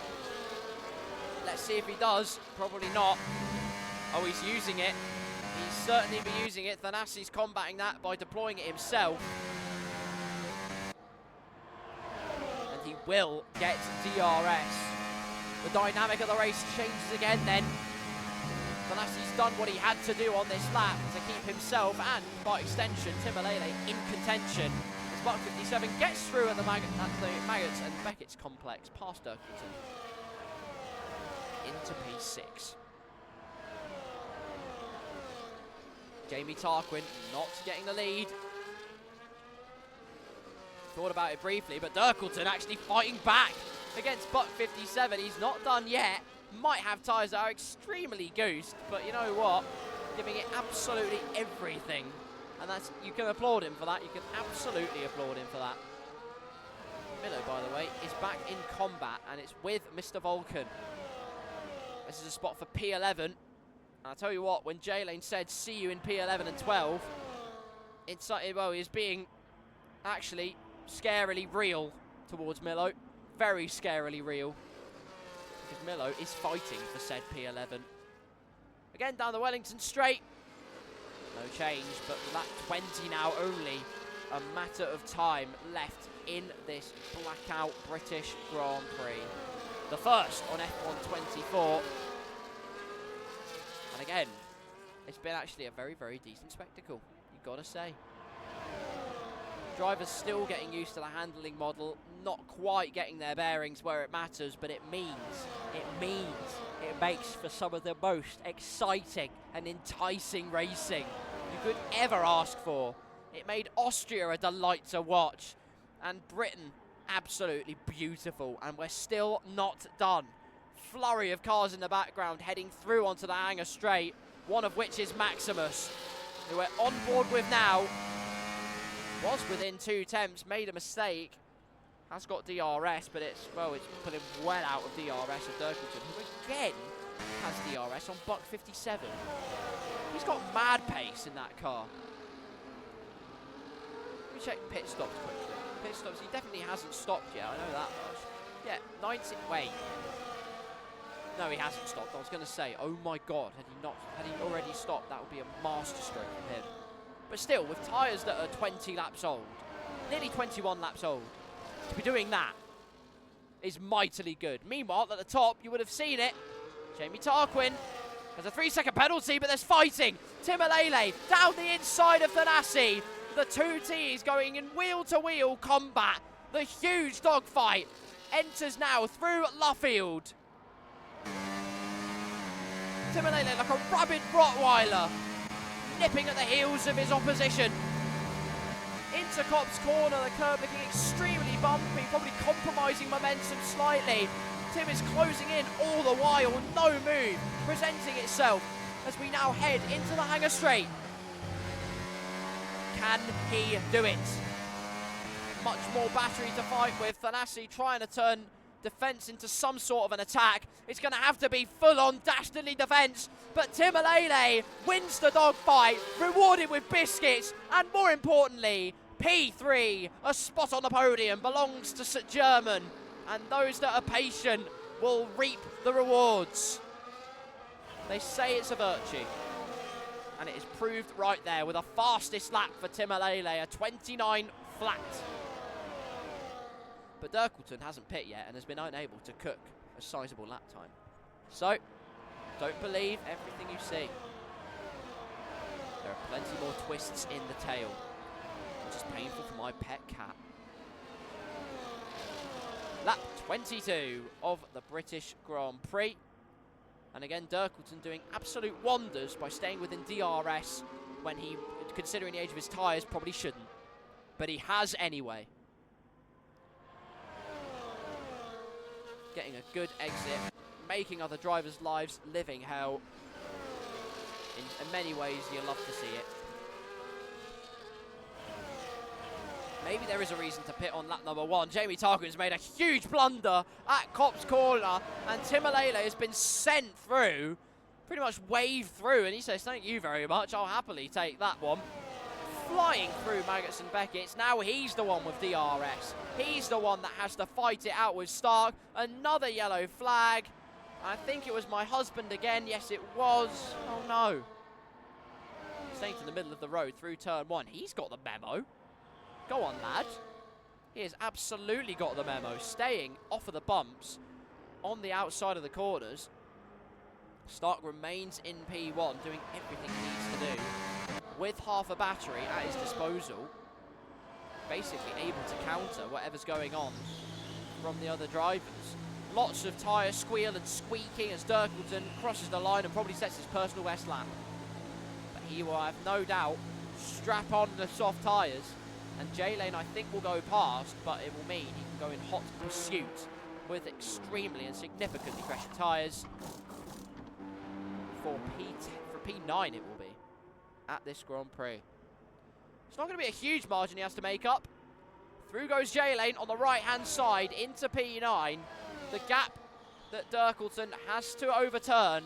Let's see if he does. Probably not. Oh, he's using it. He's certainly be using it. Thanasi's combating that by deploying it himself. And he will get DRS. The dynamic of the race changes again then. Thanasi's done what he had to do on this lap to keep himself and, by extension, Timalele in contention. As Buck 57 gets through at the Maggots and Beckett's complex past Dirkleton into P6. Jamie Tarquin not getting the lead. Thought about it briefly, but Dirkleton actually fighting back against Buck 57. He's not done yet. Might have tyres that are extremely goosed, but you know what? Giving it absolutely everything. And that's, you can applaud him for that. You can absolutely applaud him for that. Milo, by the way, is back in combat, and it's with Mr. Vulcan. This is a spot for P11. And I'll tell you what, when J-Lane said, see you in P11 and 12, it's well, he's being actually scarily real towards Milo. Very scarily real. Because Milo is fighting for said P11. Again, down the Wellington straight. No change, but that 20 now only a matter of time left in this Blackout British Grand Prix. The first on F1 24. And again, it's been actually a very, very decent spectacle, you've got to say. Drivers still getting used to the handling model, not quite getting their bearings where it matters, but it makes for some of the most exciting and enticing racing you could ever ask for. It made Austria a delight to watch, and Britain absolutely beautiful, and we're still not done. Flurry of cars in the background heading through onto the hangar straight, one of which is Maximus, who we're on board with now. Was within 2 attempts, made a mistake, has got DRS, but it's put him well out of DRS of Dirkleton, who again has DRS on Buck 57. He's got mad pace in that car. Let me check pit stops quickly. Pit stops, he definitely hasn't stopped yet, I know that much. Yeah, 90, wait. No, he hasn't stopped. I was going to say, oh my God, had he already stopped, that would be a masterstroke from him. But still, with tyres that are 20 laps old, nearly 21 laps old, to be doing that is mightily good. Meanwhile, at the top, you would have seen it. Jamie Tarquin has a 3-second penalty, but there's fighting. Timalele down the inside of Thanasi. The 2 Ts going in wheel-to-wheel combat. The huge dogfight enters now through Luffield. Timolele like a rabid Rottweiler, nipping at the heels of his opposition. Into Cop's corner, the curb looking extremely bumpy, probably compromising momentum slightly. Tim is closing in all the while, no move presenting itself as we now head into the hangar straight. Can he do it? Much more battery to fight with. Thanasi trying to turn defence into some sort of an attack. It's going to have to be full-on dastardly defence, but Timolele wins the dogfight, rewarded with biscuits, and more importantly, P3, a spot on the podium, belongs to St. German, and those that are patient will reap the rewards. They say it's a virtue, and it is proved right there with a fastest lap for Timolele, a 29 flat. But Dirkleton hasn't pit yet and has been unable to cook a sizable lap time. So, don't believe everything you see. There are plenty more twists in the tail, which is painful for my pet cat. Lap 22 of the British Grand Prix. And again, Dirkleton doing absolute wonders by staying within DRS when he, considering the age of his tyres, probably shouldn't. But he has anyway. Getting a good exit, making other drivers' lives living hell. In many ways, you love to see it. Maybe there is a reason to pit on lap number 1. Jamie Tarquin's made a huge blunder at Cop's corner, and Timolele has been sent through, pretty much waved through, and he says, thank you very much, I'll happily take that one. Flying through Maggots and Beckett's. Now he's the one with DRS. He's the one that has to fight it out with Stark. Another yellow flag. I think it was my husband again. Yes, it was. Oh, no. Staying to the middle of the road through turn 1. He's got the memo. Go on, lad. He has absolutely got the memo. Staying off of the bumps on the outside of the corners. Stark remains in P1, doing everything he needs to do with half a battery at his disposal. Basically able to counter whatever's going on from the other drivers. Lots of tyre squeal and squeaking as Dirkleton crosses the line and probably sets his personal best lap. But he will have no doubt strap on the soft tyres, and J-Lane I think will go past, but it will mean he can go in hot pursuit with extremely and significantly fresher tyres. For P9 it will be at this Grand Prix. It's not going to be a huge margin he has to make up. Through goes J-Lane on the right-hand side into P9. The gap that Dirkleton has to overturn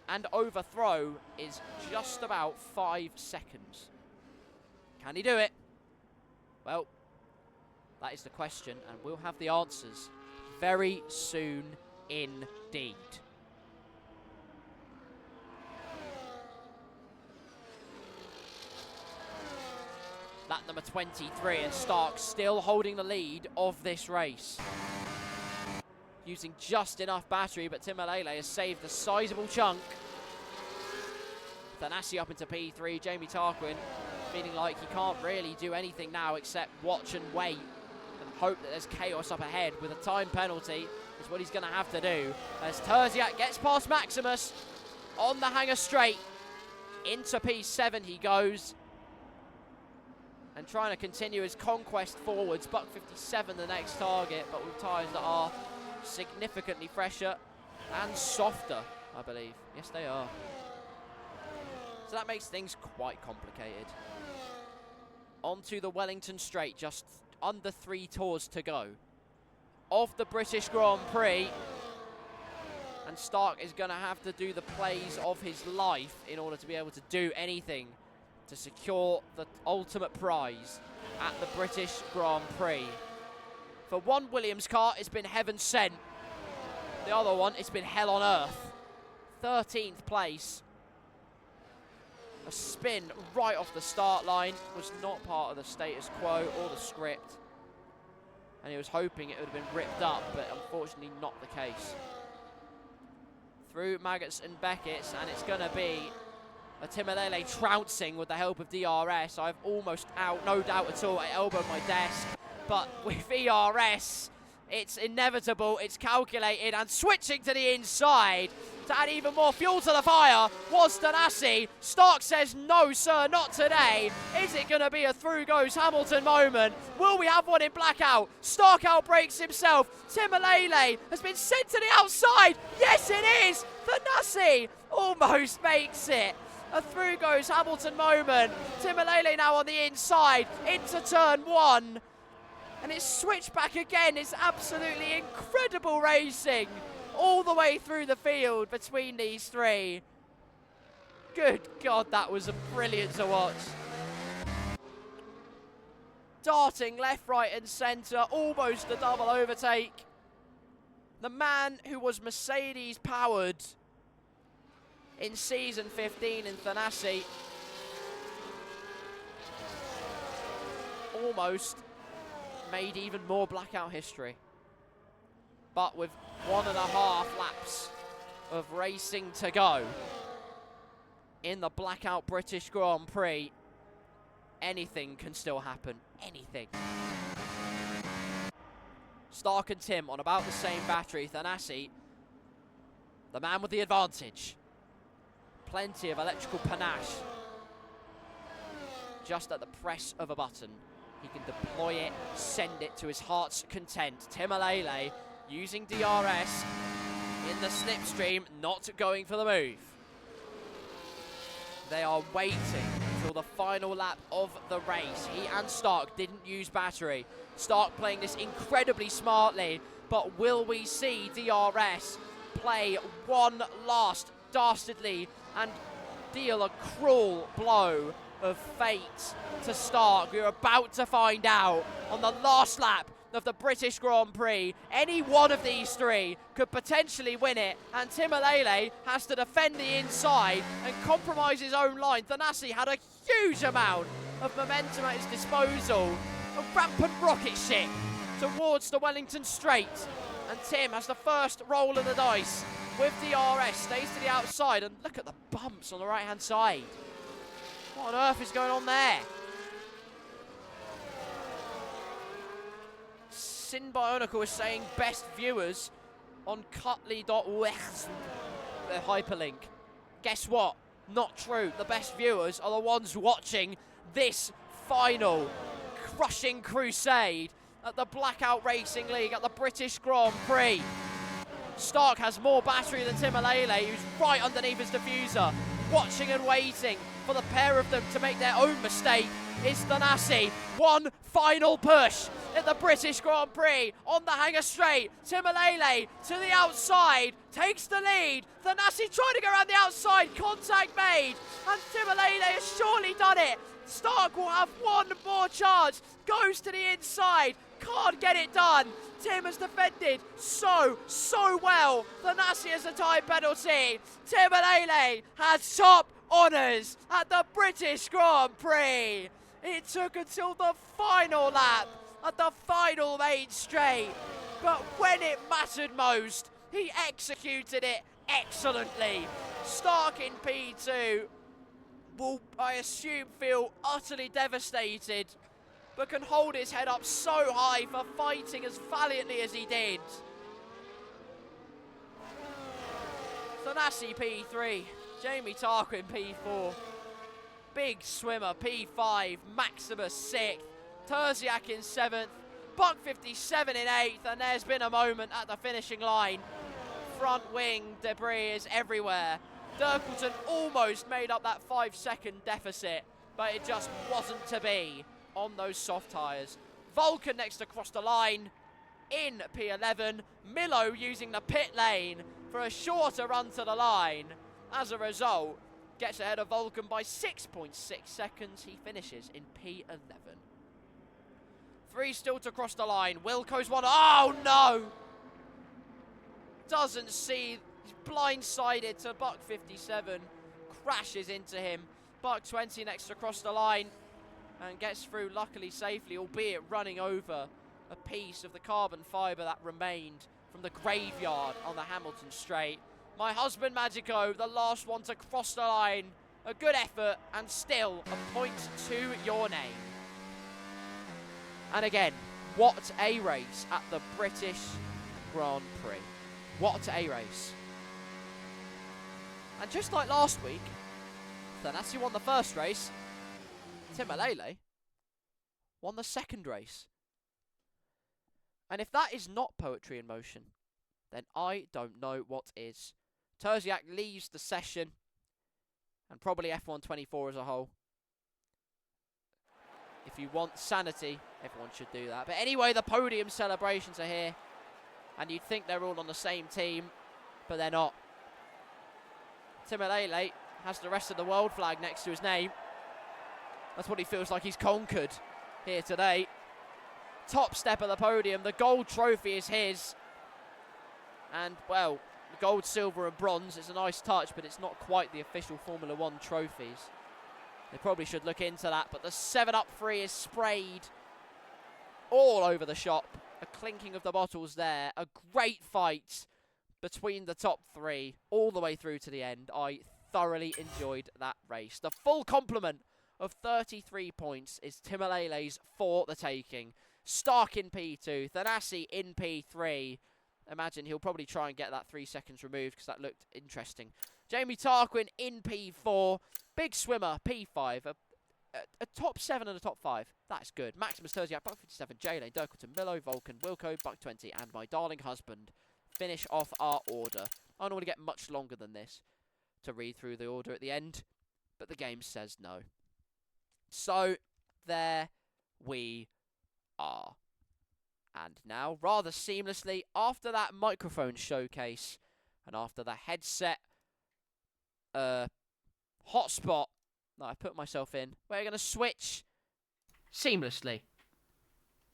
and overthrow is just about 5 seconds. Can he do it? Well, that is the question, and we'll have the answers very soon indeed. Lap number 23, and Stark still holding the lead of this race. Using just enough battery, but Timolele has saved a sizable chunk. Thanasi up into P3, Jamie Tarquin feeling like he can't really do anything now except watch and wait and hope that there's chaos up ahead with a time penalty is what he's going to have to do. As Terziak gets past Maximus on the hangar straight, into P7 he goes. And trying to continue his conquest forwards. Buck 57 the next target, but with tyres that are significantly fresher and softer, I believe. Yes, they are. So that makes things quite complicated. Onto the Wellington Straight, just under 3 tours to go of the British Grand Prix. And Stark is going to have to do the plays of his life in order to be able to do anything to secure the ultimate prize at the British Grand Prix. For one Williams car, it's been heaven sent. The other one, it's been hell on earth. 13th place. A spin right off the start line was not part of the status quo or the script. And he was hoping it would have been ripped up, but unfortunately not the case. Through Maggots and Beckett's, and it's going to be a Timolele trouncing with the help of DRS. I've almost out, no doubt at all, I elbowed my desk. But with ERS, It's inevitable, it's calculated, and switching to the inside to add even more fuel to the fire was Thanasi. Stark says, no sir, not today. Is it going to be a through goes Hamilton moment? Will we have one in Blackout? Stark outbreaks himself. Timalele has been sent to the outside. Yes it is. Thanasi almost makes it. A through goes Hamilton moment. Timalele now on the inside into turn 1. And it's switched back again. It's absolutely incredible racing all the way through the field between these three. Good God, that was brilliant to watch. Darting left, right and centre, almost a double overtake. The man who was Mercedes powered in season 15 in Thanasi almost made even more Blackout history. But with 1.5 laps of racing to go in the Blackout British Grand Prix, anything can still happen. Anything. Stark and Tim on about the same battery. Thanasi, the man with the advantage. Plenty of electrical panache. Just at the press of a button, he can deploy it, send it to his heart's content. Timalele using DRS in the slipstream, not going for the move. They are waiting until the final lap of the race. He and Stark didn't use battery. Stark playing this incredibly smartly, but will we see DRS play one last dastardly and deal a cruel blow of fate to Stark? We're about to find out on the last lap of the British Grand Prix. Any one of these three could potentially win it, and Timalele has to defend the inside and compromise his own line. Thanasi had a huge amount of momentum at his disposal, a rampant rocket ship towards the Wellington Straight, and Tim has the first roll of the dice with DRS, stays to the outside, and look at the bumps on the right hand side. What on earth is going on there? Sin Bionicle is saying best viewers on Cutley.west, the hyperlink. Guess what? Not true. The best viewers are the ones watching this final crushing crusade at the Blackout Racing League at the British Grand Prix. Stark has more battery than Timalele, who's right underneath his diffuser, watching and waiting for the pair of them to make their own mistake. Is Thanasi. One final push at the British Grand Prix on the hanger straight. Timalele to the outside, takes the lead. Thanasi trying to go around the outside, contact made, and Timalele has surely done it. Stark will have one more charge, goes to the inside, can't get it done. Tim has defended so well. Thanasi has a time penalty. Timalele has top honours at the British Grand Prix. It took until the final lap at the final main straight, but when it mattered most, he executed it excellently. Stark in P2 will, I assume, feel utterly devastated, but can hold his head up so high for fighting as valiantly as he did. Thanasi P3, Jamie Tarquin P4, Big Swimmer P5, Maximus 6th, Terziak in 7th, Buck 57 in 8th, and there's been a moment at the finishing line. Front wing debris is everywhere. Dirkleton almost made up that 5-second deficit, but it just wasn't to be on those soft tyres. Vulcan next across the line in P11. Milo using the pit lane for a shorter run to the line. As a result, gets ahead of Vulcan by 6.6 seconds. He finishes in P11. 3 still to cross the line. Wilco's one. Oh no! Doesn't see. He's blindsided to Buck 57. Crashes into him. Buck 20 next to cross the line and gets through luckily safely, albeit running over a piece of the carbon fibre that remained from the graveyard on the Hamilton Straight. My husband Magico, the last one to cross the line. A good effort and still a point to your name. And again, What a race at the British Grand Prix. What a race. And just like last week, Thanasi won the first race, Timalele won the second race. And if that is not poetry in motion, then I don't know what is. Terziak leaves the session, and probably F124 as a whole. If you want sanity, everyone should do that. But anyway, the podium celebrations are here, and you'd think they're all on the same team, but they're not. Timalele has the rest of the world flag next to his name. That's what he feels like he's conquered here today. Top step of the podium, the gold trophy is his. And, well, the gold, silver and bronze is a nice touch, but it's not quite the official Formula 1 trophies. They probably should look into that, but the 7-Up free is sprayed all over the shop. A clinking of the bottles there. A great fight between the top three all the way through to the end. I thoroughly enjoyed that race. The full complement of 33 points is Timalele's for the taking. Stark in P2, Thanasi in P3. Imagine he'll probably try and get that 3 seconds removed because that looked interesting. Jamie Tarquin in P4. Big Swimmer, P5. A top 7 and a top 5. That's good. Maximus Terziak, Buck 57, J-Lane, Durkleton, Milo, Vulcan, Wilco, Buck 20, and my darling husband finish off our order. I don't want to get much longer than this to read through the order at the end, but the game says no. So, there we are. And now, rather seamlessly, after that microphone showcase, and after the headset hotspot that I put myself in, we're going to switch seamlessly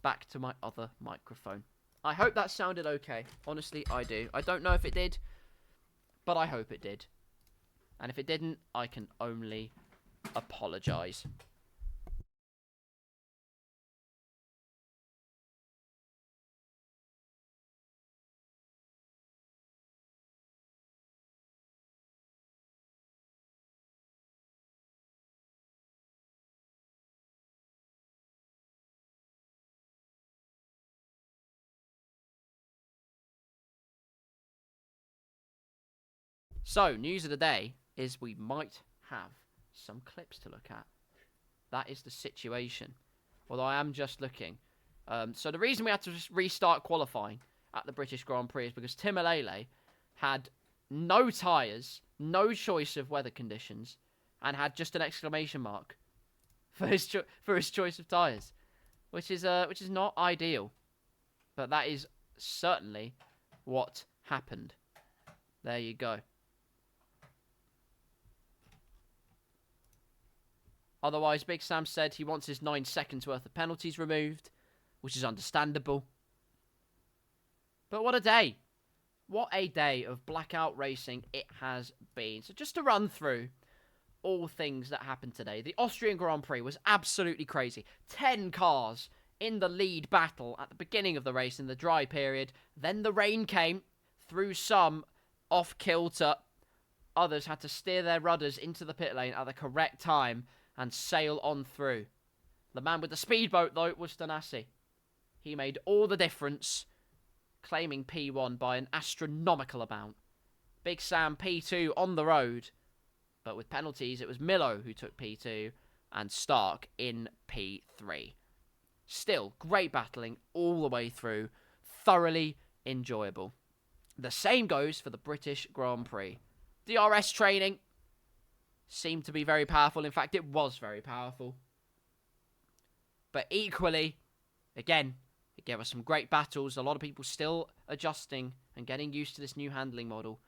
back to my other microphone. I hope that sounded okay. Honestly, I do. I don't know if it did, but I hope it did. And if it didn't, I can only apologise. So, news of the day is we might have some clips to look at. That is the situation. Although I am just looking. So the reason we had to just restart qualifying at the British Grand Prix is because Timalele had no tyres, no choice of weather conditions, and had just an exclamation mark for his choice of tyres, which is not ideal. But that is certainly what happened. There you go. Otherwise, Big Sam said he wants his 9 seconds worth of penalties removed, which is understandable. But what a day. What a day of Blackout racing it has been. So just to run through all things that happened today. The Austrian Grand Prix was absolutely crazy. 10 cars in the lead battle at the beginning of the race in the dry period. Then the rain came, threw some off kilter. Others had to steer their rudders into the pit lane at the correct time and sail on through. The man with the speedboat, though, was Thanasi. He made all the difference, claiming P1 by an astronomical amount. Big Sam P2 on the road, but with penalties, it was Milo who took P2 and Stark in P3. Still, great battling all the way through, thoroughly enjoyable. The same goes for the British Grand Prix. DRS training seemed to be very powerful. In fact, it was very powerful. But equally, again, it gave us some great battles. A lot of people still adjusting and getting used to this new handling model.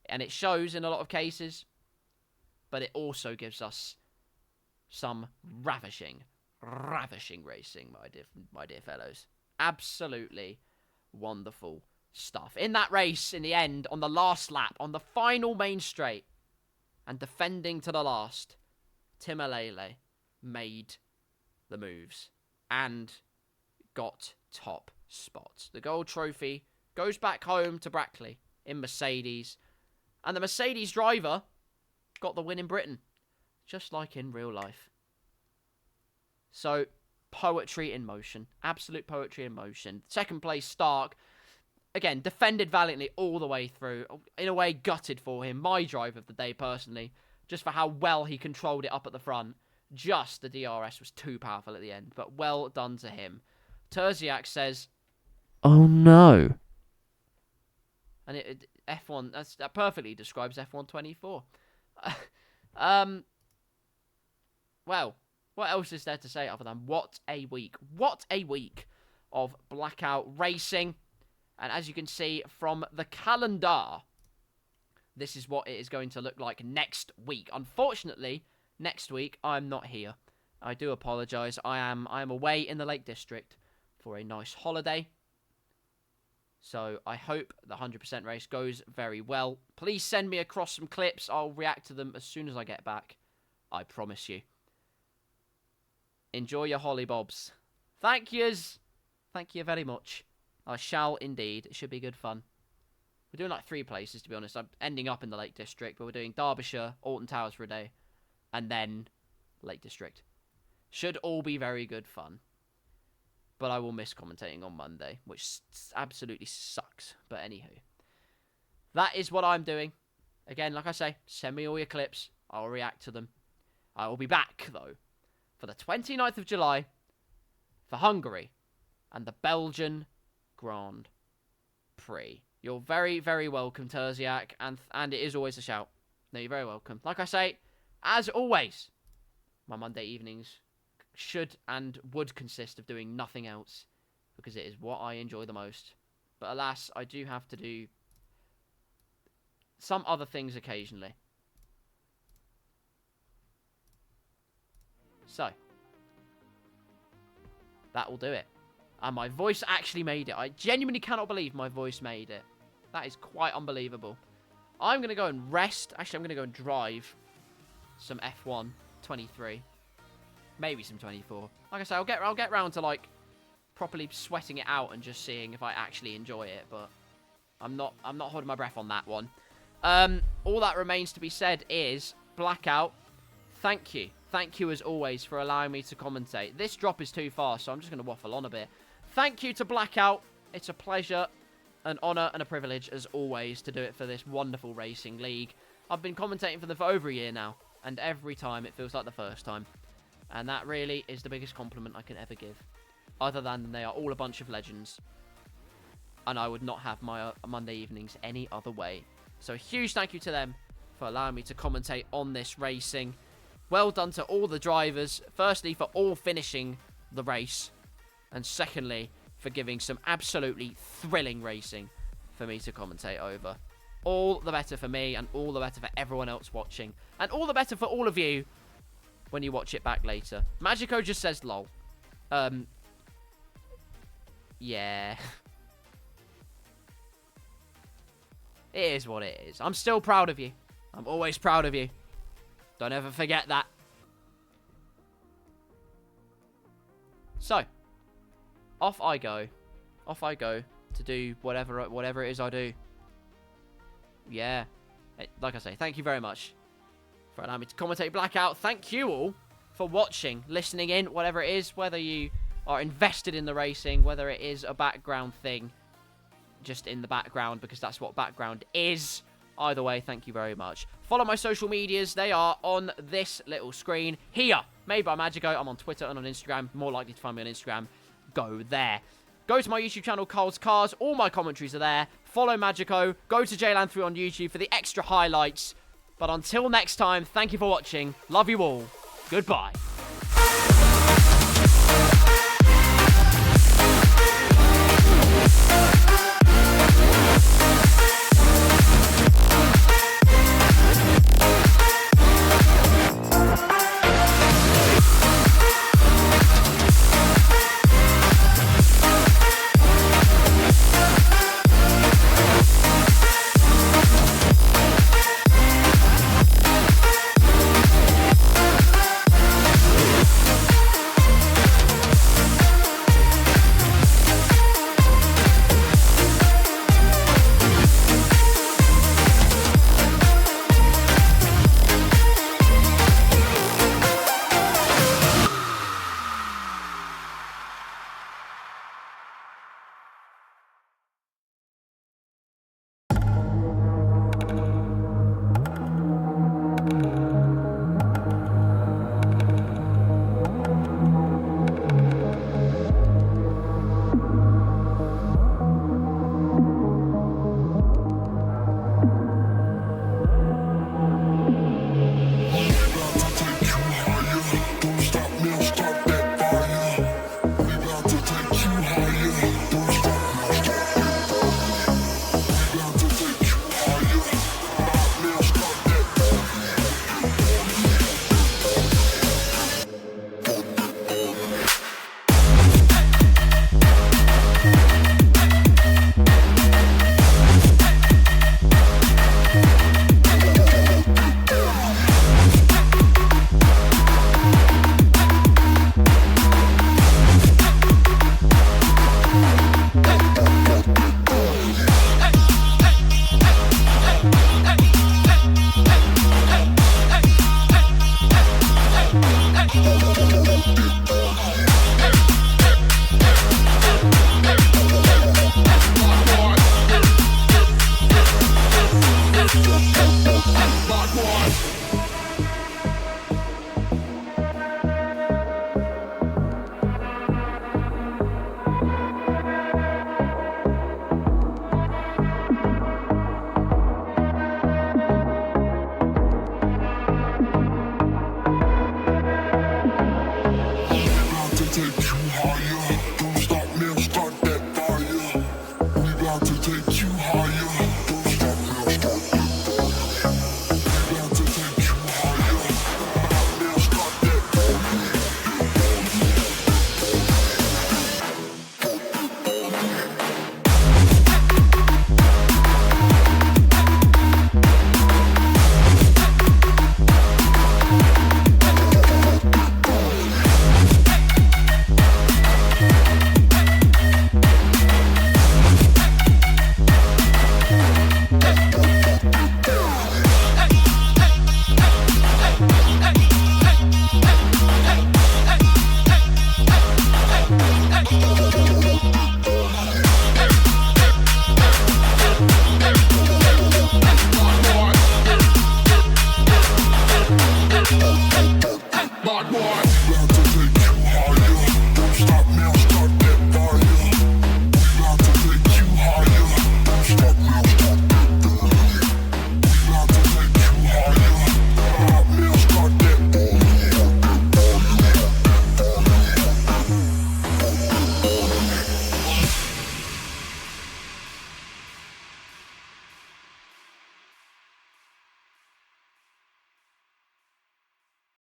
And it shows in a lot of cases. But it also gives us some ravishing racing, my dear fellows. Absolutely wonderful stuff. In that race, in the end, on the last lap, on the final main straight, and defending to the last, Timalele made the moves and got top spots. The gold trophy goes back home to Brackley in Mercedes, and the Mercedes driver got the win in Britain, just like in real life. So, poetry in motion. Absolute poetry in motion. Second place, Stark. Again, defended valiantly all the way through. In a way, gutted for him. My drive of the day, personally. Just for how well he controlled it up at the front. Just the DRS was too powerful at the end. But well done to him. Terziak says, "Oh no." And F1, that perfectly describes F1 24. Well, what else is there to say other than what a week? What a week of Blackout racing. And as you can see from the calendar, this is what it is going to look like next week. Unfortunately, next week, I'm not here. I do apologise. I am away in the Lake District for a nice holiday. So I hope the 100% race goes very well. Please send me across some clips. I'll react to them as soon as I get back. I promise you. Enjoy your hollybobs. Thank yous. Thank you very much. I shall indeed. It should be good fun. We're doing like 3 places, to be honest. I'm ending up in the Lake District, but we're doing Derbyshire, Alton Towers for a day, and then Lake District. Should all be very good fun. But I will miss commentating on Monday, which absolutely sucks. But anywho, that is what I'm doing. Again, like I say, send me all your clips. I'll react to them. I will be back, though, for the 29th of July for Hungary and the Belgian Grand Prix. You're very, very welcome, Terziak, and it is always a shout. No, you're very welcome. Like I say, as always, my Monday evenings should and would consist of doing nothing else, because it is what I enjoy the most. But alas, I do have to do some other things occasionally. So, that will do it. And my voice actually made it. I genuinely cannot believe my voice made it. That is quite unbelievable. I'm going to go and rest. Actually, I'm going to go and drive some F1 23. Maybe some 24. Like I say, I'll get round to, like, properly sweating it out and just seeing if I actually enjoy it. But I'm not holding my breath on that one. All that remains to be said is, Blackout, thank you. Thank you, as always, for allowing me to commentate. This drop is too fast, so I'm just going to waffle on a bit. Thank you to Blackout. It's a pleasure, an honour, and a privilege, as always, to do it for this wonderful racing league. I've been commentating for them for over a year now, and every time it feels like the first time. And that really is the biggest compliment I can ever give. Other than they are all a bunch of legends. And I would not have my Monday evenings any other way. So a huge thank you to them for allowing me to commentate on this racing. Well done to all the drivers. Firstly, for all finishing the race. And secondly, for giving some absolutely thrilling racing for me to commentate over. All the better for me, and all the better for everyone else watching. And all the better for all of you when you watch it back later. Magico just says lol. Yeah. It is what it is. I'm still proud of you. I'm always proud of you. Don't ever forget that. So, off I go. Off I go to do whatever it is I do. Yeah. Like I say, thank you very much for allowing me to commentate Blackout. Thank you all for watching, listening in, whatever it is, whether you are invested in the racing, whether it is a background thing, just in the background, because that's what background is. Either way, thank you very much. Follow my social medias. They are on this little screen here. Made by Magico. I'm on Twitter and on Instagram. More likely to find me on Instagram. Go there. Go to my YouTube channel, KarlsCars. All my commentaries are there. Follow Magico. Go to JLand3 on YouTube for the extra highlights. But until next time, thank you for watching. Love you all. Goodbye.